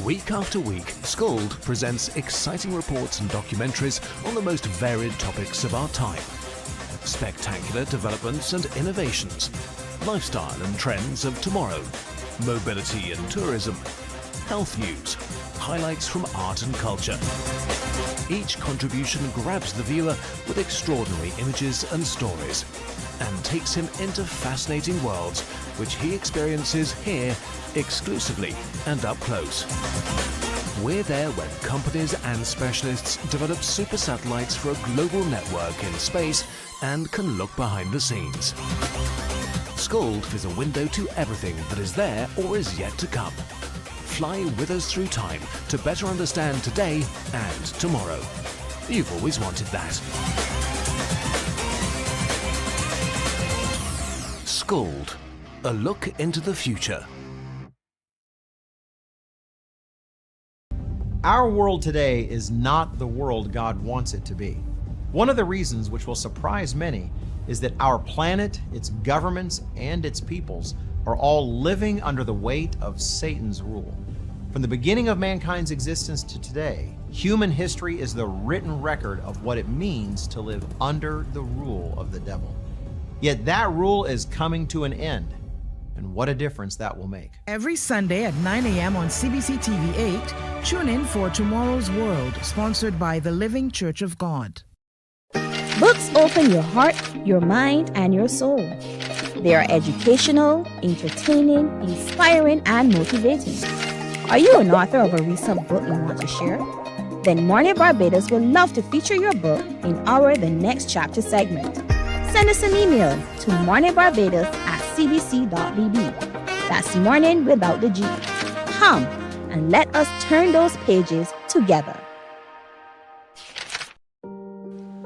Week after week, Scold presents exciting reports and documentaries on the most varied topics of our time. Spectacular developments and innovations, lifestyle and trends of tomorrow, mobility and tourism, health news, highlights from art and culture. Each contribution grabs the viewer with extraordinary images and stories and takes him into fascinating worlds which he experiences here exclusively and up close. We're there when companies and specialists develop super satellites for a global network in space and can look behind the scenes. Scold is a window to everything that is there or is yet to come. Fly with us through time to better understand today and tomorrow. You've always wanted that. Scold, a look into the future. Our world today is not the world God wants it to be. One of the reasons which will surprise many is that our planet, its governments, and its peoples are all living under the weight of Satan's rule. From the beginning of mankind's existence to today, human history is the written record of what it means to live under the rule of the devil. Yet that rule is coming to an end, and what a difference that will make. Every Sunday at 9 a.m. on CBC TV 8, tune in for Tomorrow's World, sponsored by the Living Church of God. Books open your heart, your mind, and your soul. They are educational, entertaining, inspiring, and motivating. Are you an author of a recent book you want to share? Then Mornin Barbados would love to feature your book in our The Next Chapter segment. Send us an email to morninbarbados@cbc.bb. That's morning without the G. Come and let us turn those pages together.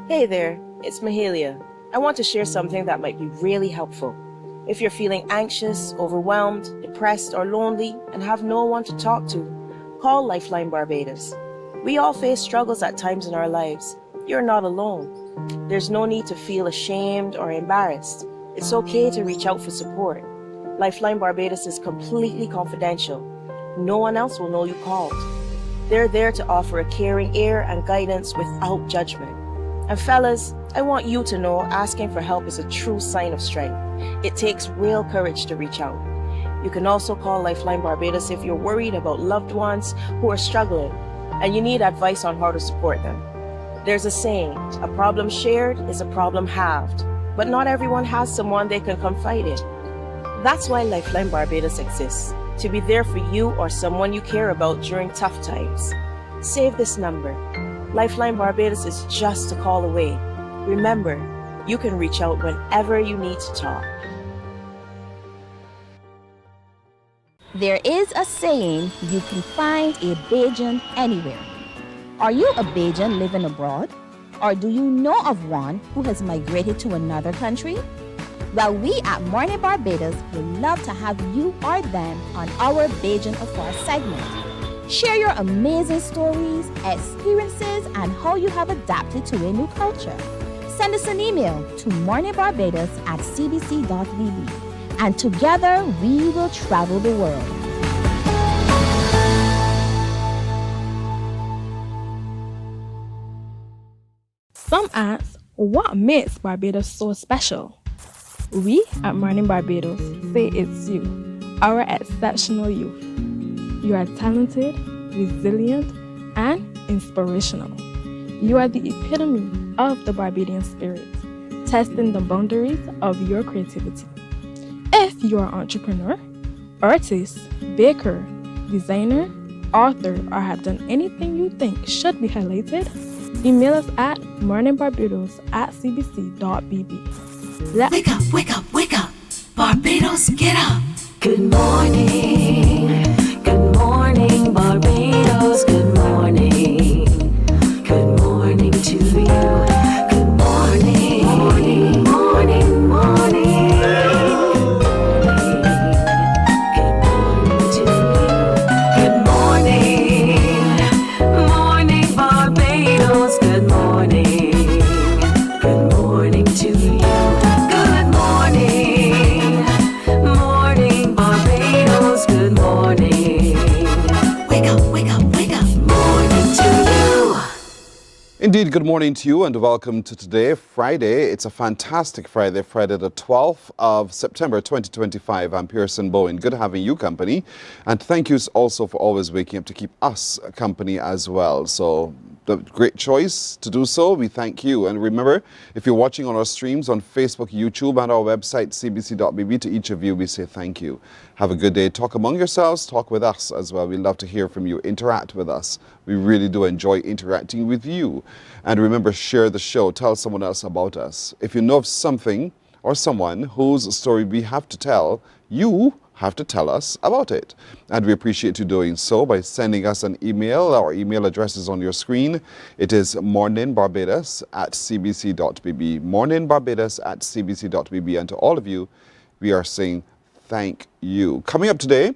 Hey there, it's Mahalia. I want to share something that might be really helpful. If you're feeling anxious, overwhelmed, depressed, or lonely and have no one to talk to, call Lifeline Barbados. We all face struggles at times in our lives. You're not alone. There's no need to feel ashamed or embarrassed. It's okay to reach out for support. Lifeline Barbados is completely confidential. No one else will know you called. They're there to offer a caring ear and guidance without judgment. And fellas, I want you to know asking for help is a true sign of strength. It takes real courage to reach out. You can also call Lifeline Barbados if you're worried about loved ones who are struggling and you need advice on how to support them. There's a saying, a problem shared is a problem halved, but not everyone has someone they can confide in. That's why Lifeline Barbados exists, to be there for you or someone you care about during tough times. Save this number. Lifeline Barbados is just a call away. Remember, you can reach out whenever you need to talk. There is a saying, you can find a Bajan anywhere. Are you a Bajan living abroad? Or do you know of one who has migrated to another country? Well, we at Mornin Barbados would love to have you or them on our Bajan Afar segment. Share your amazing stories, experiences, and how you have adapted to a new culture. Send us an email to morninbarbados@cbc.bb, and together we will travel the world. Some ask, what makes Barbados so special? We at Mornin Barbados say it's you, our exceptional youth. You are talented, resilient, and inspirational. You are the epitome of the Barbadian spirit, testing the boundaries of your creativity. If you are an entrepreneur, artist, baker, designer, author, or have done anything you think should be highlighted, email us at morninbarbados@cbc.bb. Wake up, wake up, wake up. Barbados, get up. Good morning. Good morning, Barbados. Good morning. Good morning to you. Good morning. Morning, morning, morning. Good morning to you. Good morning. Morning, Barbados. Good morning. Good morning to you. Good morning. Morning, Barbados. Good morning. Wake up, wake up. Indeed, good morning to you and welcome to today, Friday. It's a fantastic Friday, Friday the 12th of September 2025. I'm Pearson Bowen. Good having you company. And thank you also for always waking up to keep us company as well. So the great choice to do so. We thank you. And remember, if you're watching on our streams on Facebook, YouTube, and our website, cbc.bb, to each of you, we say thank you. Have a good day. Talk among yourselves. Talk with us as well. We love to hear from you. Interact with us. We really do enjoy interacting with you. And remember, share the show. Tell someone else about us. If you know of something or someone whose story we have to tell, you have to tell us about it. And we appreciate you doing so by sending us an email. Our email address is on your screen. It is morninbarbados@cbc.bb. morninbarbados@cbc.bb. And to all of you, we are saying thank you. Coming up today,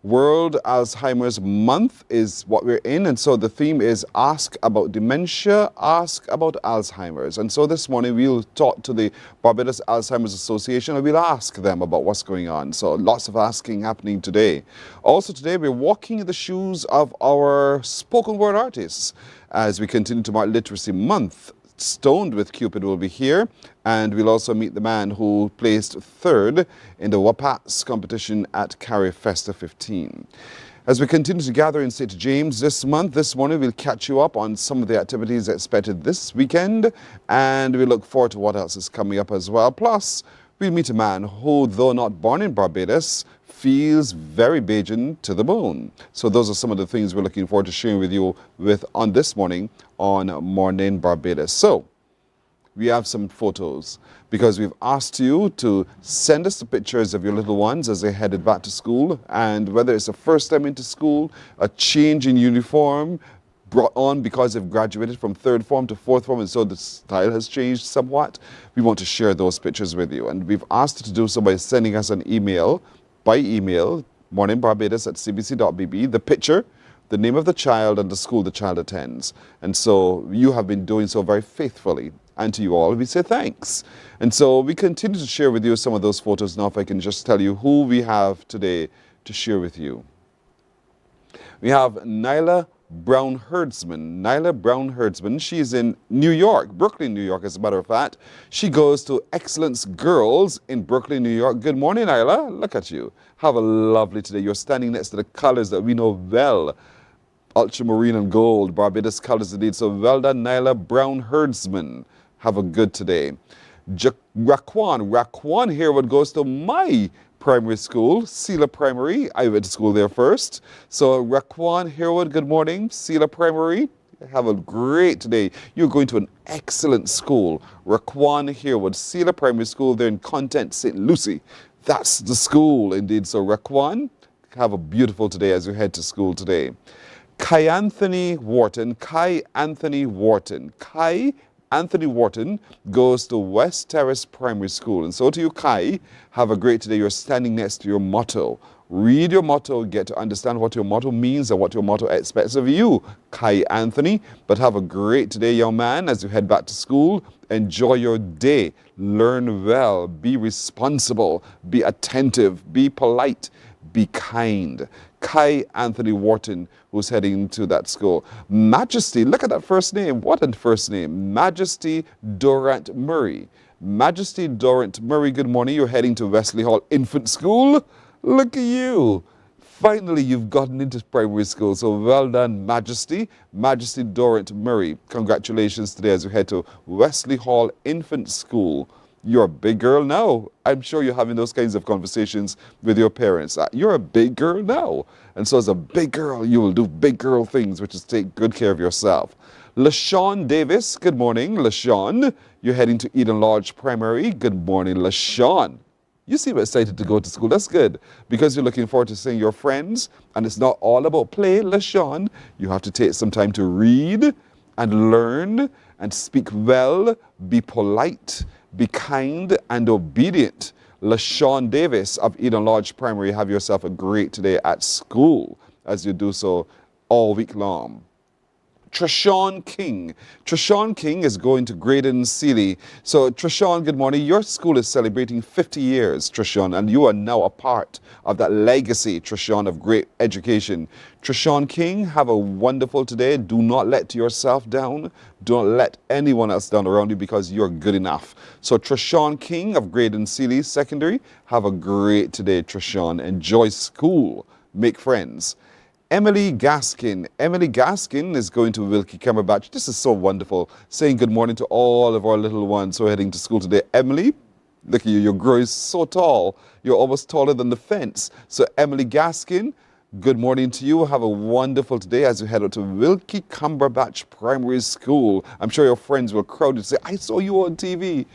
World Alzheimer's Month is what we're in, and so the theme is Ask About Dementia, Ask About Alzheimer's. And so this morning we'll talk to the Barbados Alzheimer's Association and we'll ask them about what's going on. So lots of asking happening today. Also today we're walking in the shoes of our spoken word artists as we continue to mark Literacy Month. Stoned with Cupid will be here, and we'll also meet the man who placed third in the WAPATS competition at Carry Festa 15. As we continue to gather in St. James this morning we'll catch you up on some of the activities expected this weekend, and we look forward to what else is coming up as well. Plus, we'll meet a man who, though not born in Barbados, feels very Bajan to the bone. So those are some of the things we're looking forward to sharing with you on this morning on Mornin Barbados. So we have some photos because we've asked you to send us the pictures of your little ones as they headed back to school, and whether it's the first time into school, a change in uniform brought on because they've graduated from third form to fourth form, and so the style has changed somewhat. We want to share those pictures with you, and we've asked you to do so by sending us an email. By email, morninbarbados@cbc.bb, the picture, the name of the child, and the school the child attends. And so you have been doing so very faithfully. And to you all, we say thanks. And so we continue to share with you some of those photos. Now, if I can just tell you who we have today to share with you. We have Nyla Brown Herdsman. Nyla Brown Herdsman. She's in New York, Brooklyn, New York, as a matter of fact. She goes to Excellence Girls in Brooklyn, New York. Good morning, Nyla. Look at you. Have a lovely today. You're standing next to the colors that we know well. Ultramarine and gold, Barbados colors indeed. So well done, Nyla Brown Herdsman. Have a good today. Raquan Harewood goes to my primary school, Sela Primary. I went to school there first. So Raquan Harewood, good morning. Sela Primary, have a great day. You're going to an excellent school. Raquan Harewood, Sela Primary School there in Content, St. Lucie. That's the school indeed. So Raquan, have a beautiful day as you head to school today. Kai Anthony Wharton goes to West Terrace Primary School. And so to you, Kai, have a great day. You're standing next to your motto. Read your motto, get to understand what your motto means and what your motto expects of you, Kai Anthony. But have a great day, young man, as you head back to school. Enjoy your day. Learn well. Be responsible. Be attentive. Be polite. Be kind. Kai Anthony Wharton, who's heading to that school. Majesty, look at that first name. What a first name. Majesty Durant Murray. Majesty Durant Murray, good morning. You're heading to Wesley Hall Infant School. Look at you. Finally, you've gotten into primary school. So well done, Majesty. Majesty Durant Murray. Congratulations today as you head to Wesley Hall Infant School. You're a big girl now. I'm sure you're having those kinds of conversations with your parents. You're a big girl now. And so as a big girl, you will do big girl things, which is take good care of yourself. LaShawn Davis, good morning. LaShawn, you're heading to Eden Lodge Primary. Good morning, LaShawn. You seem excited to go to school. That's good, because you're looking forward to seeing your friends. And it's not all about play, LaShawn. You have to take some time to read and learn and speak well, be polite, be kind and obedient. LaShawn Davis of Eden Lodge Primary, have yourself a great day at school as you do so all week long. Treshawn King. Treshawn King is going to Graydon Sealy. So Treshawn, good morning. Your school is celebrating 50 years, Treshawn, and you are now a part of that legacy, Treshawn, of great education. Treshawn King, have a wonderful today. Do not let yourself down. Don't let anyone else down around you because you're good enough. So Treshawn King of Graydon Sealy Secondary, have a great today, Treshawn. Enjoy school. Make friends. Emily Gaskin. Emily Gaskin is going to Wilkie Cumberbatch. This is so wonderful. Saying good morning to all of our little ones who are heading to school today. Emily, look at you. You're growing so tall. You're almost taller than the fence. So Emily Gaskin, good morning to you. Have a wonderful day as you head out to Wilkie Cumberbatch Primary School. I'm sure your friends will crowd you and say, I saw you on TV.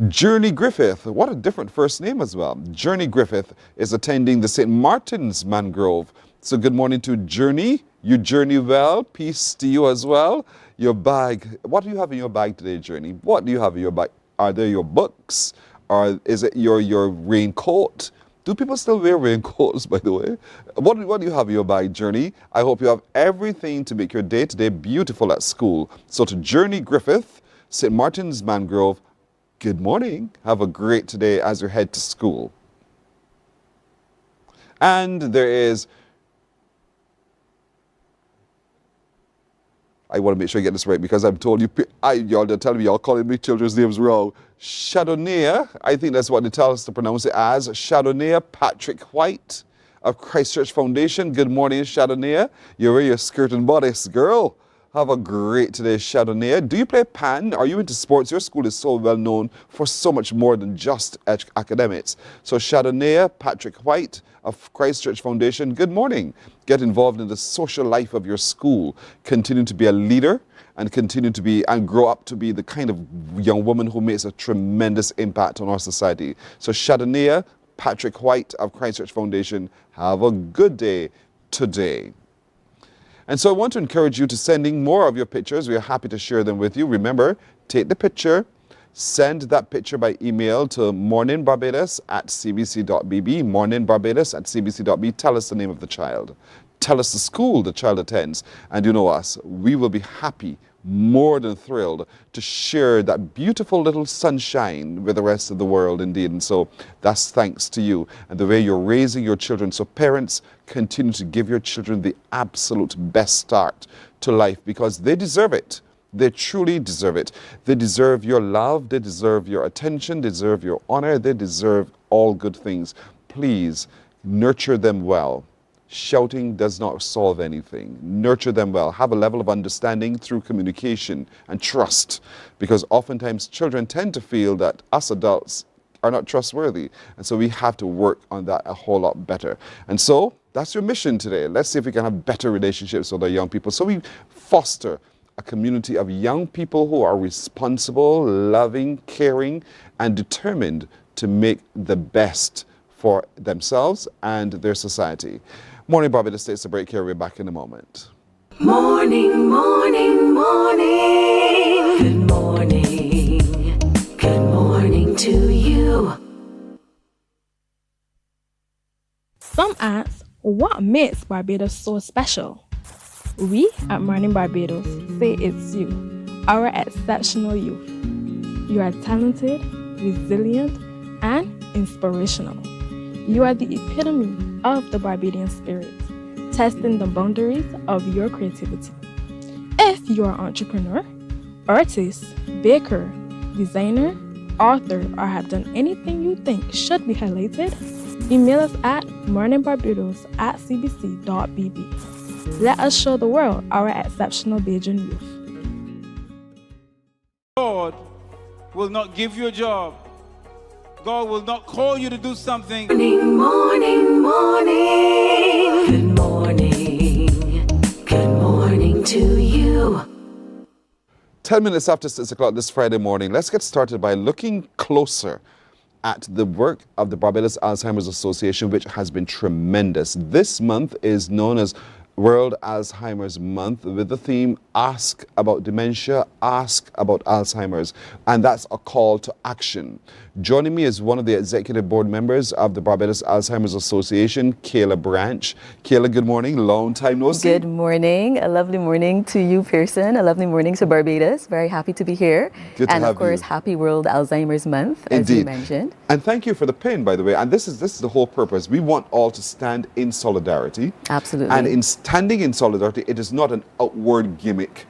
Journey Griffith. What a different first name as well. Journey Griffith is attending the St. Martin's Mangrove. So good morning to Journey. You journey well. Peace to you as well. Your bag. What do you have in your bag today, Journey? What do you have in your bag? Are there your books? Or is it your raincoat? Do people still wear raincoats, by the way? What do you have in your bag, Journey? I hope you have everything to make your day today beautiful at school. So to Journey Griffith, St. Martin's Mangrove, good morning. Have a great day as you head to school. And there is... I want to make sure I get this right because I'm told you, y'all are telling me y'all calling me children's names wrong. Shadonea, I think that's what they tell us to pronounce it as. Shadonea Patrick White of Christchurch Foundation. Good morning, Shadonea. You're wearing your skirt and bodice, girl. Have a great today, Shadonea. Do you play pan? Are you into sports? Your school is so well known for so much more than just academics. So Shadonea Patrick White of Christchurch Foundation, good morning. Get involved in the social life of your school. Continue to be a leader and continue to be and grow up to be the kind of young woman who makes a tremendous impact on our society. So Shadonea Patrick White of Christchurch Foundation, have a good day today. And so I want to encourage you to sending more of your pictures. We are happy to share them with you. Remember, take the picture, send that picture by email to morninbarbados@cbc.bb, morninbarbados@cbc.bb. Tell us the name of the child. Tell us the school the child attends. And you know us, we will be happy, more than thrilled to share that beautiful little sunshine with the rest of the world indeed. And so that's thanks to you and the way you're raising your children. So parents, continue to give your children the absolute best start to life because they deserve it. They truly deserve it. They deserve your love. They deserve your attention. They deserve your honor. They deserve all good things. Please nurture them well. Shouting does not solve anything. Nurture them well. Have a level of understanding through communication and trust, because oftentimes children tend to feel that us adults are not trustworthy. And so we have to work on that a whole lot better. And so that's your mission today. Let's see if we can have better relationships with our young people. So we foster a community of young people who are responsible, loving, caring, and determined to make the best for themselves and their society. Morning Barbados takes a break here. We're back in a moment. Morning, morning, morning. Good morning. Good morning to you. Some ask, what makes Barbados so special? We at Mornin Barbados say it's you, our exceptional youth. You are talented, resilient, and inspirational. You are the epitome of the Barbadian spirit, testing the boundaries of your creativity. If you are an entrepreneur, artist, baker, designer, author, or have done anything you think should be highlighted, email us at morninbarbados@cbc.bb. Let us show the world our exceptional Bajan youth. God will not give you a job. God will not call you to do something. Morning, morning, morning. Good morning. Good morning to you. 10 minutes after 6 o'clock this Friday morning, let's get started by looking closer at the work of the Barbados Alzheimer's Association, which has been tremendous. This month is known as World Alzheimer's Month with the theme Ask About Dementia, Ask About Alzheimer's. And that's a call to action. Joining me is one of the executive board members of the Barbados Alzheimer's Association, Kayla Branch. Kayla, good morning. Long time no see. Good morning. A lovely morning to you, Pearson. A lovely morning to Barbados. Very happy to be here. Good to and have of course, you. happy World Alzheimer's Month, as you mentioned. And thank you for the pin, by the way. And this is the whole purpose. We want all to stand in solidarity. Absolutely. And in standing in solidarity, it is not an outward gimmick.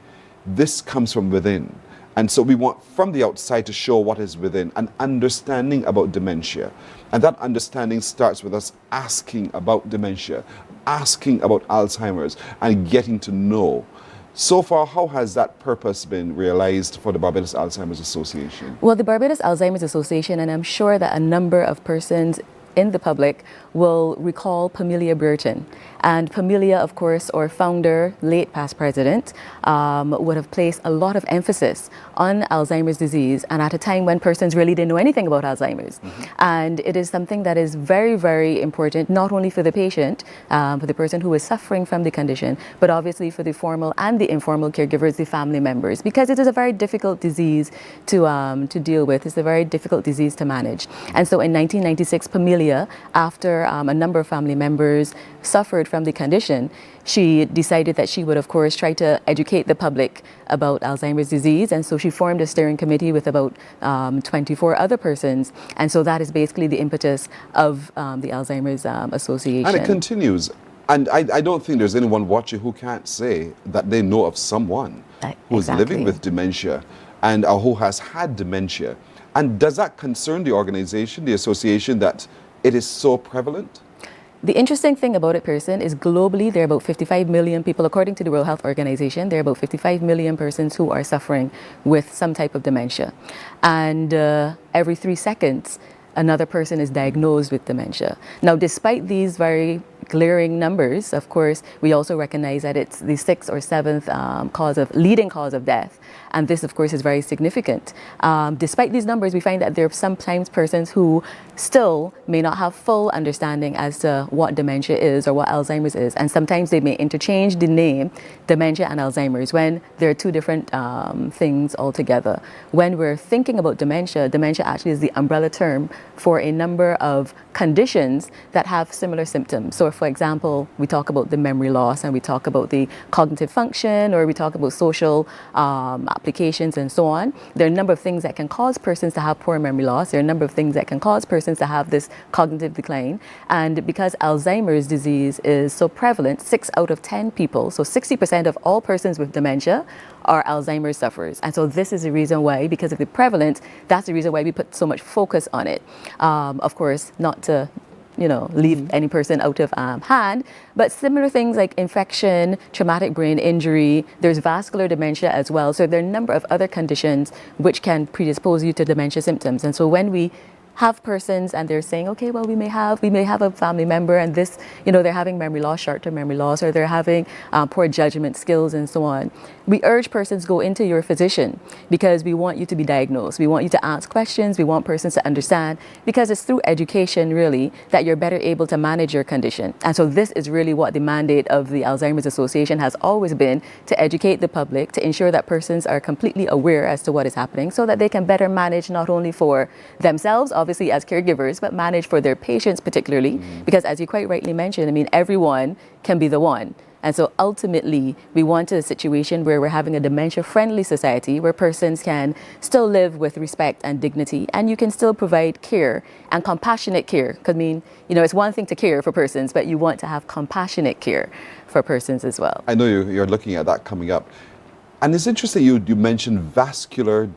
This comes from within. And so we want from the outside to show what is within, an understanding about dementia. And that understanding starts with us asking about dementia, asking about Alzheimer's, and getting to know. So far, how has that purpose been realized for the Barbados Alzheimer's Association? Well, the Barbados Alzheimer's Association, and I'm sure that a number of persons in the public will recall Pamelia Burton. And Pamelia, of course, our founder, late past president, would have placed a lot of emphasis on Alzheimer's disease, and at a time when persons really didn't know anything about Alzheimer's. And it is something that is very, very important, not only for the patient, for the person who is suffering from the condition, but obviously for the formal and the informal caregivers, the family members, because it is a very difficult disease to deal with. It's a very difficult disease to manage. And so in 1996, Pamelia, after a number of family members suffered from the condition, she decided that she would, of course, try to educate the public about Alzheimer's disease. And so she formed a steering committee with about 24 other persons. And so that is basically the impetus of the Alzheimer's Association. And it continues. And I don't think there's anyone watching who can't say that they know of someone who's living with dementia and who has had dementia. And does that concern the organization, the association, that it is so prevalent? The interesting thing about it, Pearson, is globally there are about 55 million people, according to the World Health Organization, there are about 55 million persons who are suffering with some type of dementia. And every 3 seconds, another person is diagnosed with dementia. Now, despite these very glaring numbers, of course, we also recognize that it's the 6th or 7th leading cause of death. And this, of course, is very significant. Despite these numbers, we find that there are sometimes persons who still may not have full understanding as to what dementia is or what Alzheimer's is. And sometimes they may interchange the name dementia and Alzheimer's when there are two different things altogether. When we're thinking about dementia, dementia actually is the umbrella term for a number of conditions that have similar symptoms. So, for example, we talk about the memory loss, and we talk about the cognitive function, or we talk about social applications and so on. There are a number of things that can cause persons to have poor memory loss. There are a number of things that can cause persons to have this cognitive decline. And because Alzheimer's disease is so prevalent, 6 out of 10 people, so 60% of all persons with dementia are Alzheimer's sufferers. And so this is the reason why, because of the prevalence, that's the reason why we put so much focus on it. Of course, not to leave any person out of hand, but similar things like infection, traumatic brain injury, there's vascular dementia as well. So there are a number of other conditions which can predispose you to dementia symptoms. And so when we have persons and they're saying, okay, well, we may have a family member and this, they're having memory loss, short-term memory loss, or they're having poor judgment skills and so on. We urge persons go into your physician because we want you to be diagnosed. We want you to ask questions. We want persons to understand, because it's through education really that you're better able to manage your condition. And so this is really what the mandate of the Alzheimer's Association has always been, to educate the public, to ensure that persons are completely aware as to what is happening so that they can better manage not only for themselves, obviously as caregivers, but manage for their patients particularly, because as you quite rightly mentioned, everyone can be the one. And so ultimately, we want a situation where we're having a dementia-friendly society where persons can still live with respect and dignity, and you can still provide care and compassionate care. Because it's one thing to care for persons, but you want to have compassionate care for persons as well. I know you're looking at that coming up. And it's interesting you mentioned vascular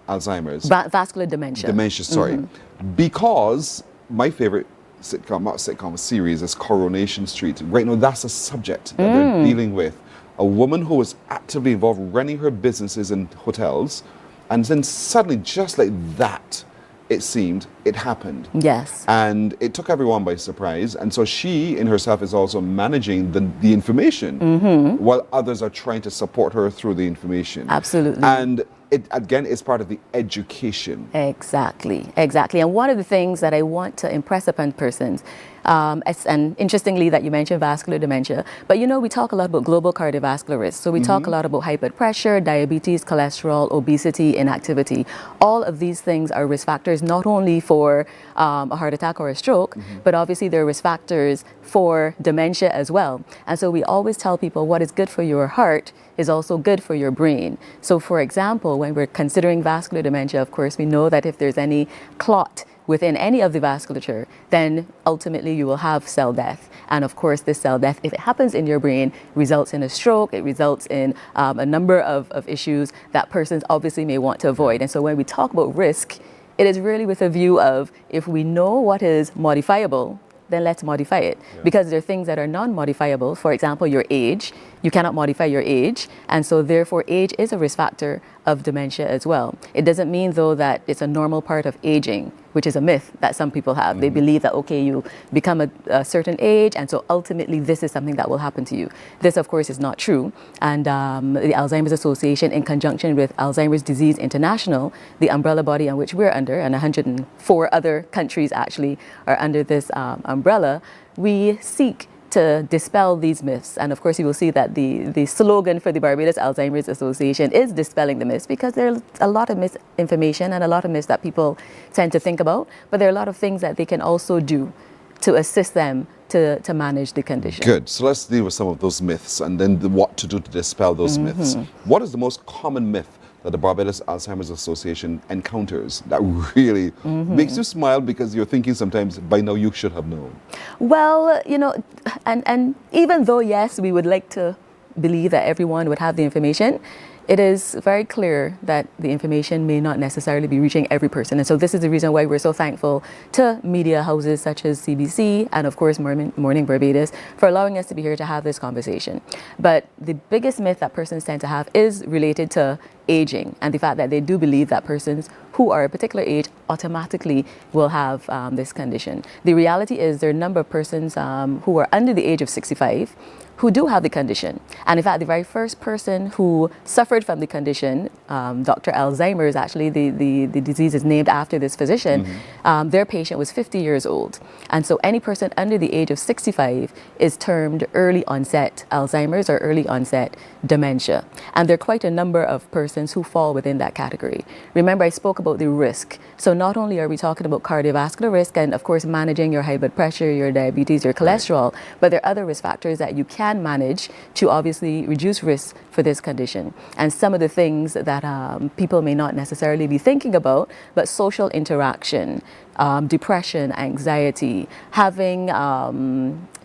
Alzheimer's. Vascular dementia. Dementia, sorry. Because my favorite series is Coronation Street. Right now, that's a subject that they're dealing with. A woman who was actively involved running her businesses in hotels, and then suddenly, just like that, it seemed, it happened. Yes. And it took everyone by surprise. And so she, in herself, is also managing the information while others are trying to support her through the information. Absolutely. And it, again, is part of the education. Exactly. And one of the things that I want to impress upon persons, And interestingly that you mentioned vascular dementia, but you know, we talk a lot about global cardiovascular risk. So we talk a lot about high blood pressure, diabetes, cholesterol, obesity, inactivity. All of these things are risk factors not only for a heart attack or a stroke, but obviously they're risk factors for dementia as well. And so we always tell people what is good for your heart is also good for your brain. So for example, when we're considering vascular dementia, of course, we know that if there's any clot within any of the vasculature, then ultimately you will have cell death. And of course, this cell death, if it happens in your brain, results in a stroke, it results in a number of issues that persons obviously may want to avoid. And so when we talk about risk, it is really with a view of, if we know what is modifiable, then let's modify it. Because there are things that are non-modifiable. For example, your age. You cannot modify your age. And so therefore, age is a risk factor of dementia as well. It doesn't mean, though, that it's a normal part of aging, which is a myth that some people have. They believe that, okay, you become a certain age, and so ultimately this is something that will happen to you. This, of course, is not true. And the Alzheimer's Association, in conjunction with Alzheimer's Disease International, the umbrella body on which we're under, and 104 other countries actually are under this umbrella, we seek to dispel these myths. And of course, you will see that the slogan for the Barbados Alzheimer's Association is dispelling the myths, because there's a lot of misinformation and a lot of myths that people tend to think about, but there are a lot of things that they can also do to assist them to manage the condition. Good. So let's deal with some of those myths and then what to do to dispel those myths. What is the most common myth that the Barbados Alzheimer's Association encounters that really makes you smile, because you're thinking sometimes, by now you should have known? Well, you know, and even though, yes, we would like to believe that everyone would have the information, it is very clear that the information may not necessarily be reaching every person. And so this is the reason why we're so thankful to media houses such as CBC and, of course, Mornin Barbados for allowing us to be here to have this conversation. But the biggest myth that persons tend to have is related to aging, and the fact that they do believe that persons who are a particular age automatically will have this condition. The reality is there are a number of persons who are under the age of 65 who do have the condition. And in fact, the very first person who suffered from the condition, Dr. Alzheimer, is actually the disease is named after this physician. Their patient was 50 years old. And so any person under the age of 65 is termed early onset Alzheimer's or early onset dementia. And there are quite a number of persons who fall within that category. Remember, I spoke about the risk. So not only are we talking about cardiovascular risk and, of course, managing your high blood pressure, your diabetes, your cholesterol, but there are other risk factors that you can manage to obviously reduce risk for this condition. And some of the things that people may not necessarily be thinking about, but social interaction, depression, anxiety, having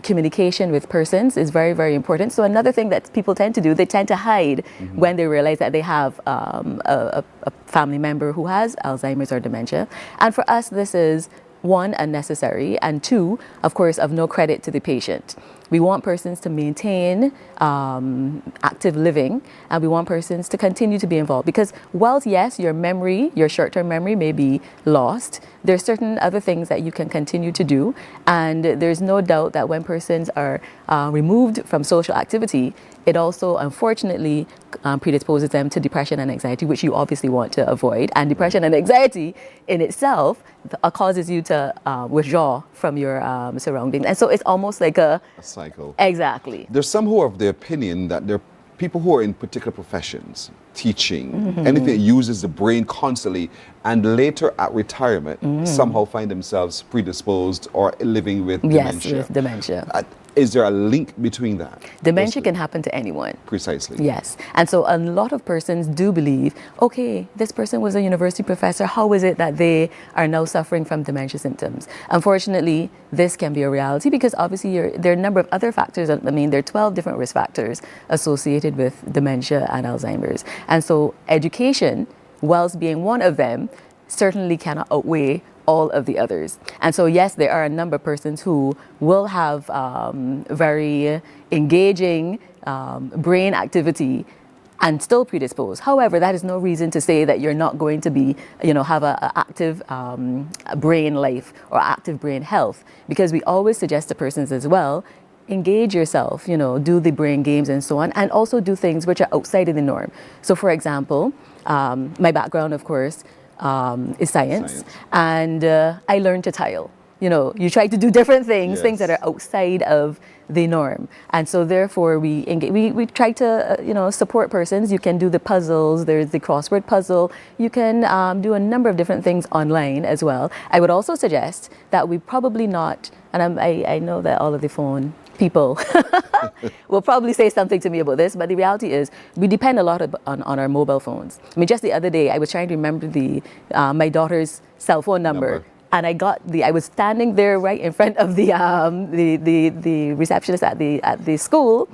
communication with persons is very, very important. So another thing that people tend to do, they tend to hide when they realize that they have a family member who has Alzheimer's or dementia. And for us, this is, one, unnecessary, and two, of course, of no credit to the patient. We want persons to maintain active living, and we want persons to continue to be involved, because whilst, yes, your memory, your short-term memory may be lost, there's certain other things that you can continue to do, and there's no doubt that when persons are removed from social activity, it also, unfortunately, predisposes them to depression and anxiety, which you obviously want to avoid. And depression and anxiety in itself causes you to withdraw from your surroundings. And so it's almost like a cycle. Exactly. There's some who are of the opinion that there are people who are in particular professions, teaching, anything that uses the brain constantly, and later at retirement somehow find themselves predisposed or living with dementia. Yes, with dementia. Is there a link between that? Dementia can happen to anyone. Precisely. Yes. And so a lot of persons do believe, okay, this person was a university professor. How is it that they are now suffering from dementia symptoms? Unfortunately, this can be a reality because obviously there are a number of other factors. I mean, there are 12 different risk factors associated with dementia and Alzheimer's. And so education, whilst being one of them, certainly cannot outweigh all of the others. And so, yes, there are a number of persons who will have very engaging brain activity and still predisposed. However, that is no reason to say that you're not going to be, have an active brain life or active brain health, because we always suggest to persons as well, engage yourself, do the brain games and so on, and also do things which are outside of the norm. So, for example, my background, of course, is science. And I learned to tile. you try to do different things, things that Yes. are outside of the norm. And so therefore we try to, support persons. You can do the puzzles, there's the crossword puzzle. You can do a number of different things online as well. I would also suggest that we probably not, and I know that all of the phone people will probably say something to me about this, but the reality is we depend a lot on our mobile phones. I mean, just the other day, I was trying to remember my daughter's cell phone number. And I was standing there right in front of the receptionist at the school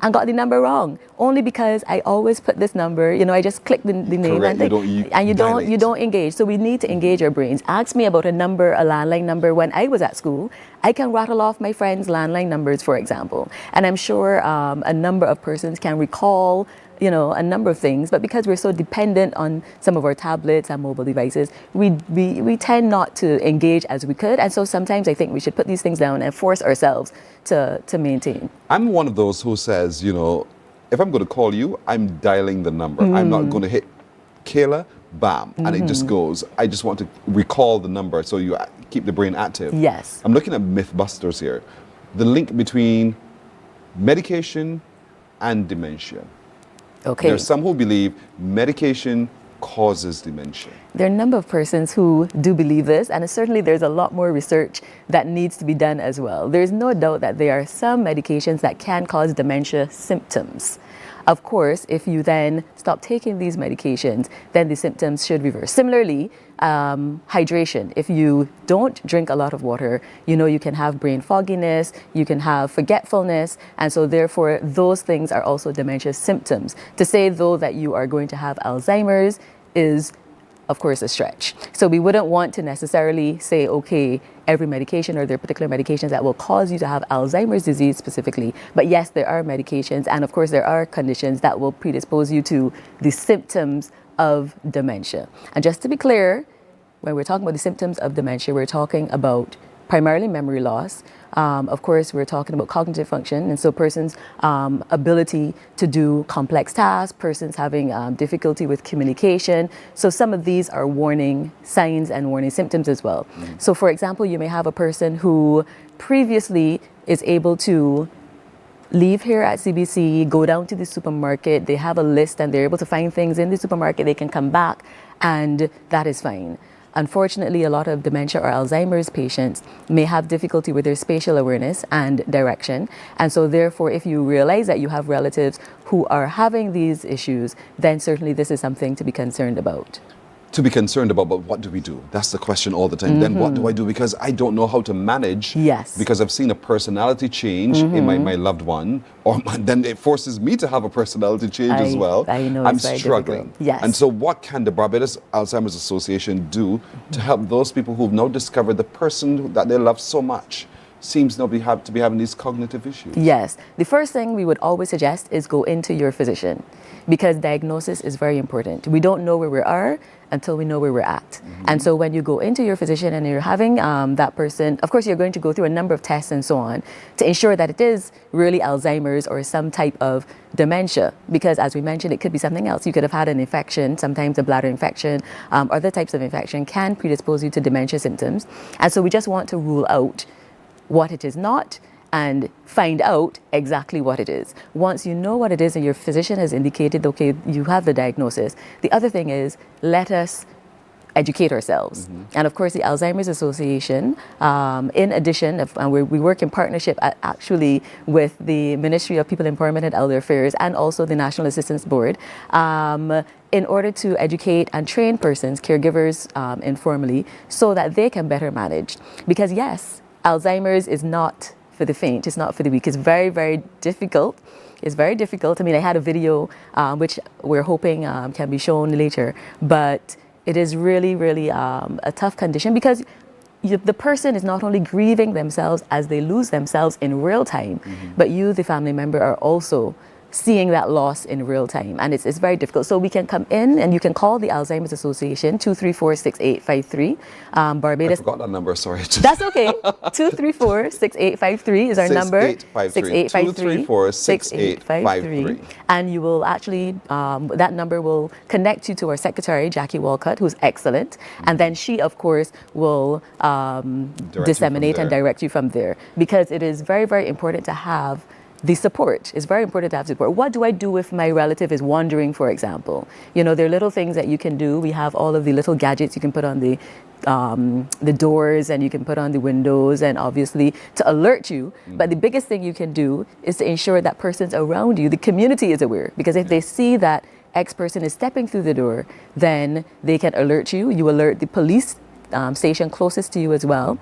and got the number wrong. Only because I always put this number, I just click the name Correct. and you don't engage. So we need to engage our brains. Ask me about a number, a landline number. When I was at school, I can rattle off my friends' landline numbers, for example. And I'm sure a number of persons can recall a number of things, but because we're so dependent on some of our tablets and mobile devices, we tend not to engage as we could. And so sometimes I think we should put these things down and force ourselves to maintain. I'm one of those who says, if I'm going to call you, I'm dialing the number. I'm not going to hit Kayla, bam, and it just goes. I just want to recall the number so you keep the brain active. Yes. I'm looking at Mythbusters here. The link between medication and dementia. Okay. There are some who believe medication causes dementia. There are a number of persons who do believe this, and certainly there's a lot more research that needs to be done as well. There's no doubt that there are some medications that can cause dementia symptoms. Of course, if you then stop taking these medications, then the symptoms should reverse. Similarly, hydration. If you don't drink a lot of water, you can have brain fogginess, you can have forgetfulness, and so therefore those things are also dementia symptoms. To say though that you are going to have Alzheimer's is of course a stretch. So we wouldn't want to necessarily say, okay, every medication or there are particular medications that will cause you to have Alzheimer's disease specifically. But yes, there are medications, and of course there are conditions that will predispose you to the symptoms of dementia. And just to be clear, when we're talking about the symptoms of dementia, we're talking about primarily memory loss. Of course, we're talking about cognitive function, and so persons' ability to do complex tasks, persons having difficulty with communication. So some of these are warning signs and warning symptoms as well. So for example, you may have a person who previously is able to leave here at CBC, go down to the supermarket, they have a list and they're able to find things in the supermarket, they can come back and that is fine. Unfortunately, a lot of dementia or Alzheimer's patients may have difficulty with their spatial awareness and direction. And so therefore, if you realize that you have relatives who are having these issues, then certainly this is something to be concerned about. To be concerned about, but what do we do? That's the question all the time. Then what do I do? Because I don't know how to manage. Yes. Because I've seen a personality change in my loved one, or then it forces me to have a personality change as well. I know I'm it's very struggling. difficult. Yes. And so what can the Barbados Alzheimer's Association do to help those people who've now discovered the person that they love so much seems not to be having these cognitive issues? Yes. The first thing we would always suggest is go into your physician, because diagnosis is very important. We don't know where we are until we know where we're at. And so when you go into your physician and you're having that person, of course you're going to go through a number of tests and so on to ensure that it is really Alzheimer's or some type of dementia, because as we mentioned, it could be something else. You could have had an infection, sometimes a bladder infection, other types of infection can predispose you to dementia symptoms. And so we just want to rule out what it is not and find out exactly what it is. Once you know what it is and your physician has indicated, okay, you have the diagnosis, the other thing is let us educate ourselves. And of course, the Alzheimer's Association, in addition, we work in partnership actually with the Ministry of People Empowerment and Elder Affairs and also the National Assistance Board, in order to educate and train persons, caregivers informally, so that they can better manage. Because yes, Alzheimer's is not for the faint, it's not for the weak. It's very, very difficult. It's very difficult. I mean, I had a video which we're hoping can be shown later, but it is really, really a tough condition because the person is not only grieving themselves as they lose themselves in real time, but you, the family member, are also seeing that loss in real time, and it's very difficult. So we can come in and you can call the Alzheimer's Association 234-6853. Barbados. I forgot that number, sorry. That's okay. 234-6853 is our number. 6853. 234-6853. And you will actually, that number will connect you to our secretary, Jackie Walcott, who's excellent. And then she, of course, will disseminate and direct you from there. Because it is very, very important to have the support. It's very important to have support. What do I do if my relative is wandering, for example? You know, there are little things that you can do. We have all of the little gadgets you can put on the doors, and you can put on the windows, and obviously to alert you. But the biggest thing you can do is to ensure that persons around you, the community, is aware. Because if they see that X person is stepping through the door, then they can alert you. You alert the police station closest to you as well,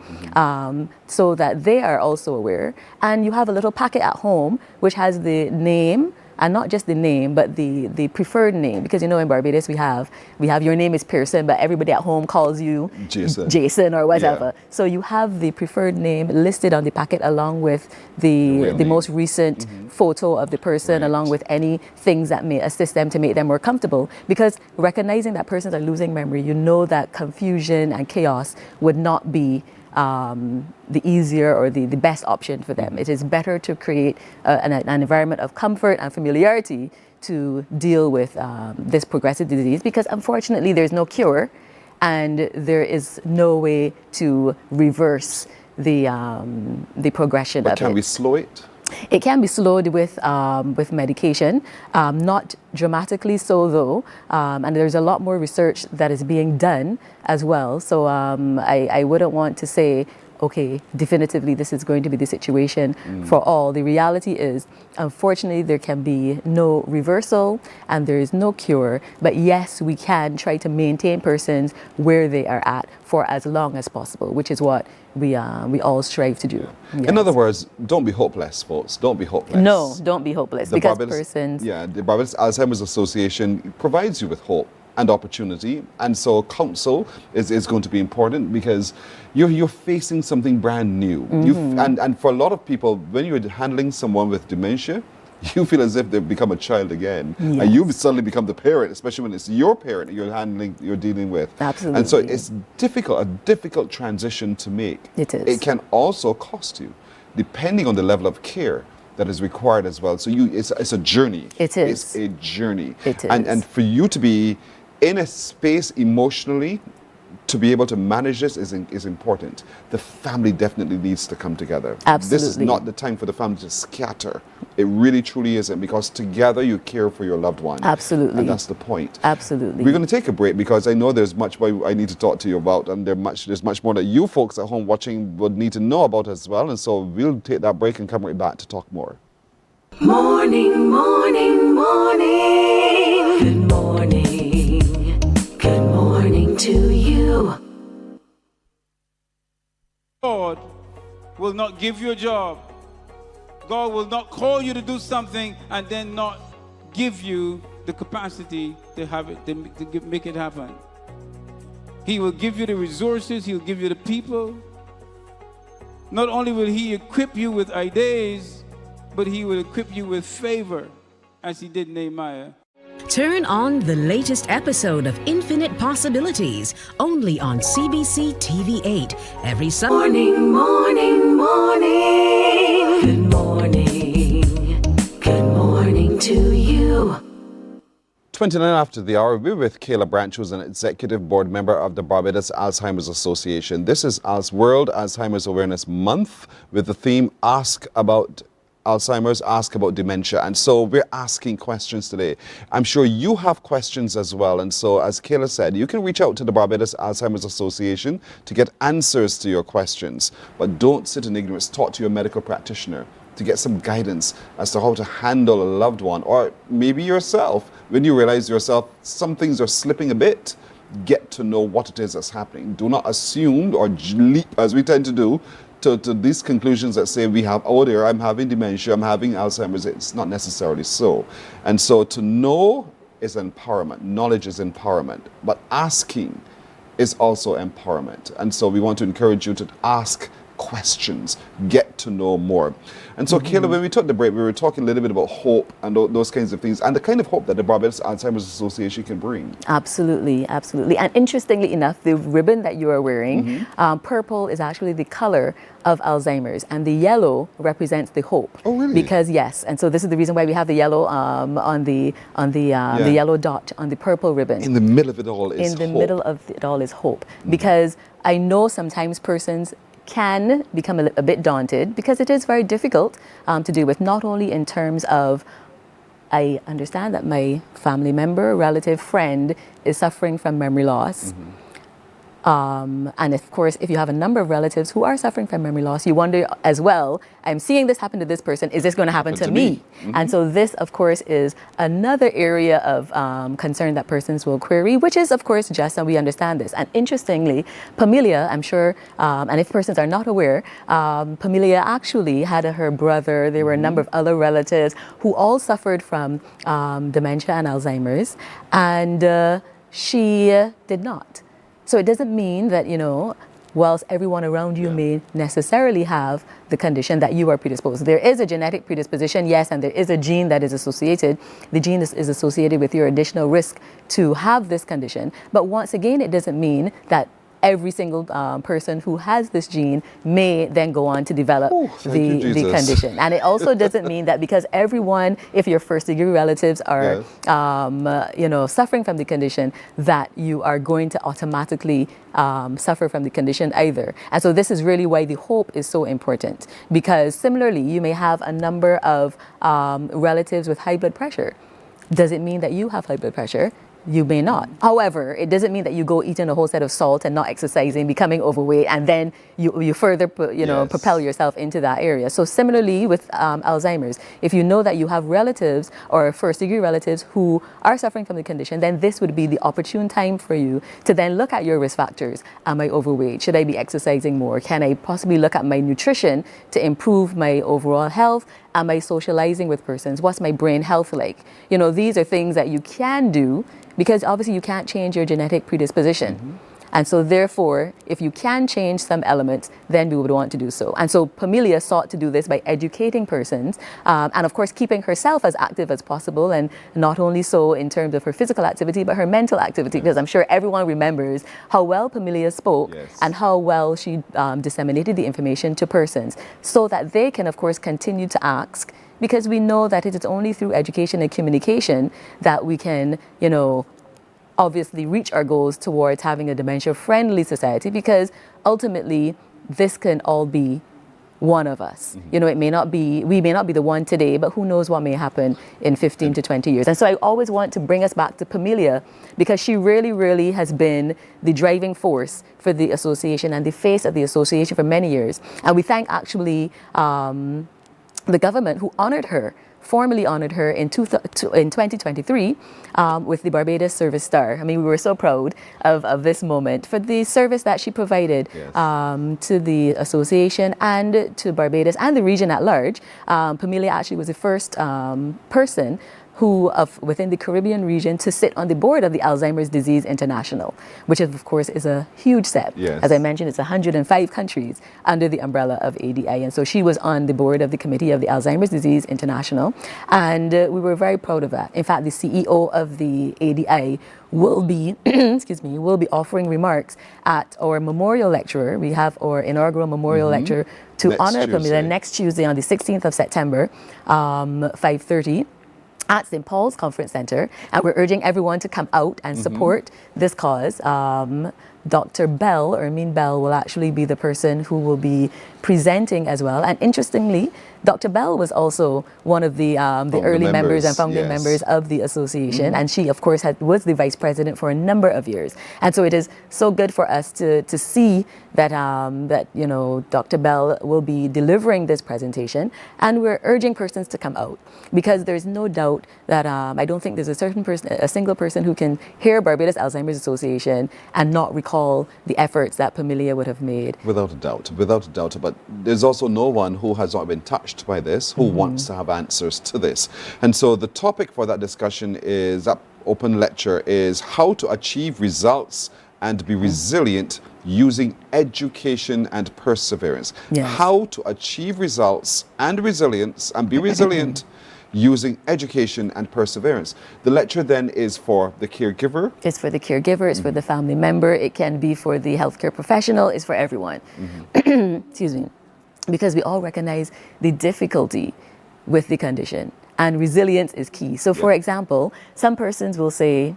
so that they are also aware. And you have a little packet at home which has the name, and not just the name, but the preferred name. Because, you know, in Barbados we have your name is Pearson, but everybody at home calls you Jason or whatever. Yeah. So you have the preferred name listed on the packet, along with the most recent photo of the person, along with any things that may assist them to make them more comfortable. Because recognizing that persons are losing memory, you know that confusion and chaos would not be the easier or the best option for them. It is better to create an environment of comfort and familiarity to deal with this progressive disease, because unfortunately there's no cure and there is no way to reverse the progression of it. Can we slow it? It can be slowed with medication, not dramatically so though, and there's a lot more research that is being done as well. So I wouldn't want to say, okay, definitively this is going to be the situation for all. The reality is, unfortunately, there can be no reversal and there is no cure, but yes, we can try to maintain persons where they are at for as long as possible, which is what we all strive to do. Yes. In other words, don't be hopeless, folks. Don't be hopeless. No, don't be hopeless. The Barbados Alzheimer's Association provides you with hope and opportunity, and so counsel is going to be important, because you're facing something brand new. And for a lot of people, when you're handling someone with dementia, you feel as if they've become a child again. Yes. And you've suddenly become the parent, especially when it's your parent you're dealing with. Absolutely. And so it's a difficult transition to make. It is. It can also cost you, depending on the level of care that is required as well. So it's a journey. It is. It's a journey. It is. And for you to be in a space emotionally to be able to manage this is important. The family definitely needs to come together. Absolutely. This is not the time for the family to scatter. It really truly isn't, because together you care for your loved one. Absolutely. And that's the point. Absolutely. We're going to take a break, because I know there's much more I need to talk to you about, and there's much more that you folks at home watching would need to know about as well. And so we'll take that break and come right back to talk more. Morning, morning, morning. Good morning. Good morning to you. God will not give you a job. God will not call you to do something and then not give you the capacity to have it, to make it happen. He will give you the resources. He'll give you the people. Not only will He equip you with ideas, but He will equip you with favor, as He did Nehemiah. Turn on the latest episode of Infinite Possibilities, only on CBC TV8 every Sunday. Morning, morning, morning. Good morning. Good morning to you. 29 after the hour, we're with Kayla Branch, who's an executive board member of the Barbados Alzheimer's Association. This is World Alzheimer's Awareness Month, with the theme Ask About Alzheimer's, Ask About Dementia. And so we're asking questions today. I'm sure you have questions as well. And so, as Kayla said, you can reach out to the Barbados Alzheimer's Association to get answers to your questions. But don't sit in ignorance. Talk to your medical practitioner to get some guidance as to how to handle a loved one, or maybe yourself. When you realize yourself, some things are slipping a bit, get to know what it is that's happening. Do not assume or leap, as we tend to do, to these conclusions that say I'm having dementia, I'm having Alzheimer's. It's not necessarily so. And so to know is empowerment. Knowledge is empowerment. But asking is also empowerment. And so we want to encourage you to ask questions, get to know more. And so, Kayla, when we took the break, we were talking a little bit about hope and those kinds of things, and the kind of hope that the Barbados Alzheimer's Association can bring. Absolutely, absolutely. And interestingly enough, the ribbon that you are wearing, purple is actually the color of Alzheimer's, and the yellow represents the hope. Oh, really? Because yes, and so this is the reason why we have the yellow on the yellow dot on the purple ribbon. In the middle of it all is In the hope. middle of it all is hope, because I know sometimes persons can become a bit daunted because it is very difficult to deal with, not only in terms of I understand that my family member, relative, friend is suffering from memory loss. And of course, if you have a number of relatives who are suffering from memory loss, you wonder as well, I'm seeing this happen to this person, is this going to happen to me? And so this, of course, is another area of concern that persons will query, which is, of course, just, and we understand this. And interestingly, Pamelia, I'm sure, and if persons are not aware, Pamelia actually had her brother, there were a number of other relatives who all suffered from dementia and Alzheimer's, and she did not. So it doesn't mean that, you know, whilst everyone around you may necessarily have the condition, that you are predisposed. There is a genetic predisposition, yes, and there is a gene that is associated. The gene is associated with your additional risk to have this condition. But once again, it doesn't mean that every single person who has this gene may then go on to develop the condition. And it also doesn't mean that because everyone, if your first degree relatives are, you know, suffering from the condition, that you are going to automatically suffer from the condition either. And so this is really why the hope is so important, because similarly, you may have a number of relatives with high blood pressure. Does it mean that you have high blood pressure? You may not. However, it doesn't mean that you go eating a whole set of salt and not exercising, becoming overweight, and then you further propel yourself into that area. So similarly with Alzheimer's, if you know that you have relatives or first degree relatives who are suffering from the condition, then this would be the opportune time for you to then look at your risk factors. Am I overweight? Should I be exercising more? Can I possibly look at my nutrition to improve my overall health? Am I socializing with persons? What's my brain health like? You know, these are things that you can do, because obviously you can't change your genetic predisposition. And so therefore, if you can change some elements, then we would want to do so. And so Pamelia sought to do this by educating persons, and of course keeping herself as active as possible, and not only so in terms of her physical activity, but her mental activity, because I'm sure everyone remembers how well Pamelia spoke and how well she disseminated the information to persons, so that they can of course continue to ask, because we know that it is only through education and communication that we can, you know, obviously reach our goals towards having a dementia-friendly society, because ultimately this can all be one of us. You know, we may not be the one today, but who knows what may happen in 15 to 20 years. And so I always want to bring us back to Pamelia, because she really, really has been the driving force for the association and the face of the association for many years. And we thank actually the government who formally honored her in 2023 with the Barbados Service Star. I mean, we were so proud of this moment for the service that she provided to the association and to Barbados and the region at large. Pamelia actually was the first person within the Caribbean region to sit on the board of the Alzheimer's Disease International, which of course is a huge step. As I mentioned, it's 105 countries under the umbrella of ADI. And so she was on the board of the committee of the Alzheimer's Disease International. And we were very proud of that. In fact, the CEO of the ADI will be, will be offering remarks at our memorial lecture. We have our inaugural memorial lecture to honor Pamelia next Tuesday on the 16th of September, 5:30. At St. Paul's Conference Center, and we're urging everyone to come out and support this cause. Dr. Bell, Ermine Bell, will actually be the person who will be presenting as well. And interestingly, Dr. Bell was also one of the early members and founding members of the association. And she, of course, was the vice president for a number of years. And so it is so good for us to see that, that, you know, Dr. Bell will be delivering this presentation. And we're urging persons to come out, because there's no doubt that I don't think there's a single person who can hear Barbados Alzheimer's Association and not recall the efforts that Pamelia would have made. Without a doubt, without a doubt. But there's also no one who has not been touched by this, who wants to have answers to this. And so the topic for that discussion is, that open lecture, is how to achieve results and be resilient using education and perseverance. Yes. How to achieve results and resilience and be resilient using education and perseverance. The lecture then is for the caregiver. It's for the caregiver, it's for the family member, it can be for the healthcare professional, it's for everyone. Excuse me. Because we all recognize the difficulty with the condition, and resilience is key. So for example, some persons will say,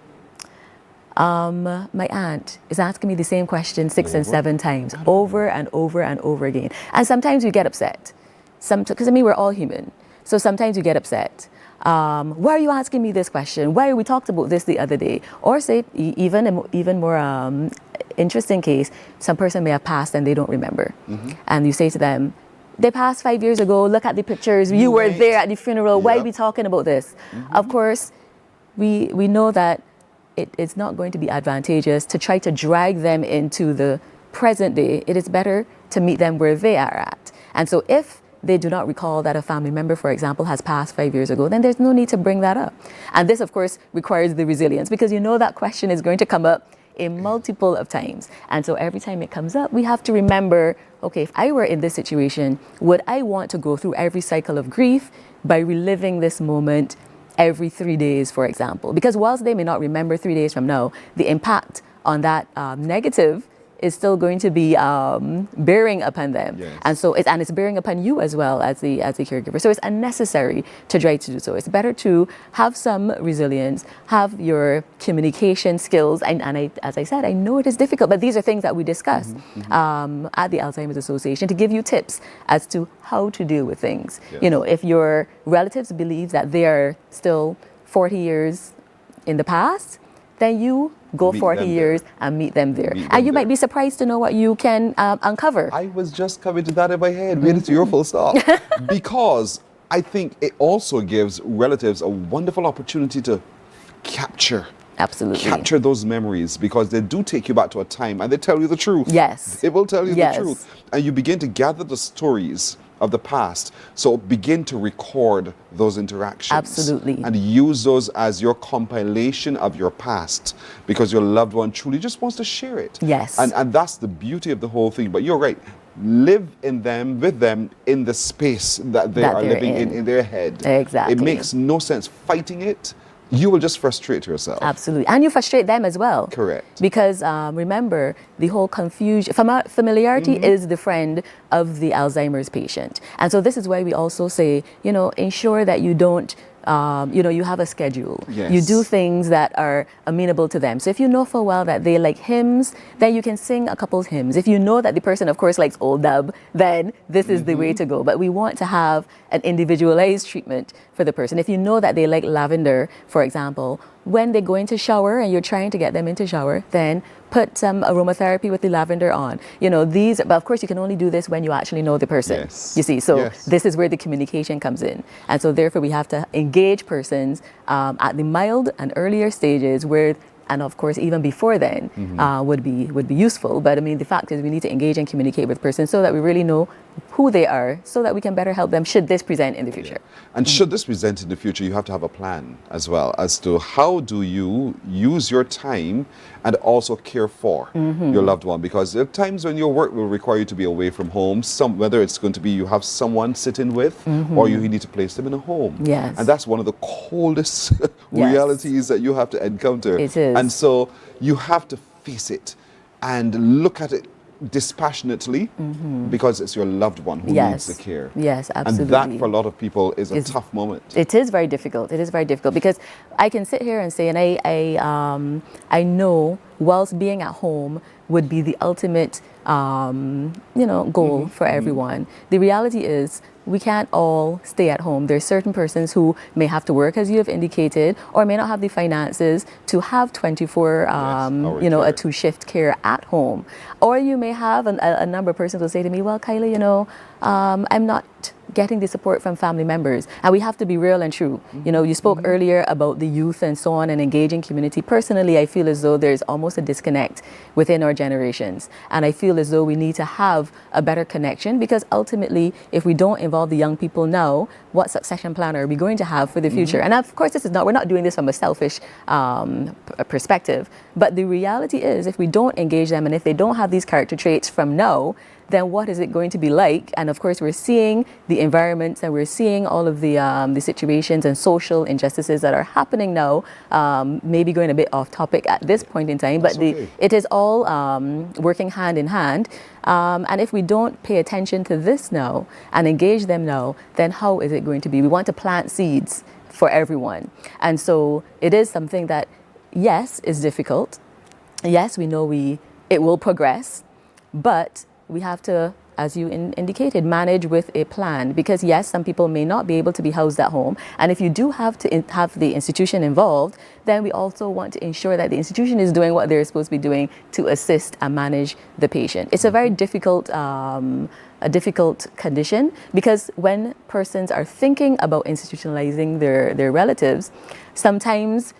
my aunt is asking me the same question 6 and 7 times, over and over and over again. And sometimes we get upset. Because I mean, we're all human. So sometimes you get upset. Why are you asking me this question? Why we talked about this the other day? Or say, even more interesting case, some person may have passed and they don't remember. And you say to them, they passed 5 years ago, look at the pictures, you were there at the funeral, why are we talking about this? Of course, we know that it's not going to be advantageous to try to drag them into the present day. It is better to meet them where they are at. And so if they do not recall that a family member, for example, has passed 5 years ago, then there's no need to bring that up. And this, of course, requires the resilience, because you know that question is going to come up a multiple of times. And so every time it comes up, we have to remember, okay, if I were in this situation, would I want to go through every cycle of grief by reliving this moment every 3 days, for example? Because whilst they may not remember 3 days from now, the impact on that negative is still going to be bearing upon them. And so it's bearing upon you as well as the caregiver. So it's unnecessary to try to do so. It's better to have some resilience, have your communication skills. As I said, I know it is difficult, but these are things that we discuss at the Alzheimer's Association to give you tips as to how to deal with things. You know, if your relatives believe that they are still 40 years in the past, then you go 40 years and meet them there. And you might be surprised to know what you can uncover. I was just coming to that in my head. Wait until your full stop. Because I think it also gives relatives a wonderful opportunity to capture those memories, because they do take you back to a time and they tell you the truth. Yes. They will tell you the truth. And you begin to gather the stories of the past. So begin to record those interactions. Absolutely. And use those as your compilation of your past, because your loved one truly just wants to share it. Yes. And that's the beauty of the whole thing. But you're right. Live in them, with them, in the space that they are living in their head. Exactly. It makes no sense fighting it. You will just frustrate yourself. Absolutely. And you frustrate them as well. Correct. Because remember, the whole confusion, familiarity is the friend of the Alzheimer's patient. And so this is why we also say, you know, ensure that you don't, you have a schedule. Yes. You do things that are amenable to them. So if you know for a while that they like hymns, then you can sing a couple of hymns. If you know that the person, of course, likes old dub, then this is the way to go. But we want to have an individualized treatment for the person. If you know that they like lavender, for example, when they go into shower and you're trying to get them into shower, then put some aromatherapy with the lavender on. You know, but of course you can only do this when you actually know the person. Yes. You see, so this is where the communication comes in. And so therefore we have to engage persons at the mild and earlier stages where, and of course even before then would be useful. But I mean, the fact is we need to engage and communicate with persons so that we really know who they are, so that we can better help them should this present in the future. And should this present in the future, you have to have a plan as well as to how do you use your time and also care for your loved one, because there are times when your work will require you to be away from home, whether it's going to be you have someone sitting with or you need to place them in a home. Yes. And that's one of the coldest realities that you have to encounter. It is. And so you have to face it and look at it dispassionately, because it's your loved one who needs the care. Yes, absolutely. And that for a lot of people is a tough moment. It is very difficult. It is very difficult, because I can sit here and say, and I know whilst being at home would be the ultimate goal for everyone. The reality is we can't all stay at home. There's certain persons who may have to work, as you have indicated, or may not have the finances to have 24, a 2-shift care at home. Or you may have a number of persons will say to me, well, Kylie, I'm not getting the support from family members. And we have to be real and true. You know, you spoke earlier about the youth and so on and engaging community. Personally, I feel as though there's almost a disconnect within our generations. And I feel as though we need to have a better connection, because ultimately, if we don't involve the young people now, what succession plan are we going to have for the future? And of course, we're not doing this from a selfish perspective, but the reality is, if we don't engage them and if they don't have these character traits from now, then what is it going to be like? And of course, we're seeing the environments and we're seeing all of the situations and social injustices that are happening now, maybe going a bit off topic at this point in time, but it is all working hand in hand. And if we don't pay attention to this now and engage them now, then how is it going to be? We want to plant seeds for everyone. And so it is something that, yes, is difficult. Yes, we know it will progress, but we have to, as you indicated, manage with a plan, because yes, some people may not be able to be housed at home. And if you do have to have the institution involved, then we also want to ensure that the institution is doing what they're supposed to be doing to assist and manage the patient. It's a very difficult condition, because when persons are thinking about institutionalizing their relatives, sometimes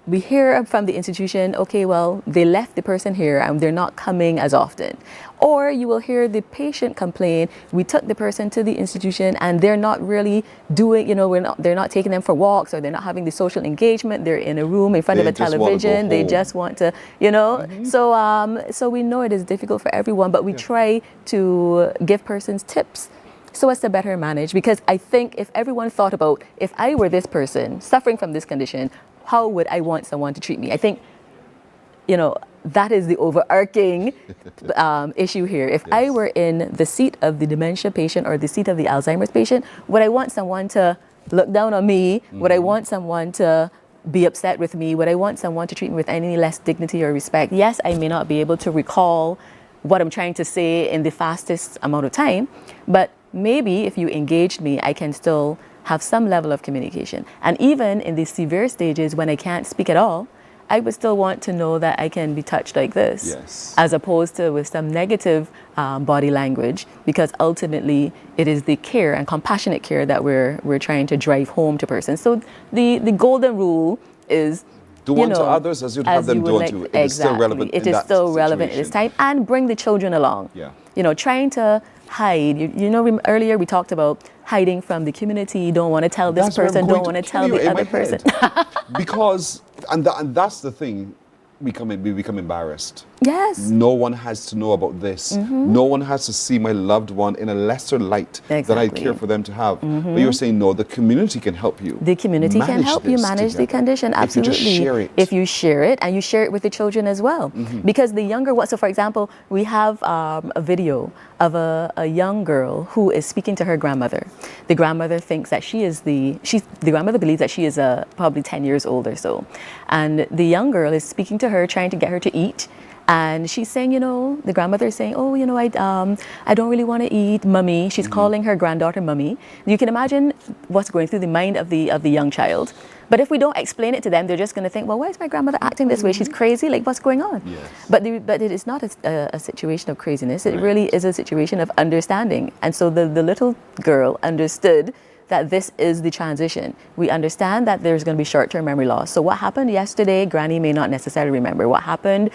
we hear from the institution, okay, well, they left the person here and they're not coming as often. Or you will hear the patient complain, we took the person to the institution and they're not really doing, they're not taking them for walks, or they're not having the social engagement. They're in a room in front of a television. They just want to, So we know it is difficult for everyone, but we try to give persons tips so as to better manage. Because I think if everyone thought about, if I were this person suffering from this condition, how would I want someone to treat me? I think, that is the overarching issue here. If I were in the seat of the dementia patient or the seat of the Alzheimer's patient, would I want someone to look down on me? Would I want someone to be upset with me? Would I want someone to treat me with any less dignity or respect? Yes, I may not be able to recall what I'm trying to say in the fastest amount of time, but maybe if you engaged me, I can still have some level of communication. And even in the severe stages when I can't speak at all, I would still want to know that I can be touched like this, as opposed to with some negative body language, because ultimately it is the care and compassionate care that we're trying to drive home to persons. So the golden rule is, do unto others as you'd have them do unto you. It is still relevant. It is still relevant at this time, and bring the children along. Trying to hide. Earlier we talked about hiding from the community. Don't want to tell this person. Don't want to tell the other person. Because, and that's the thing. We become embarrassed. Yes. No one has to know about this. No one has to see my loved one in a lesser light than I care for them to have. But you're saying, no, the community can help you. The community can help you manage the condition. Absolutely. If you just share it. If you share it, and you share it with the children as well. Because the younger one, so for example, we have a video of a young girl who is speaking to her grandmother. The grandmother thinks that the grandmother believes that she is probably 10 years old or so. And the young girl is speaking to her, trying to get her to eat. And she's saying, the grandmother is saying, I don't really want to eat, mummy. She's calling her granddaughter mummy. You can imagine what's going through the mind of the young child. But if we don't explain it to them, they're just going to think, well, why is my grandmother acting this way? She's crazy. Like, what's going on? But it is not a situation of craziness. It really is a situation of understanding. And so the little girl understood that this is the transition. We understand that there's going to be short-term memory loss. So what happened yesterday, Granny may not necessarily remember. What happened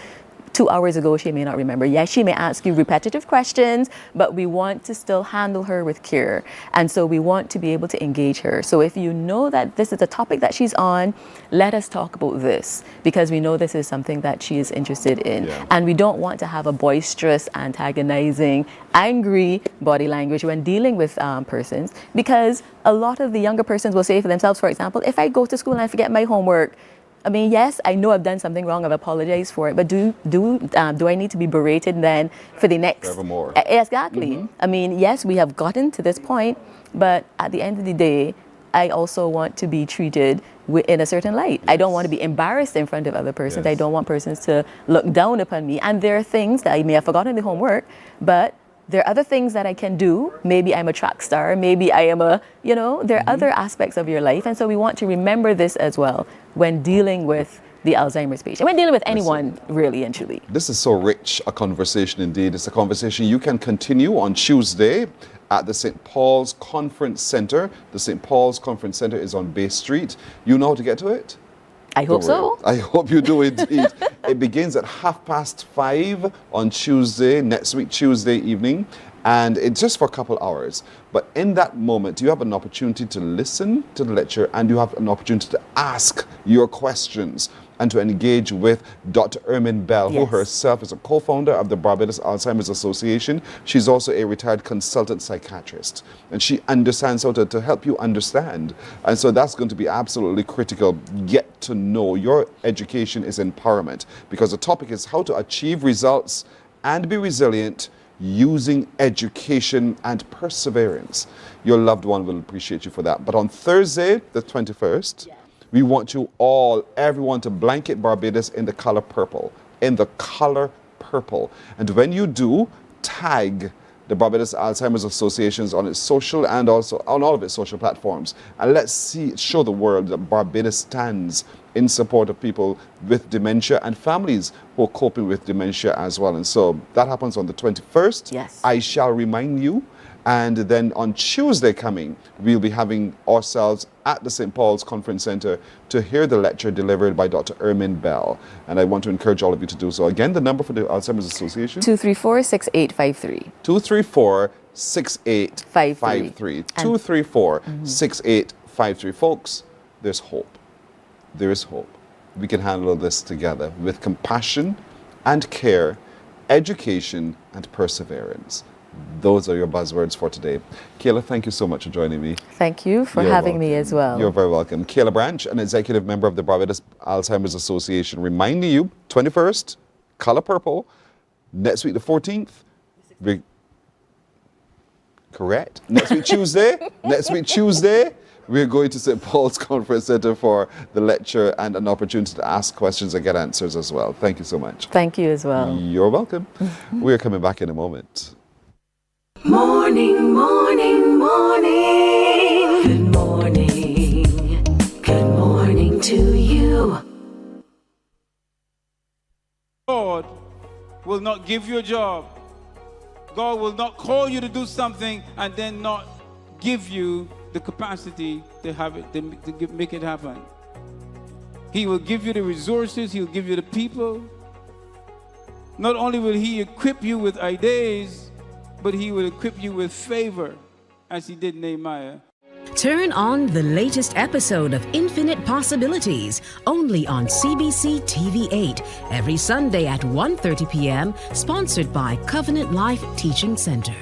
2 hours ago, she may not remember. Yes, she may ask you repetitive questions, but we want to still handle her with care. And so we want to be able to engage her. So if you know that this is a topic that she's on, let us talk about this, because we know this is something that she is interested in. And we don't want to have a boisterous, antagonizing, angry body language when dealing with persons, because a lot of the younger persons will say for themselves, for example, if I go to school and I forget my homework, I mean, yes, I know I've done something wrong. I've apologized for it. But do I need to be berated then for the next? Forevermore. Exactly. I mean, yes, we have gotten to this point, but at the end of the day, I also want to be treated in a certain light. I don't want to be embarrassed in front of other persons. I don't want persons to look down upon me. And there are things that I may have forgotten the homework, but there are other things that I can do. Maybe I'm a track star. Maybe I am there are other aspects of your life. And so we want to remember this as well when dealing with the Alzheimer's patient. We're dealing with anyone, really and truly. This is so rich a conversation indeed. It's a conversation you can continue on Tuesday at the St. Paul's Conference Center. The St. Paul's Conference Center is on Bay Street. You know how to get to it? I hope so. I hope you do indeed. It begins at 5:30 on Tuesday, next week, Tuesday evening. And it's just for a couple hours. But in that moment, you have an opportunity to listen to the lecture and you have an opportunity to ask your questions and to engage with Dr. Ermin Bell, who herself is a co-founder of the Barbados Alzheimer's Association. She's also a retired consultant psychiatrist. And she understands how to help you understand. And so that's going to be absolutely critical. Get to know. Your education is empowerment, because the topic is how to achieve results and be resilient using education and perseverance. Your loved one will appreciate you for that. But on Thursday, the 21st, we want you all, everyone, to blanket Barbados in the color purple. In the color purple. And when you do, tag the Barbados Alzheimer's Association on its social and also on all of its social platforms. And let's show the world that Barbados stands in support of people with dementia and families who are coping with dementia as well. And so that happens on the 21st. Yes. I shall remind you. And then on Tuesday coming, we'll be having ourselves at the St. Paul's Conference Center to hear the lecture delivered by Dr. Ermin Bell. And I want to encourage all of you to do so. Again, the number for the Alzheimer's Association? 234-6853. 234-6853. 234-6853. Folks, there's hope. There is hope. We can handle this together with compassion and care, education and perseverance. Those are your buzzwords for today. Kayla, thank you so much for joining me. Thank you for having me as well. You're very welcome. Kayla Branch, an executive member of the Barbados Alzheimer's Association, reminding you, 21st, color purple. Next week, the 14th. Correct. Next week, Tuesday. We're going to St. Paul's Conference Center for the lecture and an opportunity to ask questions and get answers as well. Thank you so much. Thank you as well. You're welcome. We're coming back in a moment. Morning, morning, morning. Good morning. Good morning to you. God will not give you a job. God will not call you to do something and then not give you the capacity to have it, to make it happen. He will give you the resources. He'll give you the people. Not only will He equip you with ideas, but He will equip you with favor, as He did Nehemiah. Turn on the latest episode of Infinite Possibilities, only on CBC TV8, every Sunday at 1:30 p.m., sponsored by Covenant Life Teaching Center.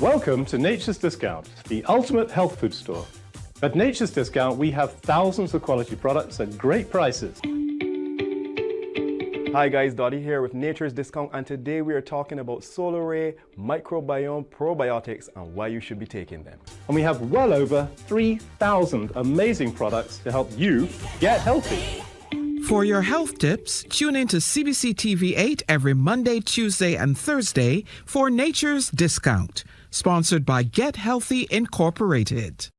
Welcome to Nature's Discount, the ultimate health food store. At Nature's Discount, we have thousands of quality products at great prices. Hi guys, Dottie here with Nature's Discount, and today we are talking about Solar Ray Microbiome Probiotics and why you should be taking them. And we have well over 3,000 amazing products to help you get healthy. For your health tips, tune in to CBC TV8 every Monday, Tuesday, and Thursday for Nature's Discount, sponsored by Get Healthy Incorporated.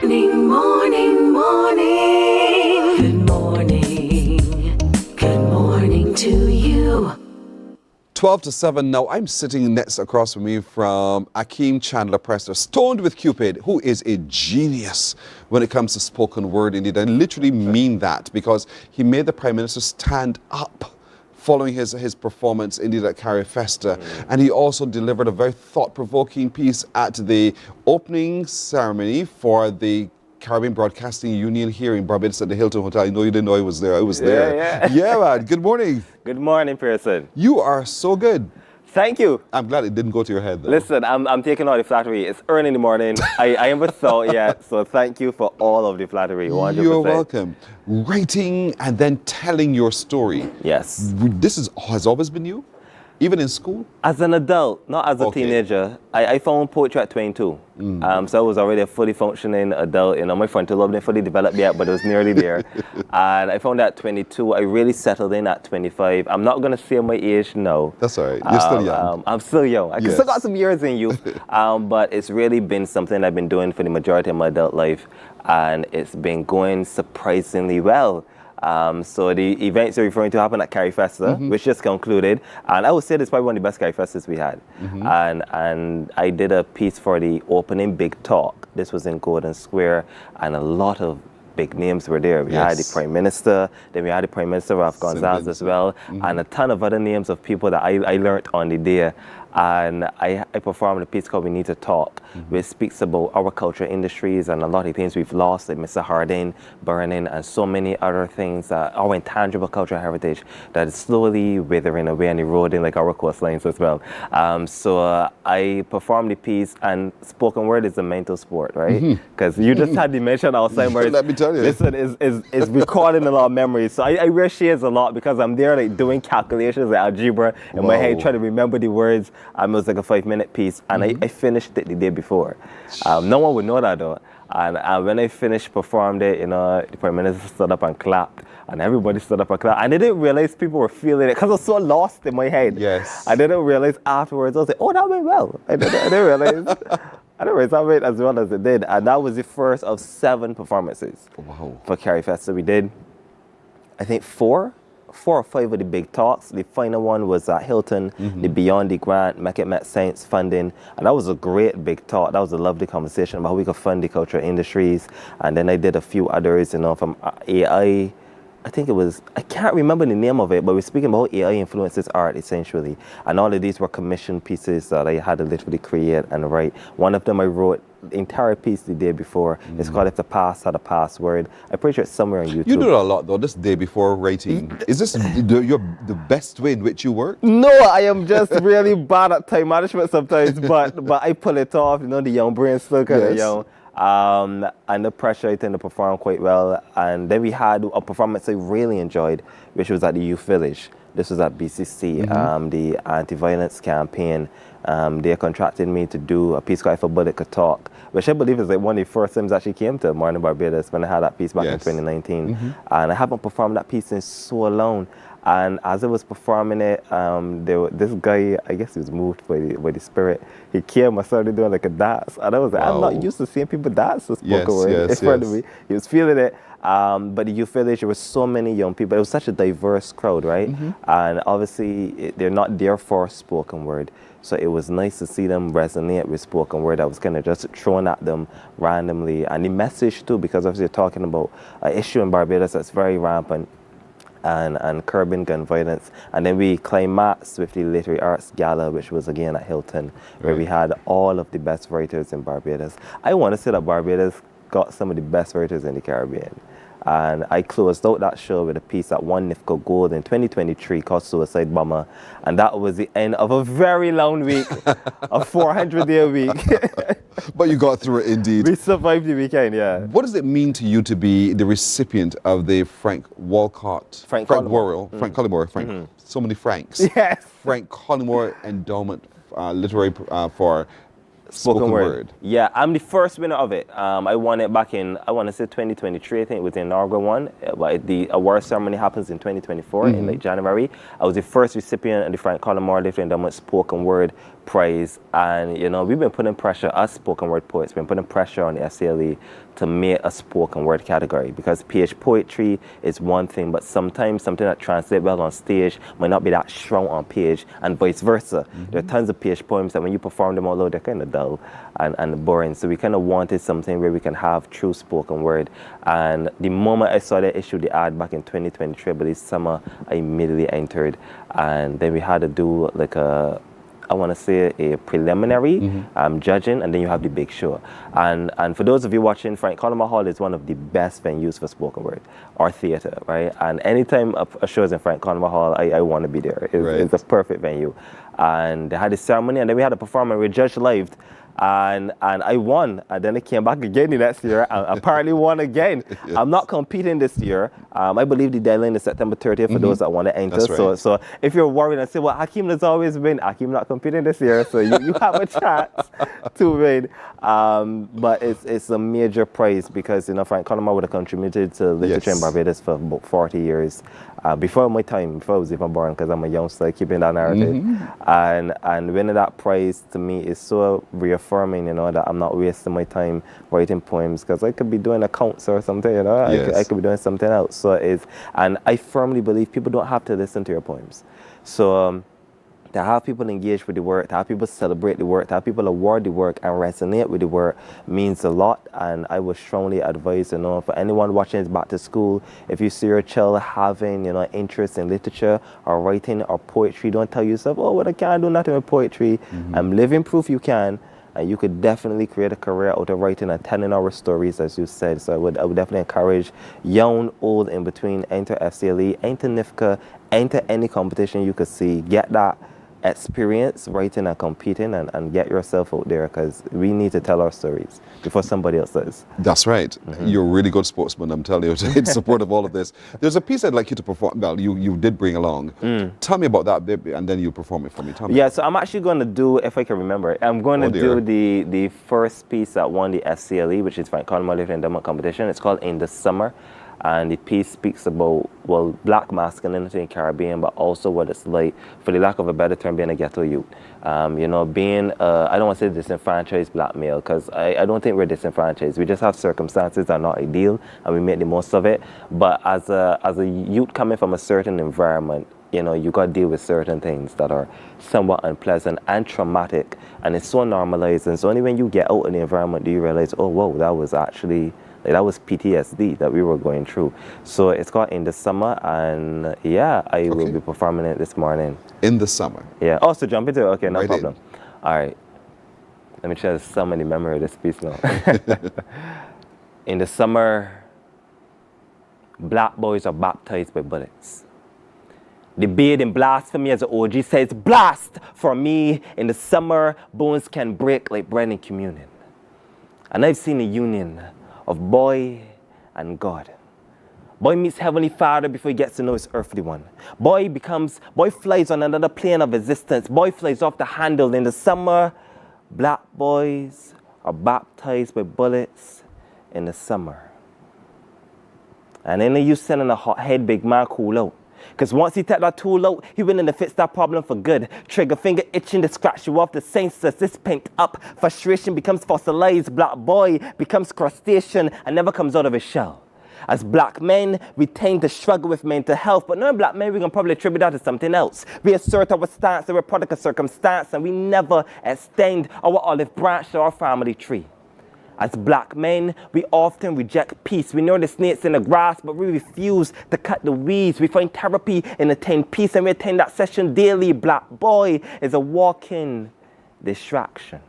Morning, morning, morning. Good morning. Good morning to you. 12 to 7 now. I'm sitting next across from me from Akeem Chandler Preston, Stoned with Cupid, who is a genius when it comes to spoken word indeed. I literally mean that, because he made the Prime Minister stand up following his performance indeed at Carrie Festa. And he also delivered a very thought-provoking piece at the opening ceremony for the Caribbean Broadcasting Union here in Barbados at the Hilton Hotel. I know you didn't know I was there. I was there. Yeah, man. Good morning. Good morning, Pearson. You are so good. Thank you. I'm glad it didn't go to your head, though. Listen, I'm taking all the flattery. It's early in the morning. I am without yet, so thank you for all of the flattery. 100%. You're welcome. Writing and then telling your story. Yes. This has always been you? Even in school? As an adult, not as a teenager. I found poetry at 22. So I was already a fully functioning adult. You know, my frontal lobe didn't fully develop yet, but it was nearly there. And I found that at 22. I really settled in at 25. I'm not going to say my age now. That's all right. You're still young. I'm still young. I still got some years in youth. But it's really been something I've been doing for the majority of my adult life. And it's been going surprisingly well. So the events you're referring to happened at Carry Festa, which just concluded. And I would say this is probably one of the best Carry Festas we had. And I did a piece for the opening big talk. This was in Golden Square, and a lot of big names were there. We had the Prime Minister, then we had the Prime Minister of Gonzalez as well, and a ton of other names of people that I learned on the day. And I performed a piece called We Need to Talk, which speaks about our culture industries and a lot of things we've lost, like Mr. Harding, burning, and so many other things, our intangible cultural heritage that is slowly withering away and eroding like our coastlines as well. So I performed the piece, and spoken word is a mental sport, right? Because you just had dementia and Alzheimer's. Let me tell you. Listen, is recording a lot of memories. So I wear shades a lot because I'm there like doing calculations like algebra in my head, trying to remember the words. It was like a 5-minute piece, and I finished it the day before. No one would know that though. And when I finished, performed it, you know, the Prime Minister stood up and clapped, and everybody stood up and clapped. And I didn't realize people were feeling it because I was so lost in my head. Yes. I didn't realize afterwards. I was like, oh, that went well. I didn't realize. I didn't realize that went as well as it did. And that was the first of 7 performances for Carry Festa. We did, I think, 4 or 5 of the big talks. The final one was at Hilton, the Beyond the Grant, Make It Make Sense funding. And that was a great big talk. That was a lovely conversation about how we could fund the cultural industries. And then I did a few others, you know, from AI. I think it was, I can't remember the name of it, but we're speaking about AI influences art, essentially. And all of these were commissioned pieces that I had to literally create and write. One of them I wrote the entire piece the day before. It's called If the Past Had a Password. I'm pretty sure it's somewhere on YouTube. You do it a lot, though, this day before writing. Is this the best way in which you work? No, I am just really bad at time management sometimes, but I pull it off. You know, the young brain still kind of young. And the pressure, I tend to perform quite well. And then we had a performance I really enjoyed, which was at the Youth Village. This was at BCC, the anti-violence campaign. They contracted me to do a piece called If a Bullet Could Talk, which I believe is like one of the first times I actually came to Mornin Barbados when I had that piece back in 2019. And I haven't performed that piece in so long. And as I was performing it, this guy, I guess he was moved by the spirit. He came and started doing like a dance. And I was like, I'm not used to seeing people dance to spoken word in front of me. He was feeling it. But the Youth Village, there were so many young people. It was such a diverse crowd, right? And obviously, they're not there for spoken word. So it was nice to see them resonate with spoken word. I was kind of just thrown at them randomly. And the message too, because obviously you're talking about an issue in Barbados that's very rampant. And curbing gun violence. And then we climaxed with the Literary Arts Gala, which was again at Hilton, where we had all of the best writers in Barbados. I want to say that Barbados got some of the best writers in the Caribbean. And I closed out that show with a piece that won NIFCO Gold in 2023 called Suicide Bomber. And that was the end of a very long week, a 400-day week. But you got through it indeed. We survived the weekend, yeah. What does it mean to you to be the recipient of the Frank Collymore, so many Franks. Yes. Frank Collymore Endowment Literary for Spoken word. Yeah, I'm the first winner of it. I won it back in, I want to say 2023, I think it was the inaugural one. But the award ceremony happens in 2024, in late January. I was the first recipient of the Frank Collymore Literary Endowment Spoken Word Prize. And, you know, we've been putting pressure, us spoken word poets, been putting pressure on the SCLE to make a spoken word category, because page poetry is one thing, but sometimes something that translates well on stage might not be that strong on page, and vice versa. There are tons of page poems that when you perform them out loud, they're kind of dull and boring. So we kind of wanted something where we can have true spoken word. And the moment I saw they issued the ad back in 2023, but this summer, I immediately entered. And then we had to do like I want to say a preliminary judging, and then you have the big show. And for those of you watching, Frank Collymore Hall is one of the best venues for spoken word or theater, right? And anytime a show is in Frank Collymore Hall, I want to be there. It's a perfect venue. And they had a ceremony, and then we had a performance. We judged live, And I won, and then I came back again the next year, and apparently won again. Yes. I'm not competing this year. I believe the deadline is September 30th for those that want to enter. That's right. So if you're worried and say, well, Hakeem has always win, Hakeem not competing this year, so you have a chance to win. But it's a major prize because, you know, Frank Connemore would have contributed to literature in Barbados for about 40 years. Before my time, before I was even born, because I'm a youngster, keeping that narrative. And winning that prize to me is so reaffirming, you know, that I'm not wasting my time writing poems, because I could be doing accounts or something, you know, I could be doing something else. So and I firmly believe people don't have to listen to your poems. So to have people engage with the work, to have people celebrate the work, to have people award the work and resonate with the work means a lot. And I would strongly advise, you know, for anyone watching this back to school, if you see your child having, you know, interest in literature or writing or poetry, don't tell yourself, oh, well, I can't do nothing with poetry. I'm living proof you can. And you could definitely create a career out of writing and telling our stories, as you said. So I would definitely encourage young, old, in between, enter FCLE, enter NIFCA, enter any competition you could see. Get that experience writing and competing, and get yourself out there, because we need to tell our stories before somebody else does. That's right. You're a really good sportsman, I'm telling you, in support of all of this. There's a piece I'd like you to perform. Well, you did bring along. Tell me about that, baby, and then you perform it for me. Tell me. Yeah, so I'm actually going to do, if I can remember, I'm going to do the first piece that won the FCLE, which is Frank Connemore Literary Endowment Competition. It's called In the Summer. And the piece speaks about, well, black masculinity in the Caribbean, but also what it's like, for the lack of a better term, being a ghetto youth. You know, being, I don't want to say disenfranchised black male, because I don't think we're disenfranchised. We just have circumstances that are not ideal, and we make the most of it. But as a youth coming from a certain environment, you know, you got to deal with certain things that are somewhat unpleasant and traumatic, and it's so normalized. And so only when you get out in the environment do you realize, oh, whoa, that was actually... that was PTSD that we were going through. So it's called In the Summer, and yeah, I will be performing it this morning. In the Summer? Yeah. Oh, so jump into it? Okay, no Right problem. All right. Let me try to summon the memory of this piece now. In the summer, black boys are baptized by bullets. The beard in blasphemy, as the OG says, blast! For me, in the summer, bones can break like bread in communion. And I've seen a union of boy and God. Boy meets Heavenly Father before he gets to know his earthly one. Boy flies on another plane of existence. Boy flies off the handle. In the summer, black boys are baptized by bullets in the summer. And then you sending a hot head big man cool out. Because once he take that tool out, he willing to fix that problem for good. Trigger finger itching to scratch you off the senses. This pent up frustration becomes fossilized. Black boy becomes crustacean and never comes out of his shell. As black men, we tend to struggle with mental health, but knowing black men, we can probably attribute that to something else. We assert our stance that we're a product of circumstance, and we never extend our olive branch to our family tree. As black men, we often reject peace. We know the snakes in the grass, but we refuse to cut the weeds. We find therapy in attend peace, and we attend that session daily. Black boy is a walking distraction.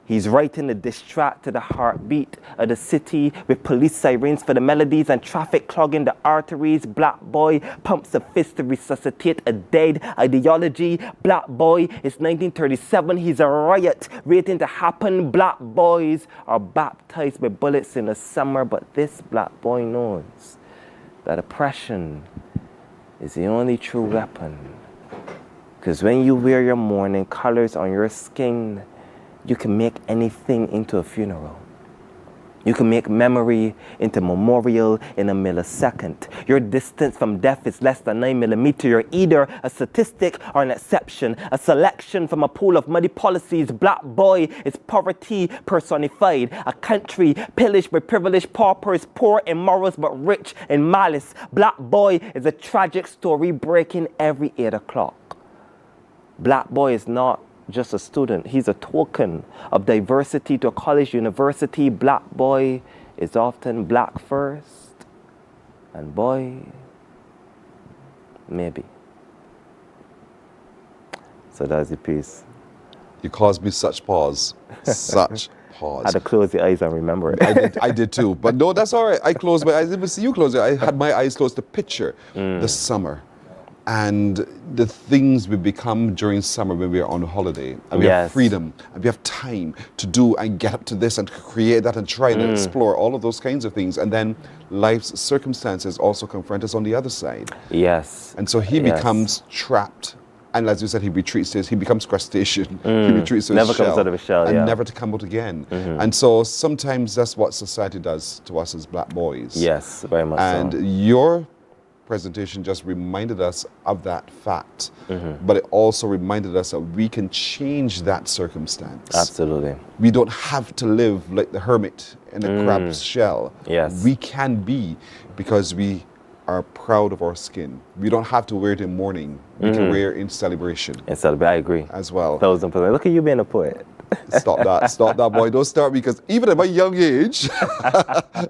He's writing the diss track to the heartbeat of the city with police sirens for the melodies and traffic clogging the arteries. Black boy pumps a fist to resuscitate a dead ideology. Black boy is 1937. He's a riot waiting to happen. Black boys are baptized by bullets in the summer, but this black boy knows that oppression is the only true weapon. Because when you wear your mourning colors on your skin, you can make anything into a funeral. You can make memory into memorial in a millisecond. Your distance from death is less than 9 millimeters. You're either a statistic or an exception, a selection from a pool of muddy policies. Black boy is poverty personified, a country pillaged by privileged paupers, poor in morals but rich in malice. Black boy is a tragic story breaking every 8 o'clock. Black boy is not just a student. He's a token of diversity to a college, university. Black boy is often black first, and boy, maybe. So that's the piece. You caused me such pause. Such pause. I had to close the eyes and remember it. I did too. But no, that's all right. I closed my eyes. I didn't see you close it. I had my eyes closed to picture the summer. and the things we become during summer when we are on holiday, and we have freedom, and we have time to do and get up to this and create that and try and explore all of those kinds of things. And then life's circumstances also confront us on the other side. Yes. And so he becomes trapped. And as you said, he becomes crustacean. He retreats to his never shell. Comes out of his shell, and never to come out again. And so sometimes that's what society does to us as black boys. Yes, very much and so. your presentation just reminded us of that fact, but it also reminded us that we can change that circumstance. Absolutely. We don't have to live like the hermit in a crab's shell. Yes. We can be, because we are proud of our skin. We don't have to wear it in mourning. We can wear it in celebration. In celebration, I agree. As well. 1,000%. Look at you being a poet. Stop that, boy. Don't start me, because even at my young age,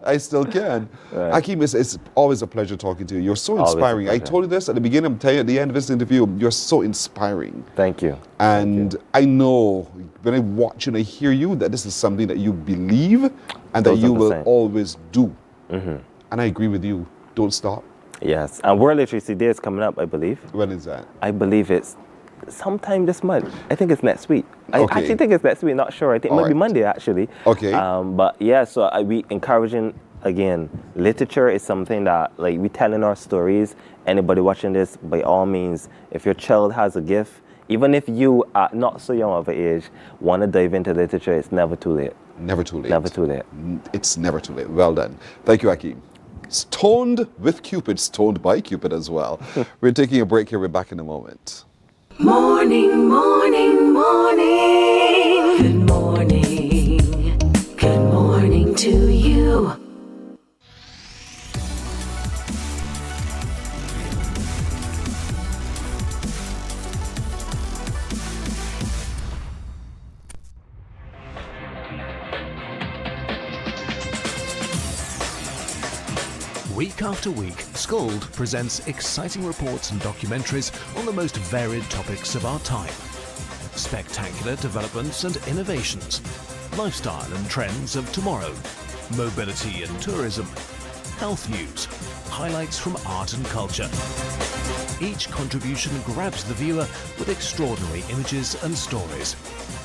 I still can. Right. Hakeem, it's always a pleasure talking to you. You're so Always inspiring. I told you this at the beginning, I'm telling you at the end of this interview, you're so inspiring. Thank you. And I know when I watch and I hear you that this is something that you believe and that you will always do. And I agree with you. Don't stop. Yes. And World Literacy Day is coming up, I believe. When is that? I believe it's sometime this month. I think it's next week. I actually think it's next week, not sure. I think it might be Monday, actually. Okay. But yeah, so we encouraging, again, literature is something that, like, we telling our stories. Anybody watching this, by all means, if your child has a gift, even if you are not so young of an age, want to dive into literature, it's never too late. Never too late. Never too late. It's never too late. Well done. Thank you, Hakeem. Stoned with Cupid, stoned by Cupid as well. We're taking a break here. We're back in a moment. Morning, morning, morning. Good morning. Good morning to you. Week after week, Scold presents exciting reports and documentaries on the most varied topics of our time. Spectacular developments and innovations, lifestyle and trends of tomorrow, mobility and tourism, health news, highlights from art and culture. Each contribution grabs the viewer with extraordinary images and stories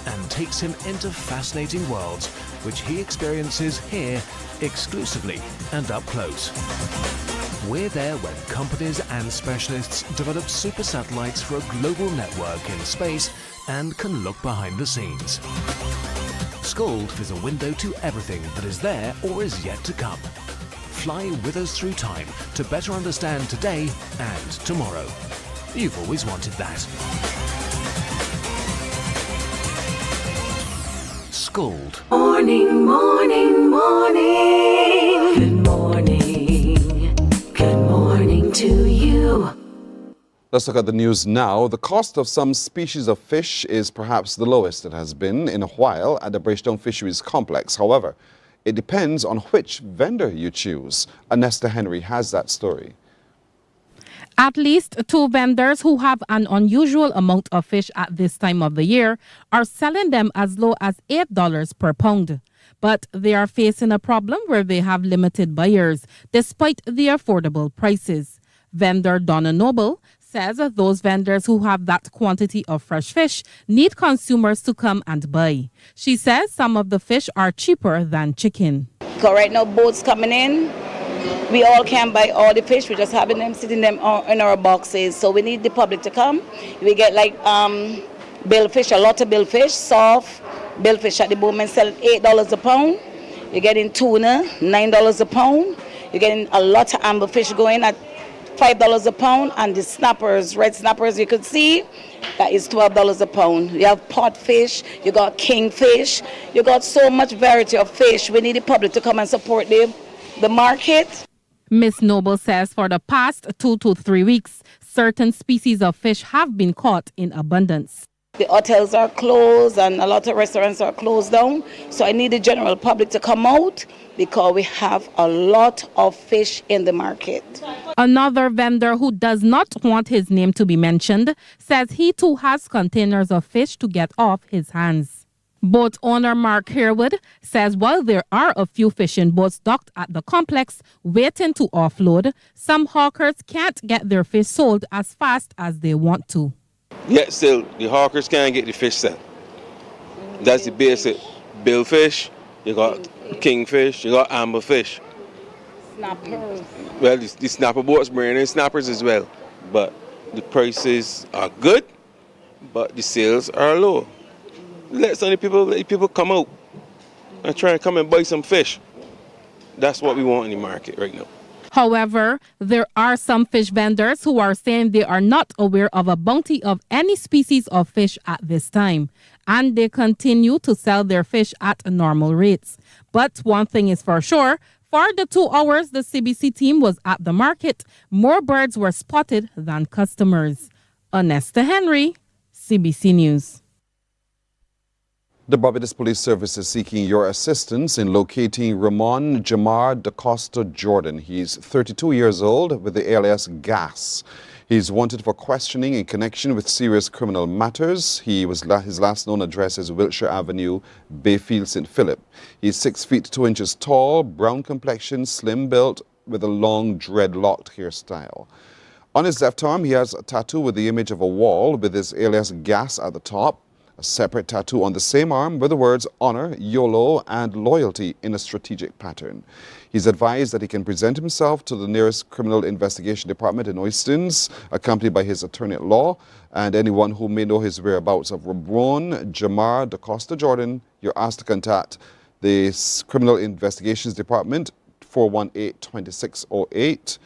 and takes him into fascinating worlds which he experiences here exclusively and up close. We're there when companies and specialists develop super satellites for a global network in space and can look behind the scenes. Scold is a window to everything that is there or is yet to come. Fly with us through time to better understand today and tomorrow. You've always wanted that. Scold. Morning, morning, morning. Good morning. Good morning to you. Let's look at the news now. The cost of some species of fish is perhaps the lowest it has been in a while at the Bridgetown Fisheries Complex. However, it depends on which vendor you choose. Anesta Henry has that story. At least 2 vendors who have an unusual amount of fish at this time of the year are selling them as low as $8 per pound. But they are facing a problem where they have limited buyers, despite the affordable prices. Vendor Donna Noble says that those vendors who have that quantity of fresh fish need consumers to come and buy. She says some of the fish are cheaper than chicken. Because right now boats coming in, we all can buy all the fish. We're just having them sitting them in our boxes. So we need the public to come. We get like billfish, a lot of billfish, soft billfish at the moment selling $8 a pound. You're getting tuna, $9 a pound. You're getting a lot of amberfish going at $5 a pound, and the snappers, red snappers you could see, that is $12 a pound. You have pot fish, you got kingfish, you got so much variety of fish. We need the public to come and support the market. Ms. Noble says for the past 2 to 3 weeks, certain species of fish have been caught in abundance. The hotels are closed and a lot of restaurants are closed down. So I need the general public to come out because we have a lot of fish in the market. Another vendor who does not want his name to be mentioned says he too has containers of fish to get off his hands. Boat owner Mark Harewood says while there are a few fishing boats docked at the complex waiting to offload, some hawkers can't get their fish sold as fast as they want to. Yet still, the hawkers can't get the fish sold. That's the basic. Billfish, you got kingfish, you got amberfish. Snappers. Well, the snapper boats bring in snappers as well. But the prices are good, but the sales are low. Let people come out and try and come and buy some fish. That's what we want in the market right now. However, there are some fish vendors who are saying they are not aware of a bounty of any species of fish at this time, and they continue to sell their fish at normal rates. But one thing is for sure, for the 2 hours the CBC team was at the market, more birds were spotted than customers. Onesta Henry, CBC News. The Barbados Police Service is seeking your assistance in locating Ramon Jamar da Costa Jordan. He's 32 years old with the alias Gas. He's wanted for questioning in connection with serious criminal matters. His last known address is Wiltshire Avenue, Bayfield, St. Philip. He's 6 feet 2 inches tall, brown complexion, slim built, with a long dreadlocked hairstyle. On his left arm, he has a tattoo with the image of a wall with his alias Gas at the top. A separate tattoo on the same arm with the words honor, YOLO, and loyalty in a strategic pattern. He's advised that he can present himself to the nearest Criminal Investigation Department in Oistins, accompanied by his attorney at law, and anyone who may know his whereabouts of Ramon Jamar da Costa Jordan, you're asked to contact the Criminal Investigations Department 418-2608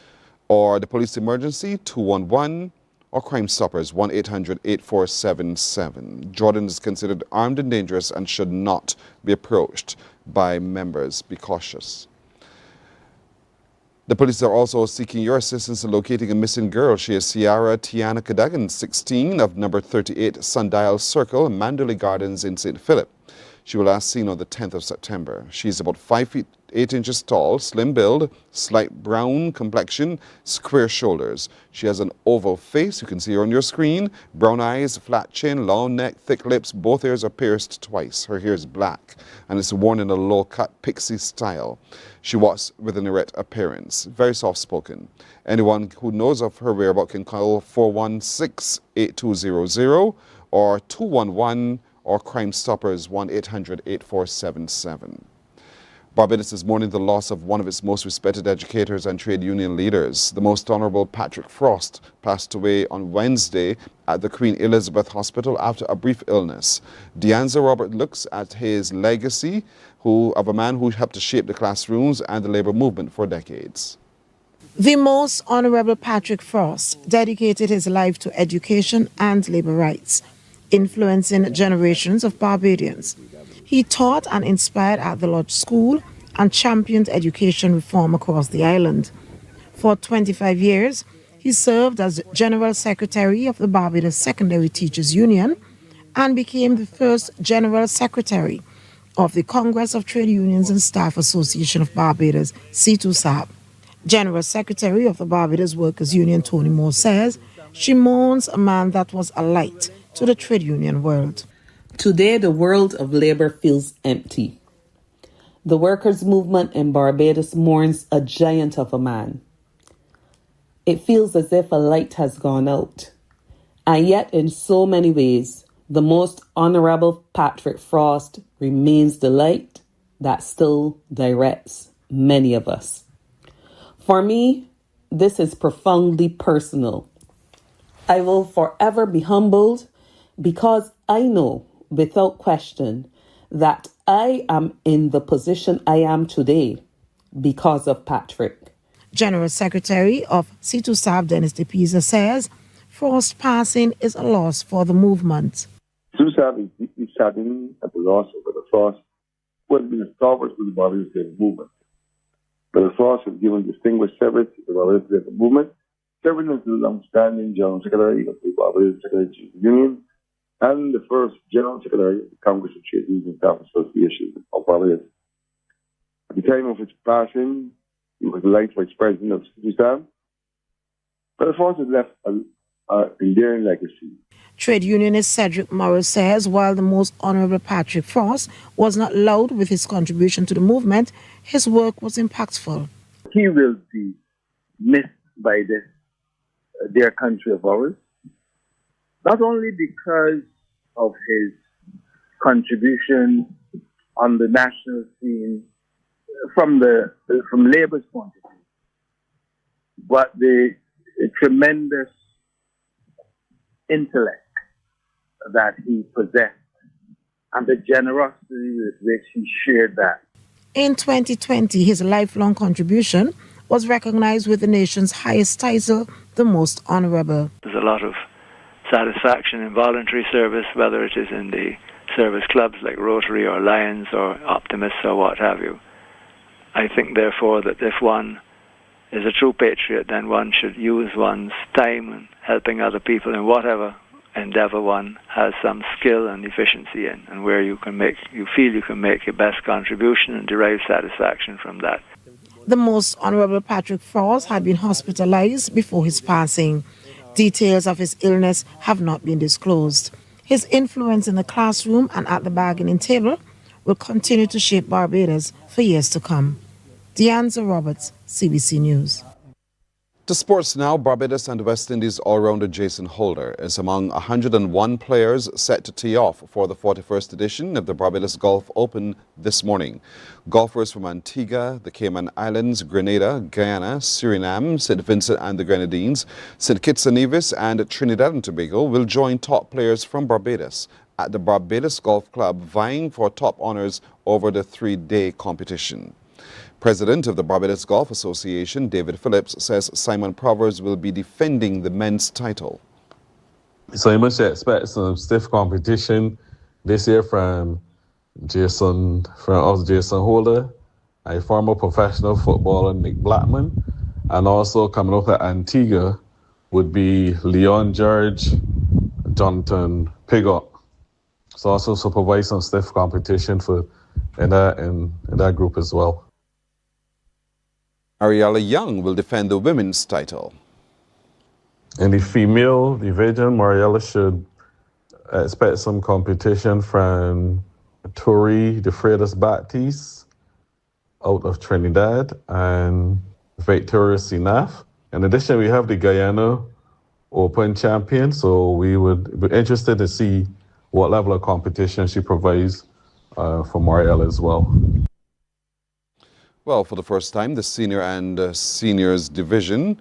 or the Police Emergency 211 or Crime Stoppers 1-800-8477. Jordan is considered armed and dangerous and should not be approached by members. Be cautious. The police are also seeking your assistance in locating a missing girl. She is Ciara Tiana Cadogan, 16, of number 38 Sundial Circle, Mandalay Gardens in St. Philip. She was last seen on the 10th of September. She is about 5 feet 8 inches tall, slim build, slight brown complexion, square shoulders. She has an oval face, you can see her on your screen, brown eyes, flat chin, long neck, thick lips, both ears are pierced twice. Her hair is black and is worn in a low-cut pixie style. She walks with an erect appearance, very soft-spoken. Anyone who knows of her whereabouts can call 416-8200 or 211 or Crime Stoppers 1-800-8477. Barbados is mourning the loss of one of its most respected educators and trade union leaders. The Most Honourable Patrick Frost passed away on Wednesday at the Queen Elizabeth Hospital after a brief illness. Deanza Robert looks at his legacy of a man who helped to shape the classrooms and the labour movement for decades. The Most Honourable Patrick Frost dedicated his life to education and labour rights, influencing generations of Barbadians. He taught and inspired at the Lodge School and championed education reform across the island. For 25 years, he served as General Secretary of the Barbados Secondary Teachers Union and became the first General Secretary of the Congress of Trade Unions and Staff Association of Barbados, C2SAB. General Secretary of the Barbados Workers Union, Tony Moore, says she mourns a man that was a light to the trade union world. Today, the world of labor feels empty. The workers' movement in Barbados mourns a giant of a man. It feels as if a light has gone out. And yet, in so many ways, the Most Honourable Patrick Frost remains the light that still directs many of us. For me, this is profoundly personal. I will forever be humbled because I know without question that I am in the position I am today because of Patrick. General Secretary of C2SAB, Dennis DePisa, says Frost's passing is a loss for the movement. C2SAB is deeply saddened at the loss of Brother Frost, who has been a stalwart for the Barbados Labour Movement. Brother Frost has given distinguished service to the Barbados Labour Movement, serving as the long-standing General Secretary of the Barbados Secretary Union and the first General Secretary of the Congress of Trade Unions and Staff Association of Barbados. At the time of his passing, he was the light Vice President of C2SAB. Brother Frost has left an enduring legacy. Trade unionist Cedric Morris says while the Most Honorable Patrick Frost was not loud with his contribution to the movement, his work was impactful. He will be missed by this dear country of ours, not only because of his contribution on the national scene from Labour's point of view, but the tremendous intellect that he possessed and the generosity with which he shared that. In 2020, his lifelong contribution was recognized with the nation's highest title, the Most Honorable. There's a lot of satisfaction in voluntary service, whether it is in the service clubs like Rotary or Lions or Optimists or what have you. I think, therefore, that if one is a true patriot, then one should use one's time in helping other people in whatever endeavor one has some skill and efficiency in, and where you feel you can make your best contribution and derive satisfaction from that. The Most Honorable Patrick Frost had been hospitalized before his passing. Details of his illness have not been disclosed. His influence in the classroom and at the bargaining table will continue to shape Barbados for years to come. Deanza Roberts, CBC News. To sports now, Barbados and West Indies all-rounder Jason Holder is among 101 players set to tee off for the 41st edition of the Barbados Golf Open this morning. Golfers from Antigua, the Cayman Islands, Grenada, Guyana, Suriname, St. Vincent and the Grenadines, St. Kitts and Nevis and Trinidad and Tobago will join top players from Barbados at the Barbados Golf Club vying for top honours over the three-day competition. President of the Barbados Golf Association, David Phillips, says Simon Proverbs will be defending the men's title. So you must expect some stiff competition this year from Jason Holder, a former professional footballer, Nick Blackman, and also coming up at Antigua would be Leon George, Jonathan Pigott. So also provide some stiff competition in that group as well. Ariella Young will defend the women's title. In the female division, Mariella should expect some competition from Tori de Freitas Baptiste out of Trinidad and Victoria Sinaf. In addition, we have the Guyana Open champion, so we would be interested to see what level of competition she provides for Mariella as well. Well, for the first time, the senior and seniors division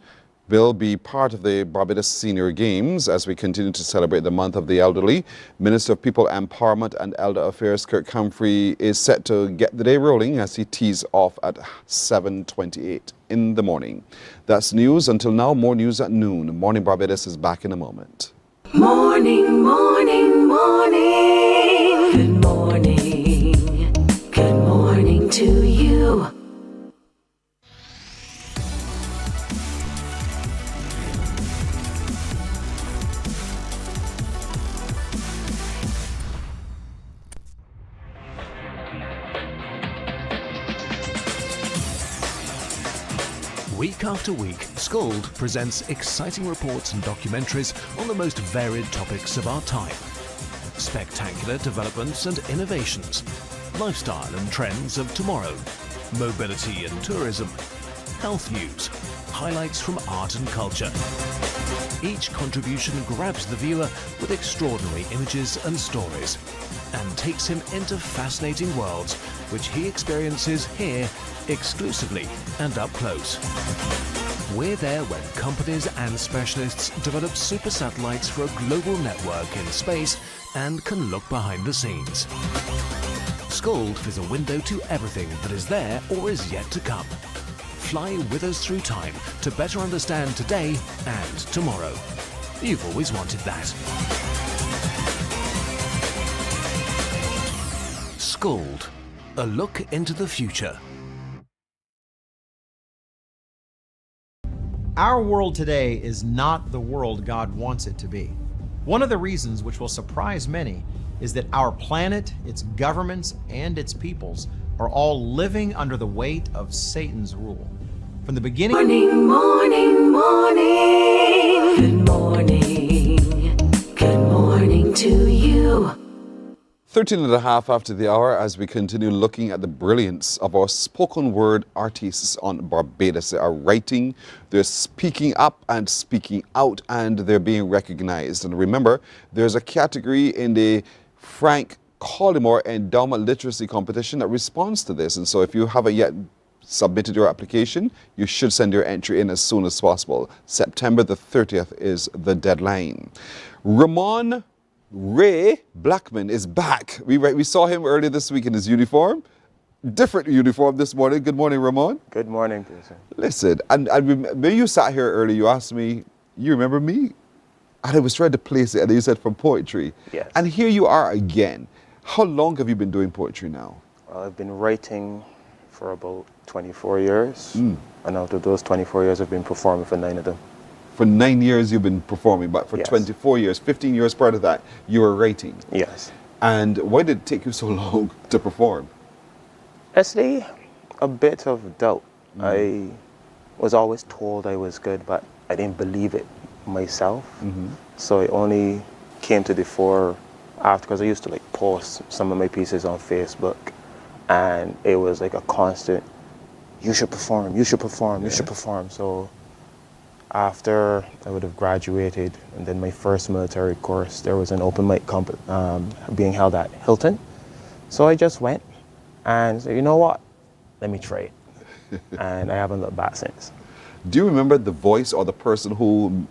will be part of the Barbados Senior Games as we continue to celebrate the month of the elderly. Minister of People Empowerment and Elder Affairs Kirk Humphrey is set to get the day rolling as he tees off at 7:28 in the morning. That's news. Until now, more news at noon. Morning Barbados is back in a moment. Morning, morning, morning. Good morning. Good morning to you. Week after week, Scold presents exciting reports and documentaries on the most varied topics of our time. Spectacular developments and innovations, lifestyle and trends of tomorrow, mobility and tourism, health news, highlights from art and culture. Each contribution grabs the viewer with extraordinary images and stories and takes him into fascinating worlds which he experiences here exclusively and up close. We're there when companies and specialists develop super satellites for a global network in space and can look behind the scenes. Scold is a window to everything that is there or is yet to come. Fly with us through time to better understand today and tomorrow. You've always wanted that. Scold, a look into the future. Our world today is not the world God wants it to be. One of the reasons which will surprise many is that our planet, its governments, and its peoples are all living under the weight of Satan's rule. From the beginning... Morning, morning, morning. Good morning. Good morning. to you. 13 and a half after the hour as we continue looking at the brilliance of our spoken word artists on Barbados. They are writing, they're speaking up and speaking out, and they're being recognized. And remember, there's a category in the Frank Collymore Endowment Literacy Competition that responds to this. And so if you haven't yet submitted your application, you should send your entry in as soon as possible. September the 30th is the deadline. Ramon Ray Blackman is back. We saw him earlier this week in his uniform. Different uniform this morning. Good morning, Ramon. Good morning, Peter. Listen, and when you sat here earlier, you asked me, you remember me? And I was trying to place it, and you said from poetry. Yes. And here you are again. How long have you been doing poetry now? Well, I've been writing for about 24 years. And out of those 24 years, I've been performing for 9 of them. For 9 years you've been performing, but for Yes. 24 years, 15 years prior to that, you were writing. Yes. And why did it take you so long to perform? Actually, a bit of doubt. I was always told I was good, but I didn't believe it myself. So it only came to the fore after, because I used to like post some of my pieces on Facebook, and it was like a constant, you should perform, you should perform, you should perform. So after I would have graduated, and then my first military course, there was an open mic being held at Hilton. So I just went and said, you know what, let me try it. And I haven't looked back since. Do you remember the voice or the person who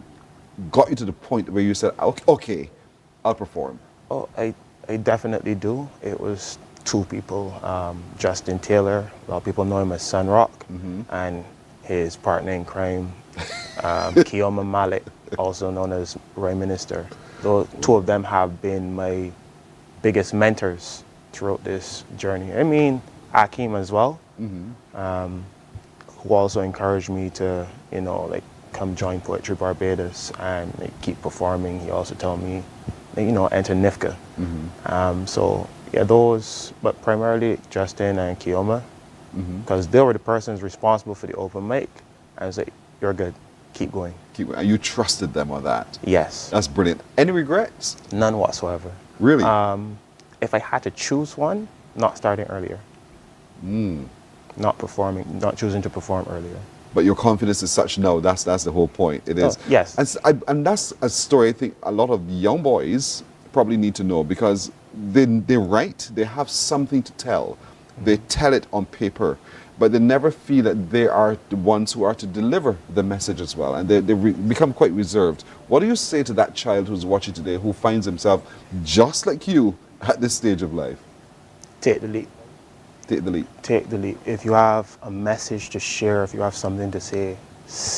got you to the point where you said, okay, I'll perform? Oh, I definitely do. It was 2 people, Justin Taylor, a lot of people know him as Sun Rock, and his partner in crime, Keoma Malik, also known as Roy Minister. Those 2 of them have been my biggest mentors throughout this journey. I mean, Akeem as well, who also encouraged me to, like come join Poetry Barbados and like, keep performing. He also told me, enter NIFCA. So yeah, those, but primarily Justin and Keoma, because they were the persons responsible for the open mic. I was like, you're good, keep going. And you trusted them on that? Yes. That's brilliant. Any regrets? None whatsoever. Really? If I had to choose one, not starting earlier. Not performing, not choosing to perform earlier. But your confidence is such now, that's the whole point. It is. Oh, yes. And that's a story I think a lot of young boys probably need to know, because they write, they have something to tell. They tell it on paper, but they never feel that they are the ones who are to deliver the message as well. And they become quite reserved. What do you say to that child who's watching today who finds himself just like you at this stage of life? Take the leap. Take the leap. Take the leap. If you have a message to share, if you have something to say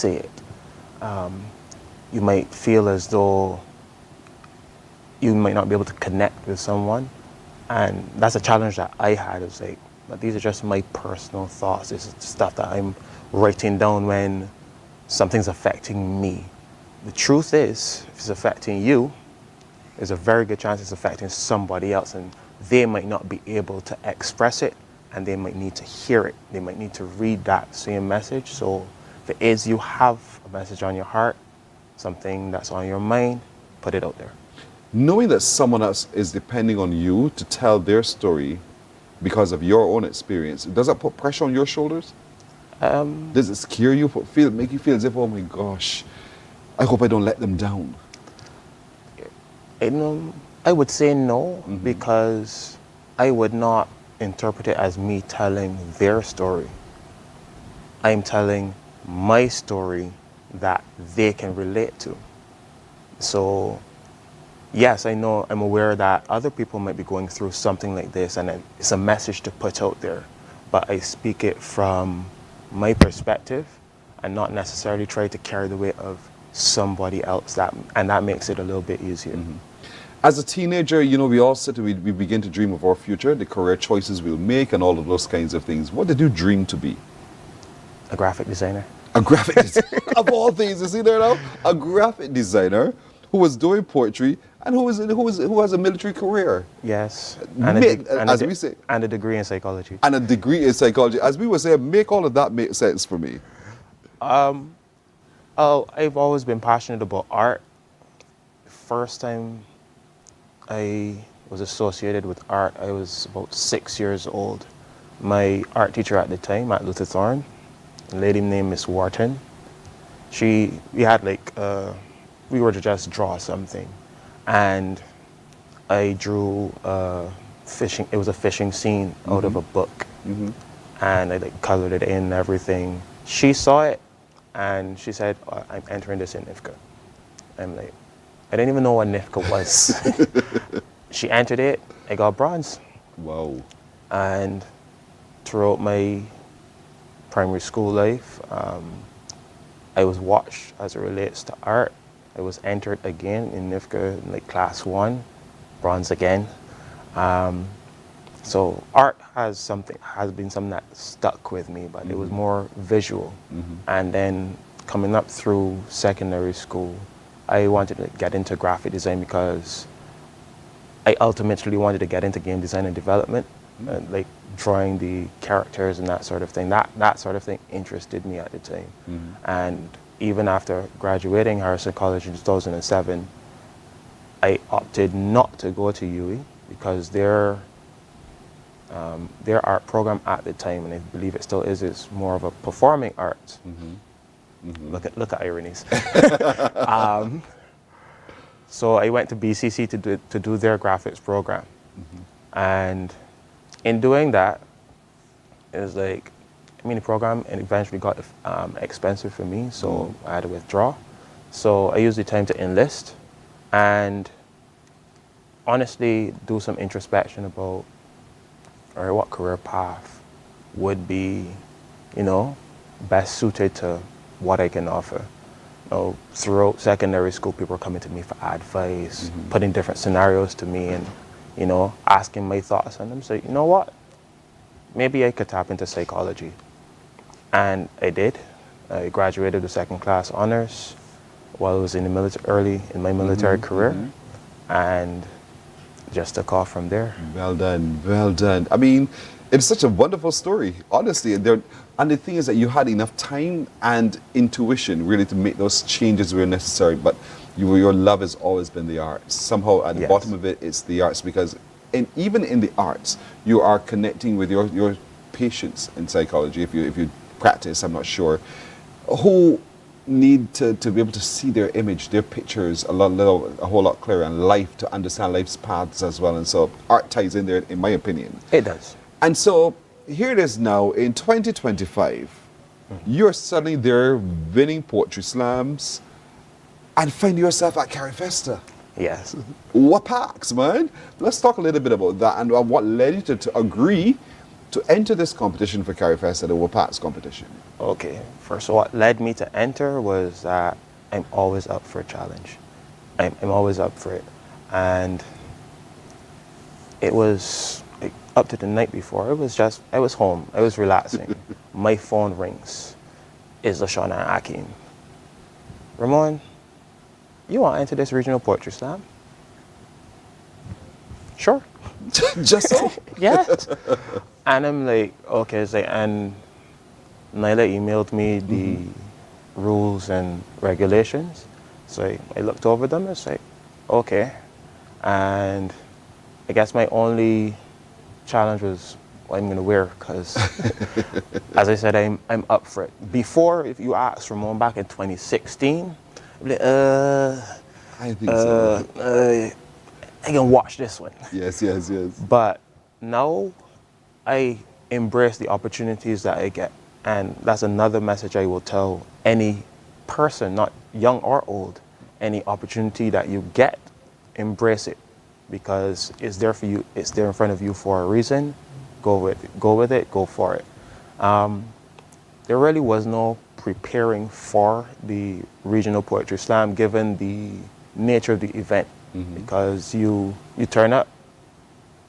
it. You might feel as though you might not be able to connect with someone. And that's a challenge that I had. It's like, but these are just my personal thoughts. This is stuff that I'm writing down when something's affecting me. The truth is, if it's affecting you, there's a very good chance it's affecting somebody else, and they might not be able to express it, and they might need to hear it. They might need to read that same message. So if it is you have a message on your heart, something that's on your mind, put it out there. Knowing that someone else is depending on you to tell their story because of your own experience, does that put pressure on your shoulders? Does it scare you, make you feel as if, oh my gosh, I hope I don't let them down? I would say no, because I would not interpret it as me telling their story. I'm telling my story that they can relate to. So yes, I know, I'm aware that other people might be going through something like this, and it's a message to put out there, but I speak it from my perspective and not necessarily try to carry the weight of somebody else, and that makes it a little bit easier. As a teenager, we all sit and we begin to dream of our future, the career choices we'll make, and all of those kinds of things. What did you dream to be? A graphic designer. A graphic designer, of all things, you see there now? A graphic designer who was doing poetry and who has a military career. Yes. And we say, and a degree in psychology. And a degree in psychology. As we would say, make all of that make sense for me. I've always been passionate about art. First time I was associated with art. I was about 6 years old. My art teacher at the time at Luther Thorne, a lady named Miss Wharton, we were to just draw something. And I drew it was a fishing scene out of a book. And I colored it in and everything. She saw it and she said, I'm entering this in NIFCA. I'm like, I didn't even know what NIFCA was. She entered it, I got bronze. Wow. And throughout my primary school life, I was watched as it relates to art. I was entered again in NIFCA in class 1, bronze again. So art has been something that stuck with me, but it was more visual. And then coming up through secondary school, I wanted to get into graphic design because I ultimately wanted to get into game design and development, like drawing the characters and that sort of thing. That sort of thing interested me at the time. And even after graduating Harrison College in 2007, I opted not to go to UWI because their art program at the time, and I believe it still is more of a performing art. Look at ironies. So I went to BCC to do their graphics program. And in doing that, it was the program eventually got expensive for me, so I had to withdraw. So I used the time to enlist and honestly do some introspection about what career path would be, best suited to what I can offer. Throughout secondary school, people were coming to me for advice, putting different scenarios to me and, asking my thoughts on them. So, you know what? Maybe I could tap into psychology. And I did. I graduated with second class honors while I was in the military, early in my military career, and just took off from there. Well done, well done. I mean, it's such a wonderful story, honestly. And the thing is that you had enough time and intuition really to make those changes where necessary, but your love has always been the arts. Somehow at the bottom of it, it's the arts, because even in the arts, you are connecting with your patients in psychology, if you practice, I'm not sure, who need to be able to see their image, their pictures a whole lot clearer, and life, to understand life's paths as well. And so art ties in there, in my opinion. It does. And so here it is now in 2025. You're suddenly there winning poetry slams and find yourself at Carifesta. Yes. What packs, man? Let's talk a little bit about that and what led you to agree to enter this competition for Carifesta, the WAPAC's competition. Okay. First, what led me to enter was that I'm always up for a challenge. I'm always up for it. And it was up to the night before. I was home. I was relaxing. My phone rings. It's Lashana Akeem. Ramon, you want to enter this regional poetry slam? Sure. Just so? Yes. And I'm like, okay. And Nyla emailed me the rules and regulations. So I looked over them and was like, okay. And I guess my only challenge was what I'm going to wear, because as I said, I'm up for it. Before, if you asked Ramon back in 2016, I'd be like, I think so. I can watch this one. Yes. But now I embrace the opportunities that I get. And that's another message I will tell any person, not young or old. Any opportunity that you get, embrace it, because it's there for you. It's there in front of you for a reason. Go with it. Go for it. There really was no preparing for the regional poetry slam, given the nature of the event, because you turn up,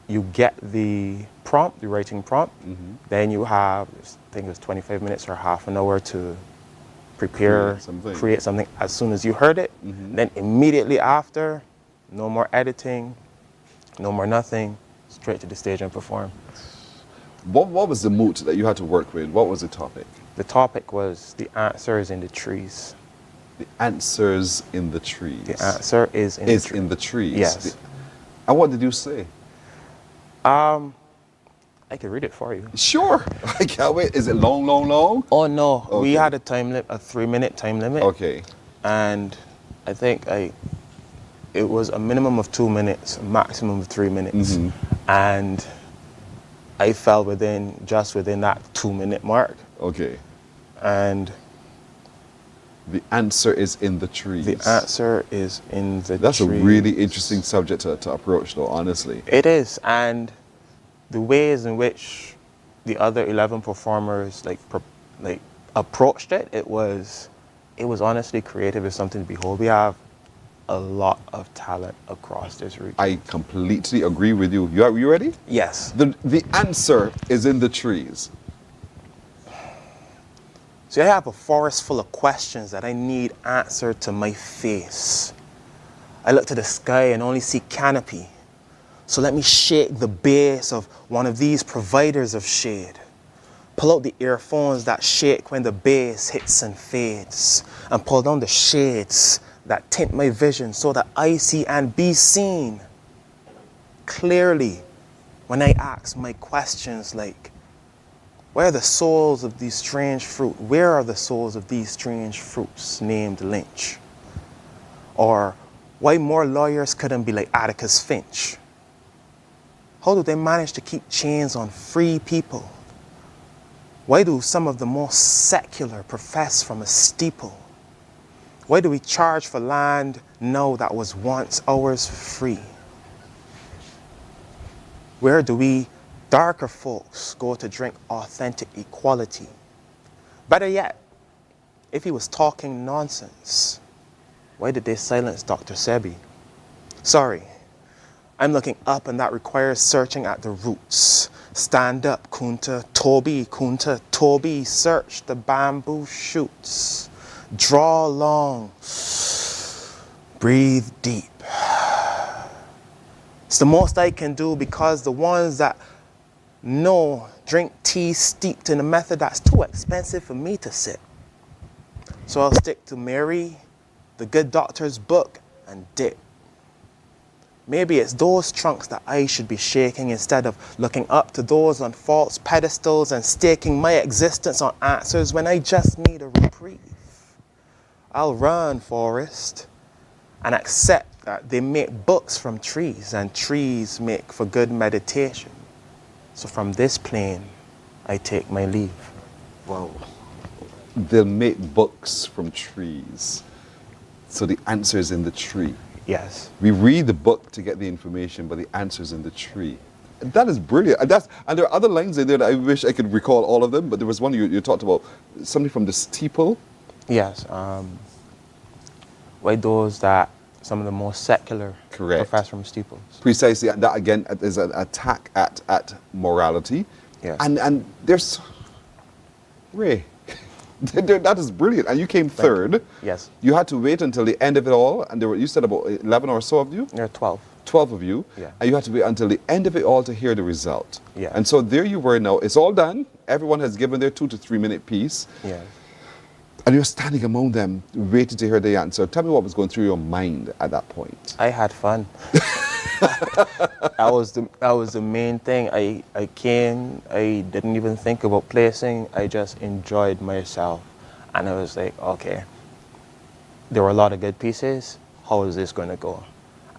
you get the prompt, the writing prompt, then you have, I think it was 25 minutes or half an hour to prepare, create something as soon as you heard it. Then immediately after, no more editing, no more nothing, straight to the stage and perform. What was the mood that you had to work with? What was the topic? The topic was the answers in the trees. The answers in the trees. The answer is in the trees. In the trees. Yes. And what did you say? I can read it for you. Sure. I can't wait. Is it long, long, long? Oh no, Okay. we had a time limit, a 3-minute time limit. Okay. And I think it was a minimum of 2 minutes, a maximum of 3 minutes. And I fell just within that 2-minute mark. Okay. And the answer is in the trees. The answer is in the trees. That's a really interesting subject to approach, though, honestly. It is. And the ways in which the other 11 performers approached it, it was honestly creative. It's something to behold. We have a lot of talent across this region. I completely agree with you. You ready? Yes. The answer is in the trees. So I have a forest full of questions that I need answered to my face. I look to the sky and only see canopy. So let me shake the base of one of these providers of shade. Pull out the earphones that shake when the bass hits and fades, and pull down the shades that tint my vision so that I see and be seen clearly when I ask my questions like, where are the souls of these strange fruit? Where are the souls of these strange fruits named Lynch? Or why more lawyers couldn't be like Atticus Finch? How do they manage to keep chains on free people? Why do some of the most secular profess from a steeple? Why do we charge for land now that was once ours free? Where do we darker folks go to drink authentic equality? Better yet, if he was talking nonsense, why did they silence Dr. Sebi? Sorry, I'm looking up and that requires searching at the roots. Stand up, Kunta, Toby, search the bamboo shoots. Draw long, breathe deep. It's the most I can do because the ones that know drink tea steeped in a method that's too expensive for me to sip. So I'll stick to Mary, the good doctor's book, and dip. Maybe it's those trunks that I should be shaking instead of looking up to those on false pedestals and staking my existence on answers when I just need a reprieve. I'll run, forest, and accept that they make books from trees and trees make for good meditation. So from this plane, I take my leave. Wow. They'll make books from trees. So the answer is in the tree. Yes. We read the book to get the information, but the answer is in the tree. That is brilliant. And there are other lines in there that I wish I could recall all of them, but there was one you talked about, something from the steeple. Yes. Why those that some of the most secular profess from steeples. Precisely, and that again is an attack at morality. Yes. And there's, Ray, that is brilliant. And you came third. Yes. You had to wait until the end of it all, and you said about 11 or so of you? There are 12. 12 of you. Yeah. And you had to wait until the end of it all to hear the result. Yeah. And so there you were now. It's all done. Everyone has given their 2 to 3 minute piece. Yeah. And you're standing among them, waiting to hear the answer. Tell me what was going through your mind at that point. I had fun. That was the main thing. I came, I didn't even think about placing. I just enjoyed myself. And I was like, okay, there were a lot of good pieces. How is this going to go?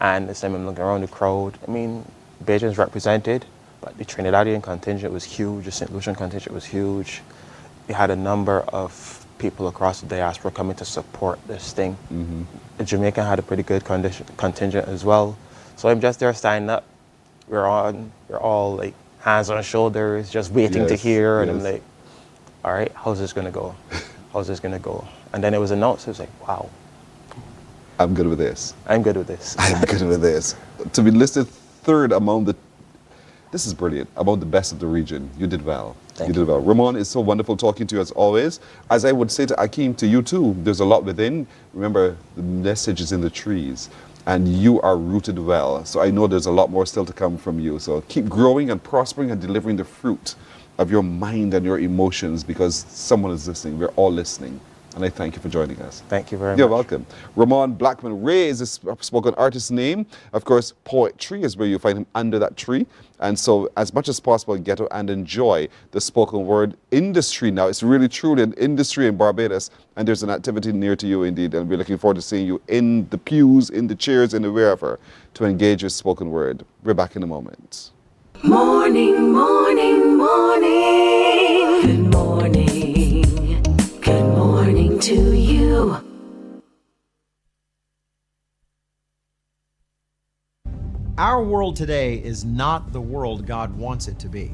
And this time I'm looking around the crowd. I mean, Bajan's represented, but the Trinidadian contingent was huge. The St. Lucian contingent was huge. We had a number of people across the diaspora coming to support this thing. Mm-hmm. The Jamaican had a pretty good contingent as well. So I'm just there standing up. We're all like hands on shoulders, just waiting to hear. And I'm like, all right, how's this gonna go? How's this gonna go? And then it was announced. It was like, wow. I'm good with this. I'm good with this. I'm good with this. To be listed third among this is brilliant, among the best of the region. You did well. You did well. Ramon, it's so wonderful talking to you as always. As I would say to Akeem, to you too, there's a lot within. Remember, the message is in the trees, and you are rooted well. So I know there's a lot more still to come from you. So keep growing and prospering and delivering the fruit of your mind and your emotions, because someone is listening. We're all listening. And I thank you for joining us. Thank you very much. You're welcome. Ramon Blackman Ray is a spoken artist's name. Of course, poetry is where you find him under that tree. And so as much as possible, get out and enjoy the spoken word industry now. It's really truly an industry in Barbados. And there's an activity near to you indeed. And we're looking forward to seeing you in the pews, in the chairs, in the wherever to engage with spoken word. We're back in a moment. Morning, morning, morning. Good morning. Good morning to you. Our world today is not the world God wants it to be.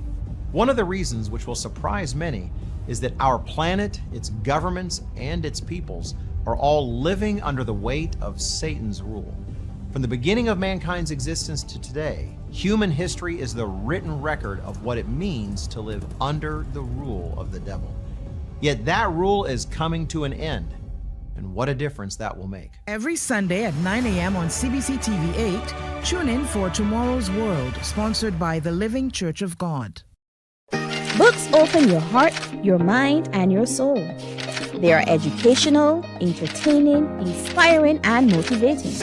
One of the reasons which will surprise many is that our planet, its governments, and its peoples are all living under the weight of Satan's rule. From the beginning of mankind's existence to today, human history is the written record of what it means to live under the rule of the devil. Yet that rule is coming to an end, and what a difference that will make. Every Sunday at 9 a.m. on CBC TV 8, tune in for Tomorrow's World, sponsored by the Living Church of God. Books open your heart, your mind, and your soul. They are educational, entertaining, inspiring, and motivating.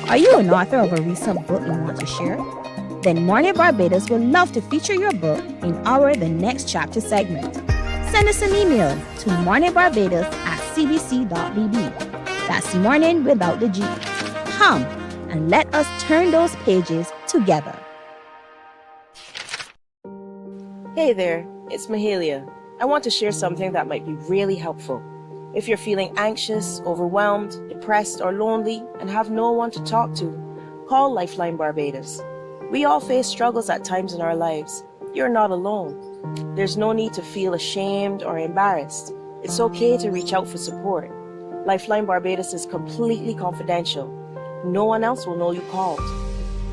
Are you an author of a recent book you want to share? Then Mornin Barbados would love to feature your book in our The Next Chapter segment. Send us an email to morninbarbados@cbc.bb. That's morning without the G. Come and let us turn those pages together. Hey there, it's Mahalia. I want to share something that might be really helpful. If you're feeling anxious, overwhelmed, depressed, or lonely and have no one to talk to, call Lifeline Barbados. We all face struggles at times in our lives. You're not alone. There's no need to feel ashamed or embarrassed. It's okay to reach out for support. Lifeline Barbados is completely confidential. No one else will know you called.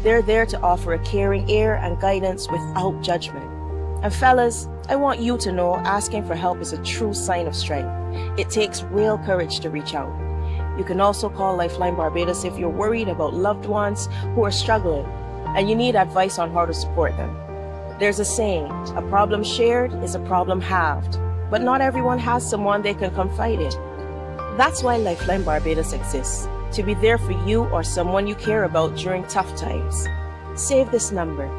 They're there to offer a caring ear and guidance without judgment. And fellas, I want you to know asking for help is a true sign of strength. It takes real courage to reach out. You can also call Lifeline Barbados if you're worried about loved ones who are struggling and you need advice on how to support them. There's a saying, a problem shared is a problem halved, but not everyone has someone they can confide in. That's why Lifeline Barbados exists, to be there for you or someone you care about during tough times. Save this number.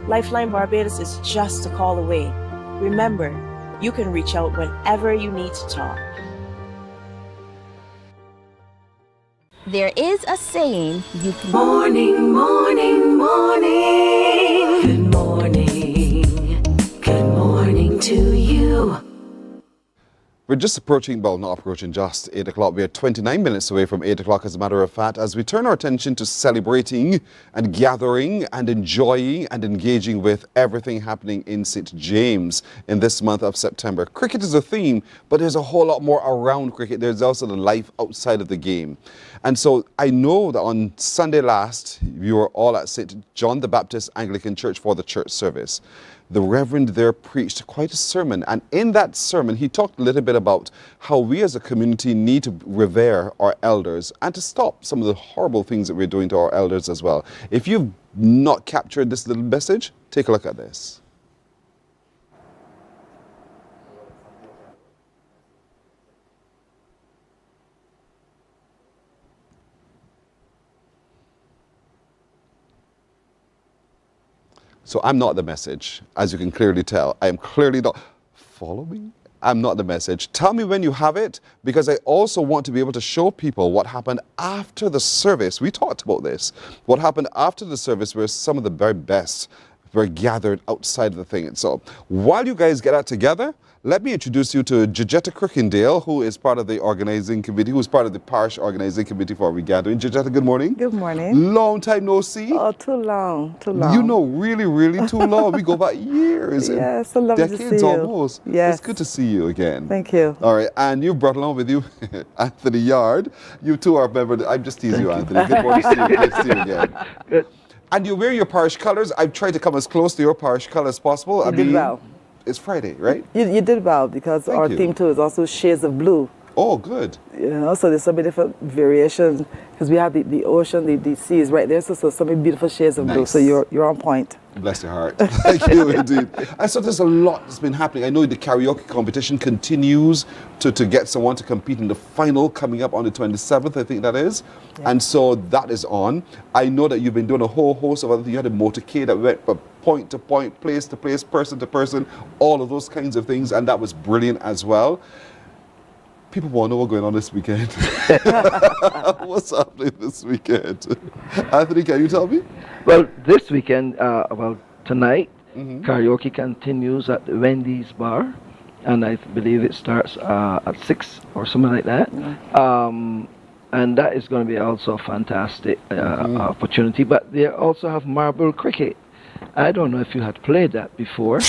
Lifeline Barbados is just a call away. Remember, you can reach out whenever you need to talk. There is a saying you can... Morning, morning, morning. Good morning. Good morning to you. We're just approaching, well, not approaching, just 8 o'clock. We are 29 minutes away from 8 o'clock, as a matter of fact, as we turn our attention to celebrating and gathering and enjoying and engaging with everything happening in St. James in this month of September. Cricket is a theme, but there's a whole lot more around cricket. There's also the life outside of the game. And so I know that on Sunday last, you were all at St. John the Baptist Anglican Church for the church service. The Reverend there preached quite a sermon, and in that sermon he talked a little bit about how we as a community need to revere our elders and to stop some of the horrible things that we're doing to our elders as well. If you've not captured this little message, take a look at this. So I'm not the message, as you can clearly tell. I am clearly not. Follow me? I'm not the message. Tell me when you have it, because I also want to be able to show people what happened after the service. We talked about this. What happened after the service, where some of the very best were gathered outside of the thing. And so while you guys get that together, let me introduce you to Jejetta Crickendale, who is part of the organizing committee, who's part of the parish organizing committee for our regathering. Jejetta, good morning. Good morning. Long time no see. Oh, too long, too long. You know, really, really too long. We go back years. Yes, so lovely decades to see you. Almost. Yes. It's good to see you again. Thank you. All right, and you've brought along with you Anthony Yard. You two are members. I'm just teasing you, Anthony. Good morning to see you. Good to see you again. Good. And you wear your parish colours. I've tried to come as close to your parish colour as possible. You did well. It's Friday, right? You did well, because Thank our you. theme too is also shades of blue. Oh, good. You know, so there's so many different variations, because we have the ocean, the sea is right there, so so many beautiful shades of blue. Nice. So you're on point. Bless your heart. Thank you indeed. And so there's a lot that's been happening. I know the karaoke competition continues to get someone to compete in the final coming up on the 27th, I think that is. Yeah. And so that is on. I know that you've been doing a whole host of other things. You had a motorcade that went from point to point, place to place, person to person, all of those kinds of things. And that was brilliant as well. People want to know what's going on this weekend. What's happening this weekend? Anthony, can you tell me? Well, this weekend, tonight, karaoke continues at the Wendy's Bar, and I believe it starts at 6 or something like that. And that is going to be also a fantastic opportunity. But they also have marble cricket. I don't know if you had played that before.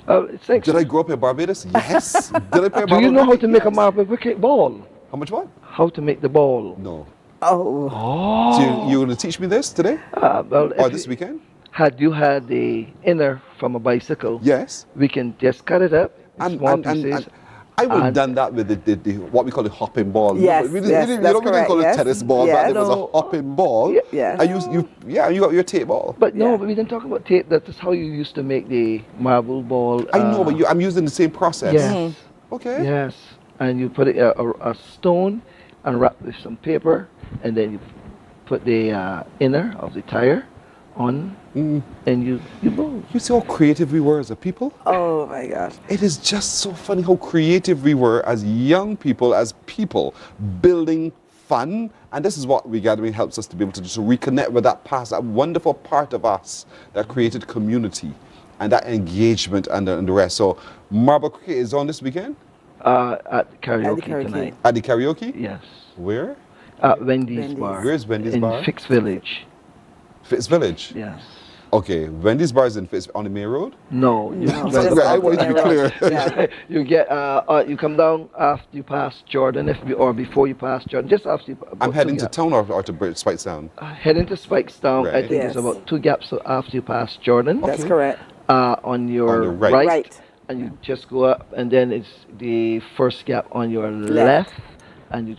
Did I grow up in Barbados? Yes. Did I play Do you know how to make a marble cricket ball? How much what? How to make the ball. No. Oh. So you're going to teach me this today? Or this weekend? Had you had the inner from a bicycle, yes, we can just cut it up in small pieces. I would have done that with the what we call the hopping ball. Yes, we yes, didn't that's call correct, it tennis ball, yes. but it was a hopping ball. Yeah. You got your tape ball. But no, but we didn't talk about tape. That is how you used to make the marble ball. I know, but I'm using the same process. Yes. Okay. Yes, and you put it a stone and wrap with some paper, and then you put the inner of the tire on, and you bowl. You see how creative we were as a people? Oh my gosh. It is just so funny how creative we were as young people, building fun. And this is what Regathering helps us to be able to do, to reconnect with that past, that wonderful part of us that created community and that engagement and the rest. So marble cricket is on this weekend? At karaoke tonight. At the karaoke? Yes. Where? At Wendy's Bar. Where's Wendy's Bar? In Fix Village. Fitz Village? Yes. Okay, Wendy's Bar is in Fitz, on the main road? No. I want to be clear. You get, you come down after you pass Jordan, or before you pass Jordan, just after you. I'm heading to town or to Spikestown? Heading to Spikestown, Right. I think it's about 2 gaps after you pass Jordan. That's correct. On your right. And you just go up, and then it's the first gap on your left, and you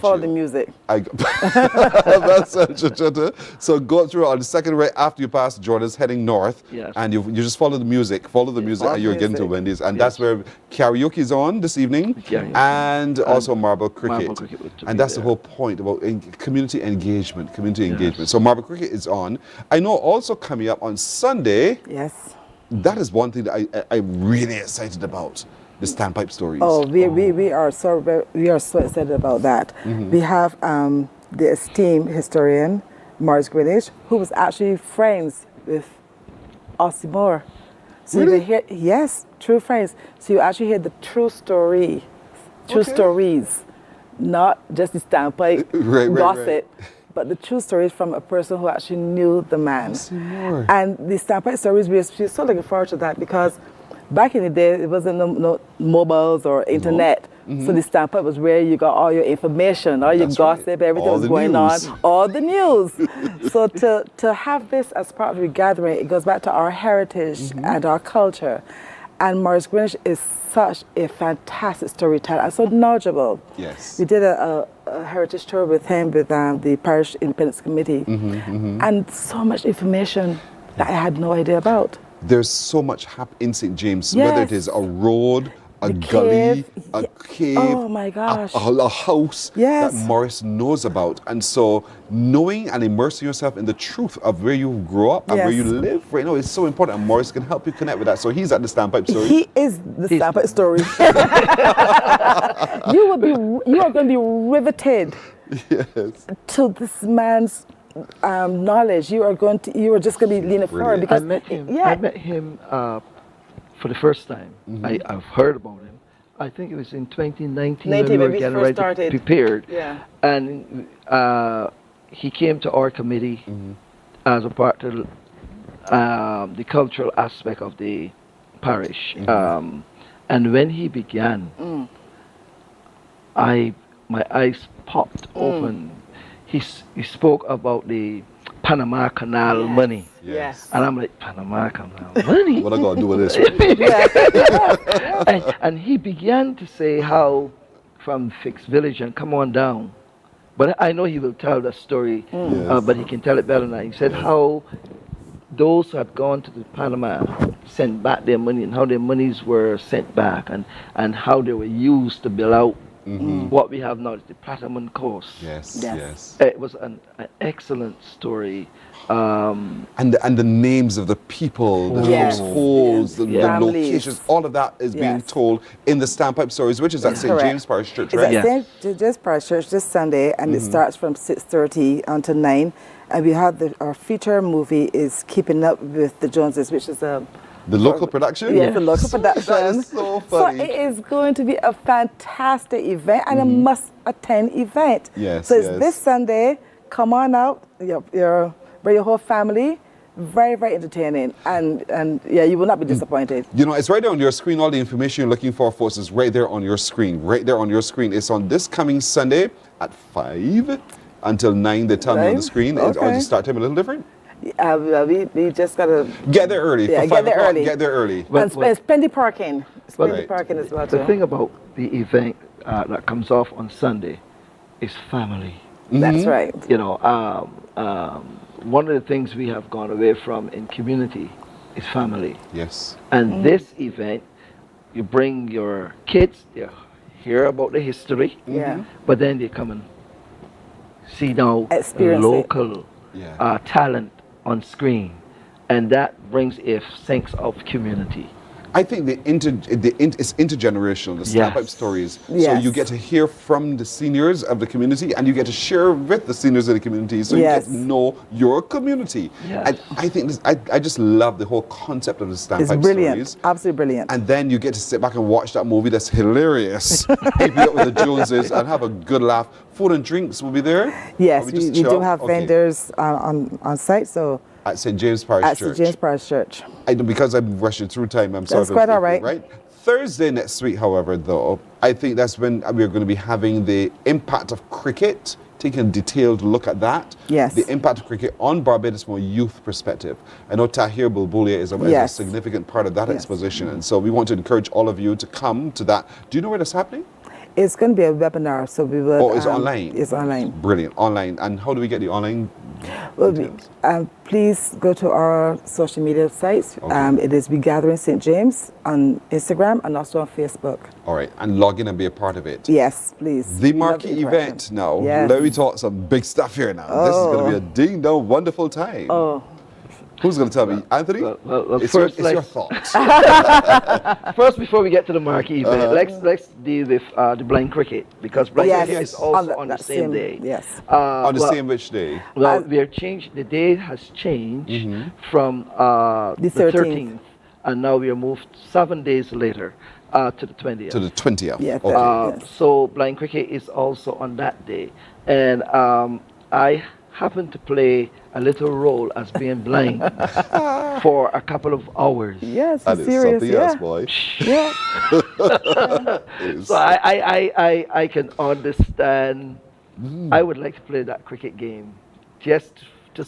follow the music. That's so go through on the second right after you pass Jordan's heading north, and you just follow the music, and you're getting to Wendy's, and that's where karaoke is on this evening, and also marble cricket. And that's the whole point about community engagement. So marble cricket is on. I know also coming up on Sunday. Yes. That is one thing that I'm really excited about. The standpipe stories. We are so excited about that. We have the esteemed historian Morris Greenwich, who was actually friends with Ossie Moore. So you can hear, true friends. So you actually hear the true stories, not just the standpipe gossip. But the true stories from a person who actually knew the man. And the standpipe stories, we're so looking forward to that, because back in the day, it wasn't no mobiles or internet. So the standpipe was where you got all your information, all your gossip, everything was going on, all the news. So to have this as part of the gathering, it goes back to our heritage and our culture. And Morris Greenwich is such a fantastic storyteller and so knowledgeable. Yes. We did a heritage tour with him with the Parish Independence Committee, and so much information that I had no idea about. There's so much in St. James, whether it is a road, a gully, a cave, oh my gosh, a house that Morris knows about. And so knowing and immersing yourself in the truth of where you grew up and where you live right now is so important, and Morris can help you connect with that. So he's at the standpipe story. He is the standpipe story. You are going to be riveted to this man's knowledge. You are just going to be leaning forward, because I met him for the first time. I've heard about him. I think it was in 2019 when we were getting ready to prepared. And he came to our committee as a part of the cultural aspect of the parish. And when he began, my eyes popped open. He spoke about the Panama Canal money. Yes. And I'm like, Panama Canal money? What I got to do with this? And he began to say how from Fix Village and come on down. But I know he will tell the story, but he can tell it better now. He said how those who had gone to the Panama sent back their money and how their monies were sent back and how they were used to build out what we have now, the Platinum course. Yes. It was an excellent story. And the names of the people, the households, the locations, all of that is being told in the Standpipe Stories, which is at St. James Parish Church, right? It's at St. James Parish Church this Sunday, and it starts from 6:30 until 9. And we have our feature movie is Keeping Up with the Joneses, which is the local production? Yes, the local production. That is so funny. So it is going to be a fantastic event and a must-attend event. Yes, so it's this Sunday. Come on out. Bring your whole family. Very, very entertaining. And you will not be disappointed. You know, it's right there on your screen. All the information you're looking for, folks, is right there on your screen. Right there on your screen. It's on this coming Sunday at 5 until 9. They tell me on the screen. Or the start time a little different? We just got to get there early. Yeah, get there early. Get there early. And there's plenty parking. There's plenty parking as well. The thing about the event that comes off on Sunday is family. That's right. You know, one of the things we have gone away from in community is family. Yes. And this event, you bring your kids, they hear about the history, but then they come and see now local talent on screen, and that brings a sense of community. I think it's intergenerational, the Standpipe Stories. So you get to hear from the seniors of the community, and you get to share with the seniors of the community, so you get to know your community. And I think I just love the whole concept of the Standpipe Stories. It's brilliant, absolutely brilliant. And then you get to sit back and watch that movie that's hilarious, Keeping Up with the Joneses, and have a good laugh. Food and drinks will be there? Yes, we do have vendors on site, so... At St. James Parish Church. At St. James Parish Church. Because I'm rushing through time, I'm sorry. That's quite all right. Thursday next week, however, though, I think that's when we're going to be having the impact of cricket, taking a detailed look at that. Yes. The impact of cricket on Barbados from a youth perspective. I know Tahir Bulbulia is a significant part of that exposition, and so we want to encourage all of you to come to that. Do you know where that's happening? It's going to be a webinar, so we will... Oh, it's online? It's online. Brilliant, online. And how do we get the online Well, please go to our social media sites. It is We Gathering St. James on Instagram and also on Facebook. All right, and log in and be a part of it. Yes, please. The marquee event now. Yes. Let me talk some big stuff here now. This is going to be a ding-dong wonderful time. Who's going to tell me? Anthony? It's your thoughts. First, before we get to the marquee event, let's deal with the blind cricket, because blind cricket is also on the same day. Yes. On the same which day? Well, we are changed. The day has changed from the 13th, and now we are moved 7 days later to the 20th. To the 20th. Yeah, so blind cricket is also on that day, and I happen to play a little role as being blind for a couple of hours. Yes, that is serious, something else, boy. Yeah. So I can understand. I would like to play that cricket game, just to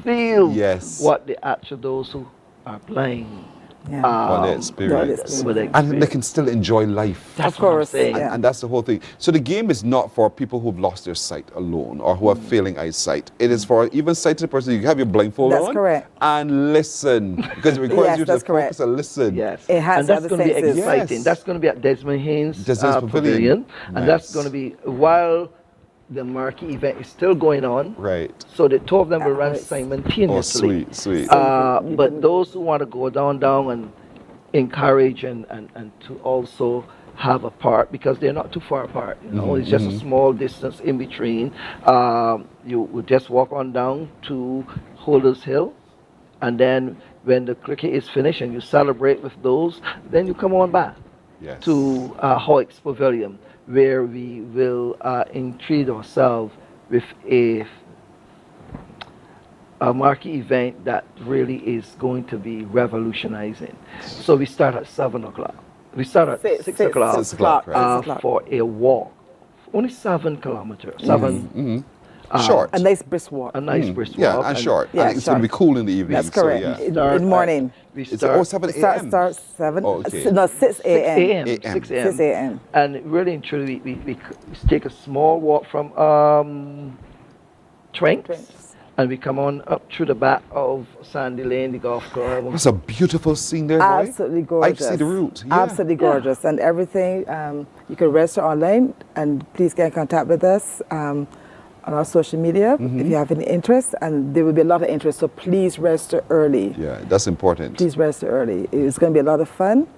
feel what the actual those who are blind. What they experience. And they can still enjoy life. That's what I'm saying. And that's the whole thing. So the game is not for people who've lost their sight alone or who are failing eyesight. It is for even sighted person. You have your blindfold on. That's correct. And listen. Because it requires you to focus and listen. Yes. It has and that's going to be exciting. Yes. That's going to be at Desmond Haynes Pavilion. Nice. And that's going to be while the marquee event is still going on. Right. So the two of them will run simultaneously. Oh, sweet. But those who want to go down and encourage and to also have a part, because they're not too far apart. You know, it's just a small distance in between. You would just walk on down to Holders Hill, and then when the cricket is finished and you celebrate with those, then you come on back to Hoyt's Pavilion, where we will entreat ourselves with a marquee event that really is going to be revolutionizing. So we start at 7 o'clock. We start at 6 o'clock for a walk. Only 7 kilometers. Short. A nice brisk walk. A nice brisk walk. Yeah, and short. Yeah, I think it's going to be cool in the evening. That's correct. So, In the morning. We start 7 a.m. Start 7. Oh, okay. No, 6 a.m. 6 a.m. 6 a.m. And really and truly, we take a small walk from Trent and we come on up through the back of Sandy Lane, the golf club. It's a beautiful scene there, boy. Absolutely gorgeous. I see the route. Yeah. Absolutely gorgeous. And everything, you can register online, and please get in contact with us on our social media if you have any interest, and there will be a lot of interest, so please register early. Yeah, that's important. Please register early. It's going to be a lot of fun,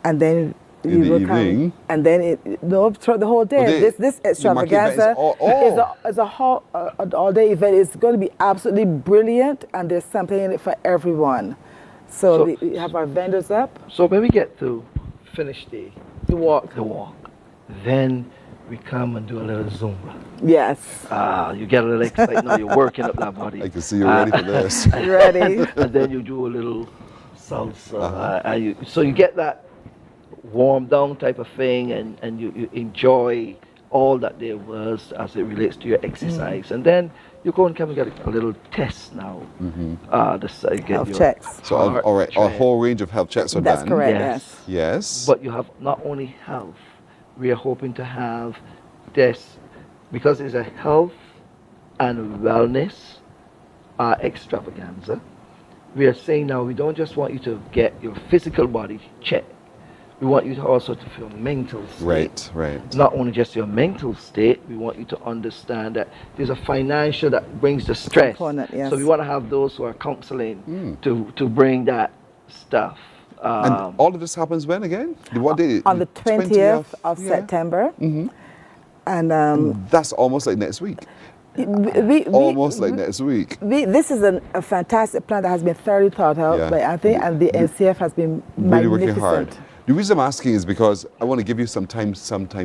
and then in the evening, and then throughout the whole day. This extravaganza is a whole all-day event. It's going to be absolutely brilliant, and there's something in it for everyone. So we have our vendors up. So when we get to finish the walk, then we come and do a little Zumba. Yes. You get a little excited. Now you're working up that body. I can see you're ready for this. Ready. And then you do a little salsa. So you get that warm down type of thing, and you enjoy all that there was as it relates to your exercise. And then you go and come and get a little test now. Health checks. So a whole range of health checks are That's done. That's correct, yes. But you have not only health, we are hoping to have this, because it's a health and wellness extravaganza. We are saying now, we don't just want you to get your physical body checked. We want you to also to feel mental state. Right. Not only just your mental state, we want you to understand that there's a financial that brings the stress. Yes. So we want to have those who are counseling to bring that stuff. And all of this happens when again? What day? On the 20th of September. And that's almost like next week. Almost like next week. This is a fantastic plan that has been thoroughly thought out by Anthony, and the NCF has been really magnificent. working hard. The reason I'm asking is because I want to give you some time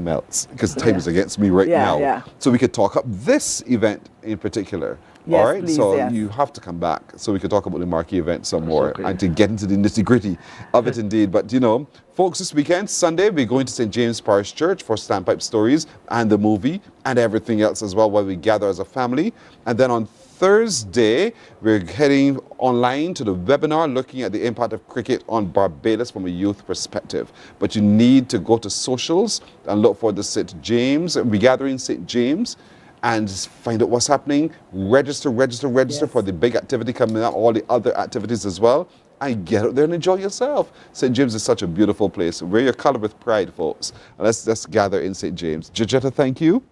else, because time is against me right now. Yeah. So we could talk up this event in particular. Yes, all right, please, so yes. you have to come back so we can talk about the marquee event some more and to get into the nitty-gritty of it indeed. But you know, folks, this weekend, Sunday, we're going to St. James Parish Church for Standpipe Stories and the movie and everything else as well while we gather as a family. And then on Thursday, we're heading online to the webinar looking at the impact of cricket on Barbados from a youth perspective. But you need to go to socials and look for the St. James. We're gathering St. James and find out what's happening. Register for the big activity coming up, all the other activities as well. And get out there and enjoy yourself. St. James is such a beautiful place. Wear your color with pride, folks. And let's gather in St. James. Georgetta, thank you.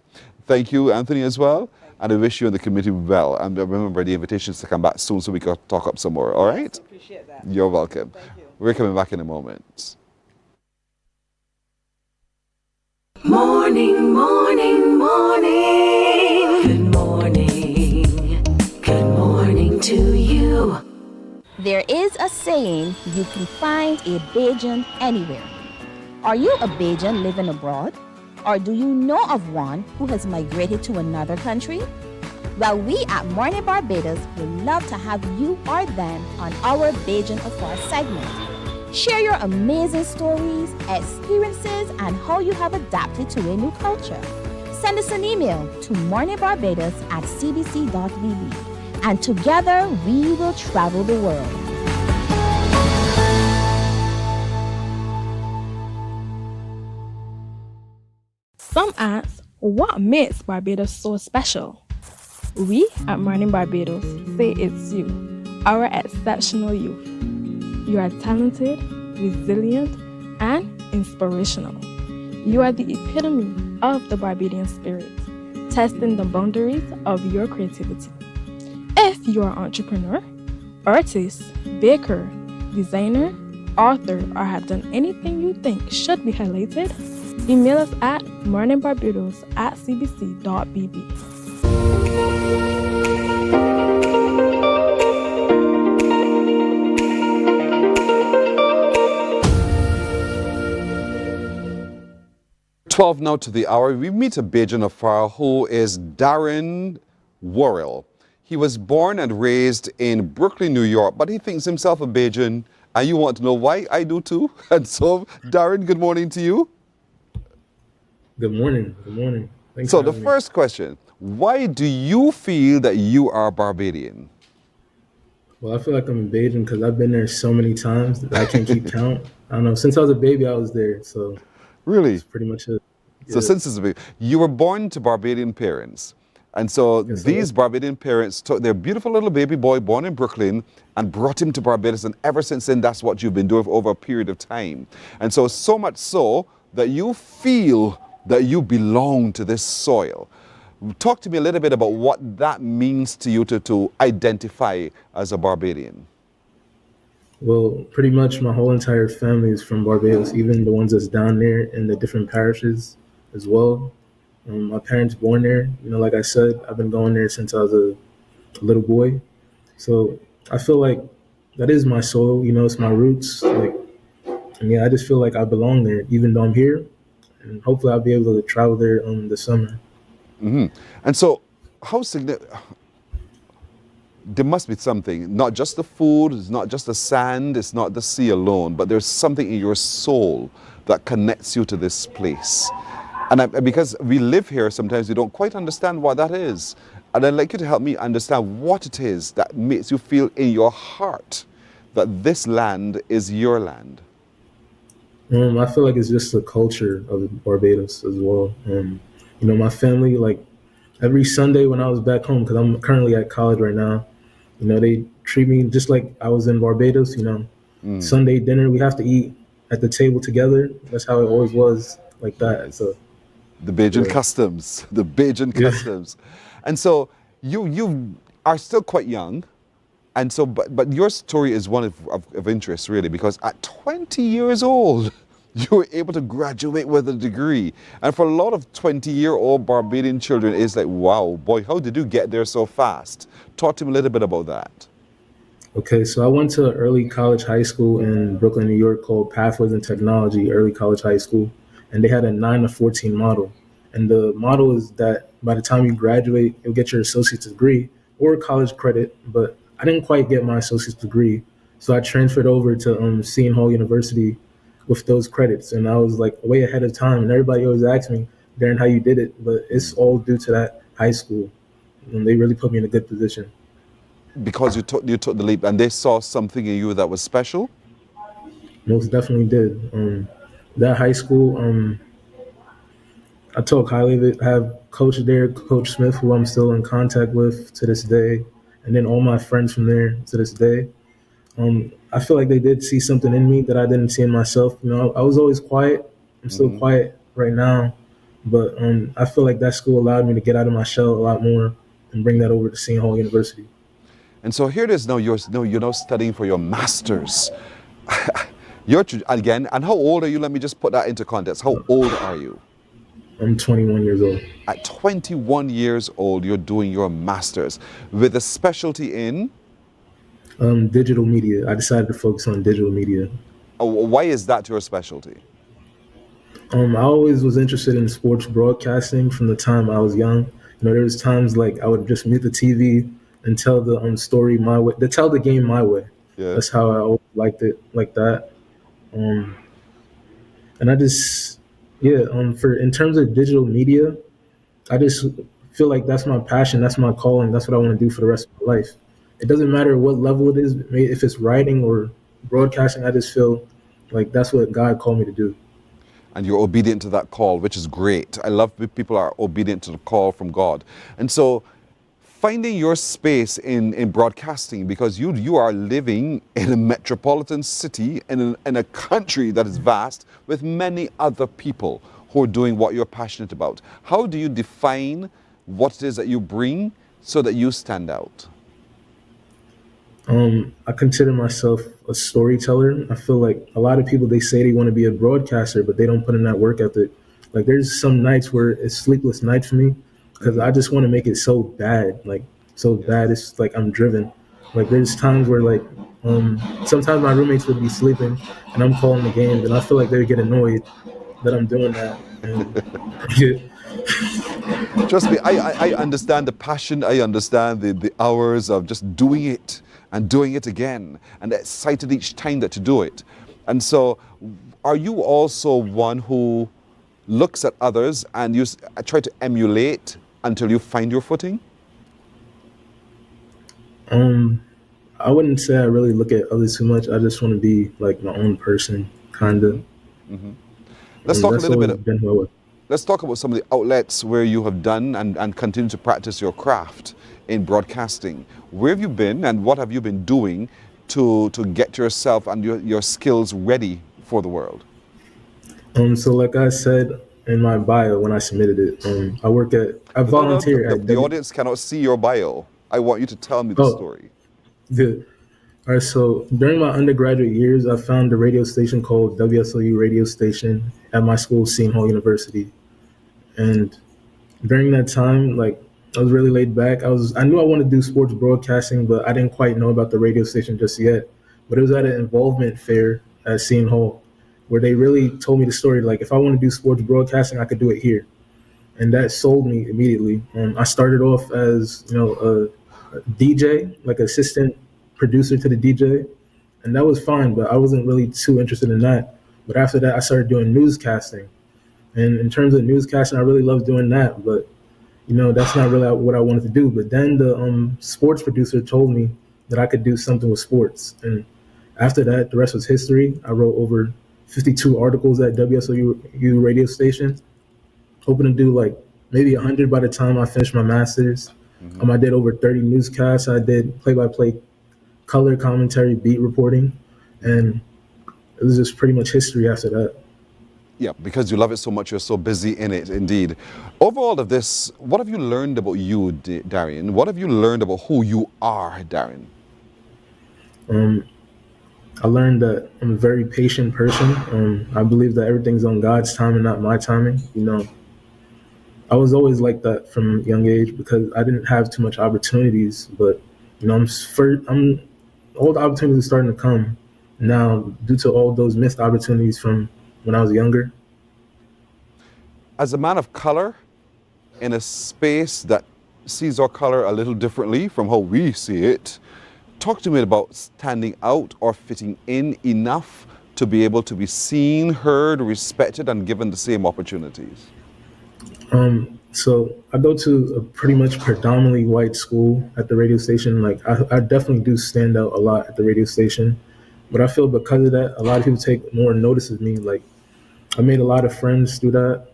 Thank you, Anthony, as well. And I wish you and the committee well. And remember the invitations to come back soon so we can talk up some more, all right? Appreciate that. You're welcome. Thank you. We're coming back in a moment. Morning, morning, morning. Good morning. Good morning to you. There is a saying, you can find a Bajan anywhere. Are you a Bajan living abroad? Or do you know of one who has migrated to another country? Well, we at Mornin Barbados would love to have you or them on our Bajan Affair segment. Share your amazing stories, experiences, and how you have adapted to a new culture. Send us an email to morninbarbados@cbc.bb, and together we will travel the world. Some ask, what makes Barbados so special? We at Mornin Barbados say it's you, our exceptional youth. You are talented, resilient, and inspirational. You are the epitome of the Barbadian spirit, testing the boundaries of your creativity. If you are an entrepreneur, artist, baker, designer, author, or have done anything you think should be highlighted, email us at morninbarbados@cbc.bb. Now to the hour, we meet a Bajan Afar who is Darren Worrell. He was born and raised in Brooklyn, New York, but he thinks himself a Bajan, and you want to know why? I do too. And so, Darren, good morning to you. Good morning. Good morning. Thanks so the first question, why do you feel that you are Barbadian? Well, I feel like I'm a Bajan because I've been there so many times that I can't keep count. I don't know. Since I was a baby, I was there. So really, that's pretty much it. So since it's a baby, you were born to Barbadian parents, And so these Barbadian parents took their beautiful little baby boy born in Brooklyn and brought him to Barbados. And ever since then, that's what you've been doing for over a period of time. And so much so that you feel that you belong to this soil. Talk to me a little bit about what that means to you to identify as a Barbadian. Well, pretty much my whole entire family is from Barbados, even the ones that's down there in the different parishes as well. My parents born there. Like I said, I've been going there since I was a little boy. So I feel like that is my soul. It's my roots. I just feel like I belong there, even though I'm here. And hopefully I'll be able to travel there this summer. Mm-hmm. And so how significant... There must be something, not just the food, it's not just the sand, it's not the sea alone, but there's something in your soul that connects you to this place. And because we live here, sometimes we don't quite understand what that is. And I'd like you to help me understand what it is that makes you feel in your heart that this land is your land. I feel like it's just the culture of Barbados as well. My family, like every Sunday when I was back home, because I'm currently at college right now, they treat me just like I was in Barbados. Sunday dinner, we have to eat at the table together. That's how it always was, like that. So the Bajan customs, the Bajan customs. And so you are still quite young. And so, but your story is one of interest, really, because at 20 years old, you were able to graduate with a degree. And for a lot of 20-year-old Barbadian children, it's like, wow, boy, how did you get there so fast? Talk to me a little bit about that. Okay, so I went to early college high school in Brooklyn, New York called Pathways in Technology Early College High School. And they had a 9 to 14 model. And the model is that by the time you graduate, you'll get your associate's degree or college credit. But I didn't quite get my associate's degree. So I transferred over to Seton Hall University with those credits. And I was like way ahead of time. And everybody always asks me, Darren, how you did it? But it's all due to that high school. And they really put me in a good position. Because you took the leap and they saw something in you that was special? Most definitely did. That high school, I talk highly of it. I have Coach there, Coach Smith, who I'm still in contact with to this day. And then all my friends from there to this day. I feel like they did see something in me that I didn't see in myself. I was always quiet. I'm still quiet right now. But I feel like that school allowed me to get out of my shell a lot more and bring that over to Seton Hall University. And so here it is now, you're now studying for your master's. You're, again, and how old are you? Let me just put that into context. How old are you? I'm 21 years old. At 21 years old, you're doing your master's with a specialty in? Digital media. I decided to focus on digital media. Why is that your specialty? I always was interested in sports broadcasting from the time I was young. There was times like I would just mute the TV and tell the story my way, to tell the game my way. Yeah. That's how I always liked it, like that. And I just, for in terms of digital media, I just feel like that's my passion, that's my calling, that's what I want to do for the rest of my life. It doesn't matter what level it is, if it's writing or broadcasting, I just feel like that's what God called me to do. And you're obedient to that call, which is great. I love when people are obedient to the call from God. And so finding your space in broadcasting, because you are living in a metropolitan city in a country that is vast with many other people who are doing what you're passionate about. How do you define what it is that you bring so that you stand out? I consider myself a storyteller. I feel like a lot of people, they say they want to be a broadcaster, but they don't put in that work ethic. Like there's some nights where it's sleepless nights for me because I just want to make it so bad, bad. It's like I'm driven. Like there's times where sometimes my roommates would be sleeping and I'm calling the games and I feel like they would get annoyed that I'm doing that. Trust me, I understand the passion. I understand the hours of just doing it and doing it again and excited each time that you do it. And so are you also one who looks at others and you try to emulate until you find your footing? I wouldn't say I really look at others too much. I just want to be like my own person, kind of. Mm-hmm. Let's talk a little bit. let's talk about some of the outlets where you have done and continue to practice your craft in broadcasting. Where have you been and what have you been doing to get yourself and your skills ready for the world? So like I said in my bio when I submitted it, I volunteer at the audience cannot see your bio. I want you to tell me the story. Good. All right, so during my undergraduate years, I found a radio station called WSOU Radio Station at my school, Seton Hall University. And during that time, like, I was really laid back. I knew I wanted to do sports broadcasting, but I didn't quite know about the radio station just yet. But it was at an involvement fair at Seton Hall where they really told me the story. Like, if I want to do sports broadcasting, I could do it here. And that sold me immediately. I started off as, a DJ, like assistant producer to the DJ. And that was fine, but I wasn't really too interested in that. But after that, I started doing newscasting. And in terms of newscasting, I really loved doing that. But, that's not really what I wanted to do. But then the sports producer told me that I could do something with sports. And after that, the rest was history. I wrote over 52 articles at WSOU radio station, hoping to do like maybe 100 by the time I finished my master's. I did over 30 newscasts. I did play-by-play color commentary, beat reporting, and it was just pretty much history after that. Yeah, because you love it so much, you're so busy in it, indeed. Overall of this, what have you learned about you, Darian? What have you learned about who you are, Darian? I learned that I'm a very patient person. I believe that everything's on God's time and not my timing. I was always like that from a young age because I didn't have too much opportunities. But all the opportunities are starting to come now due to all those missed opportunities from when I was younger. As a man of color in a space that sees our color a little differently from how we see it, talk to me about standing out or fitting in enough to be able to be seen, heard, respected, and given the same opportunities. So I go to a pretty much predominantly white school at the radio station. Like I definitely do stand out a lot at the radio station, but I feel because of that, a lot of people take more notice of me. Like I made a lot of friends through that.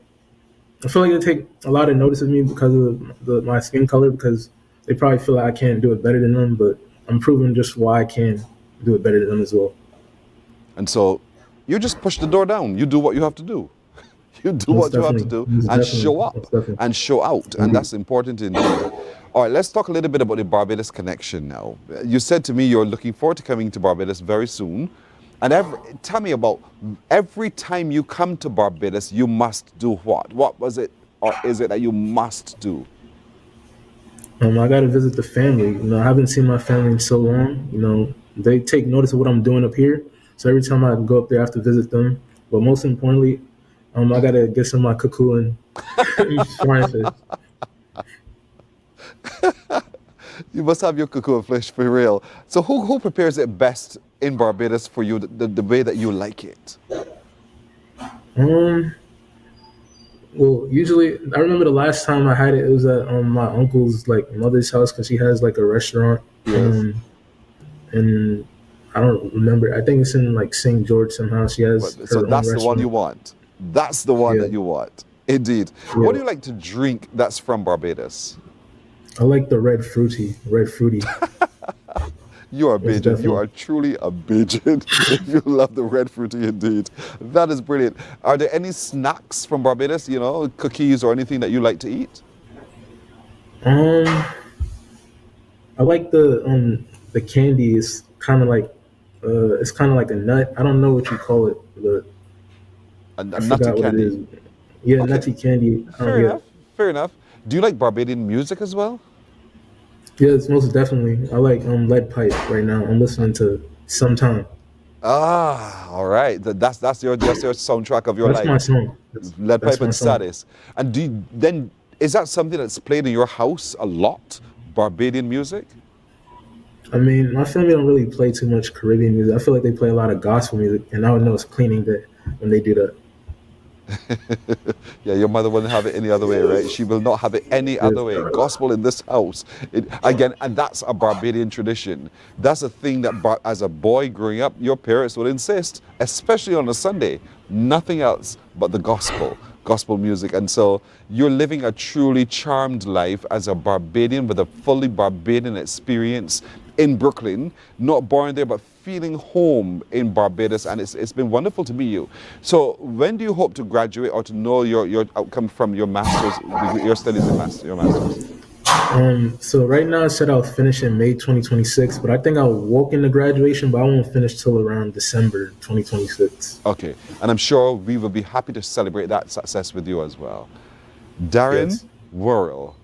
I feel like they take a lot of notice of me because of my skin color, because they probably feel like I can't do it better than them, but I'm proving just why I can do it better than them as well. And so you just push the door down. You do what you have to do. You do what you have to do and show up and show out. And that's important indeed. All right, let's talk a little bit about the Barbados connection now. You said to me you're looking forward to coming to Barbados very soon. And tell me about every time you come to Barbados, you must do what? What was it or is it that you must do? I got to visit the family. I haven't seen my family in so long. They take notice of what I'm doing up here. So every time I go up there, I have to visit them. But most importantly, I got to get some of my cuckoo and frying fish. You must have your cuckoo and fish for real. So who prepares it best in Barbados for you, the way that you like it? Well, usually, I remember the last time I had it, it was at my uncle's mother's house because she has like a restaurant. Yes. And I don't remember. I think it's in St. George somehow. She has so her that's own the one you want. That's the one that you want. Indeed. Yeah. What do you like to drink that's from Barbados? I like the red fruity. You are a Bajan. You are truly a Bajan if you love the red fruity indeed. That is brilliant. Are there any snacks from Barbados, cookies or anything that you like to eat? I like the candy. It's kind of like a nut. I don't know what you call it, but a nutty candy. Yeah, okay. Nutty candy. Fair enough. Do you like Barbadian music as well? Yes, most definitely. I like Lead Pipe right now. I'm listening to Sometime. Ah, all right. That's your soundtrack of your life. That's my song. Lead Pipe and Status. And is that something that's played in your house a lot? Barbadian music? I mean, my family don't really play too much Caribbean music. I feel like they play a lot of gospel music, and I would know it's cleaning day when they do that. Yeah, your mother wouldn't have it any other way, right? She will not have it any other way. Gospel in this house. And that's a Barbadian tradition. That's a thing that as a boy growing up, your parents would insist, especially on a Sunday, nothing else but the gospel. gospel music. And so you're living a truly charmed life as a Barbadian with a fully Barbadian experience in Brooklyn, not born there, but feeling home in Barbados, and it's been wonderful to meet you. So when do you hope to graduate or to know your outcome from your master's, your studies in your master's? So right now I said I'll finish in May 2026, but I think I'll walk into graduation, but I won't finish till around December 2026. Okay, and I'm sure we will be happy to celebrate that success with you as well. Darren Worrell,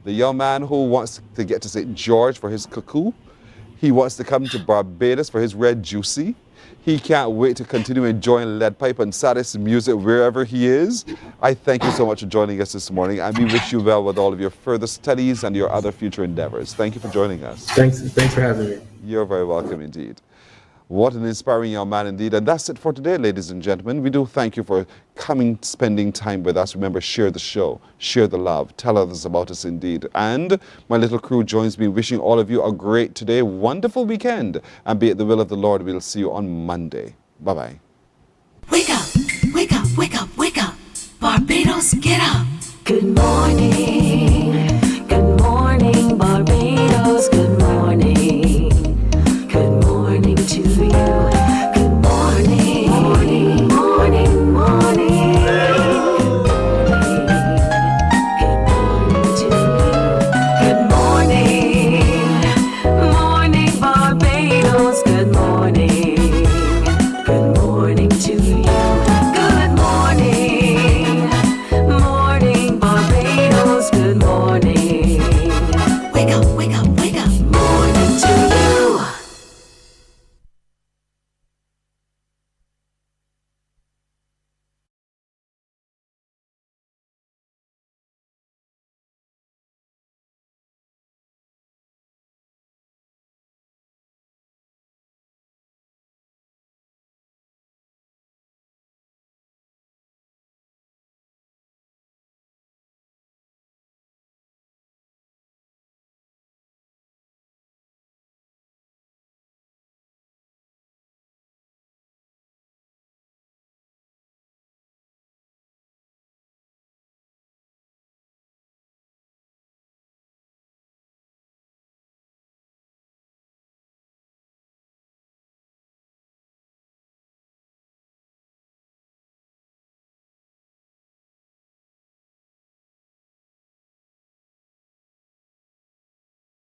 the young man who wants to get to St. George for his cuckoo. He wants to come to Barbados for his red juicy. He can't wait to continue enjoying lead pipe and saddest music wherever he is. I thank you so much for joining us this morning, and we wish you well with all of your further studies and your other future endeavors. Thank you for joining us. Thanks for having me. You're very welcome indeed. What an inspiring young man indeed. And that's it for today, ladies and gentlemen. We do thank you for coming, spending time with us. Remember, share the show, share the love, tell others about us indeed. And my little crew joins me wishing all of you a great today, wonderful weekend. And be it the will of the Lord, we'll see you on Monday. Bye-bye. Wake up, wake up, wake up, wake up. Barbados, get up. Good morning, Barbados, good morning.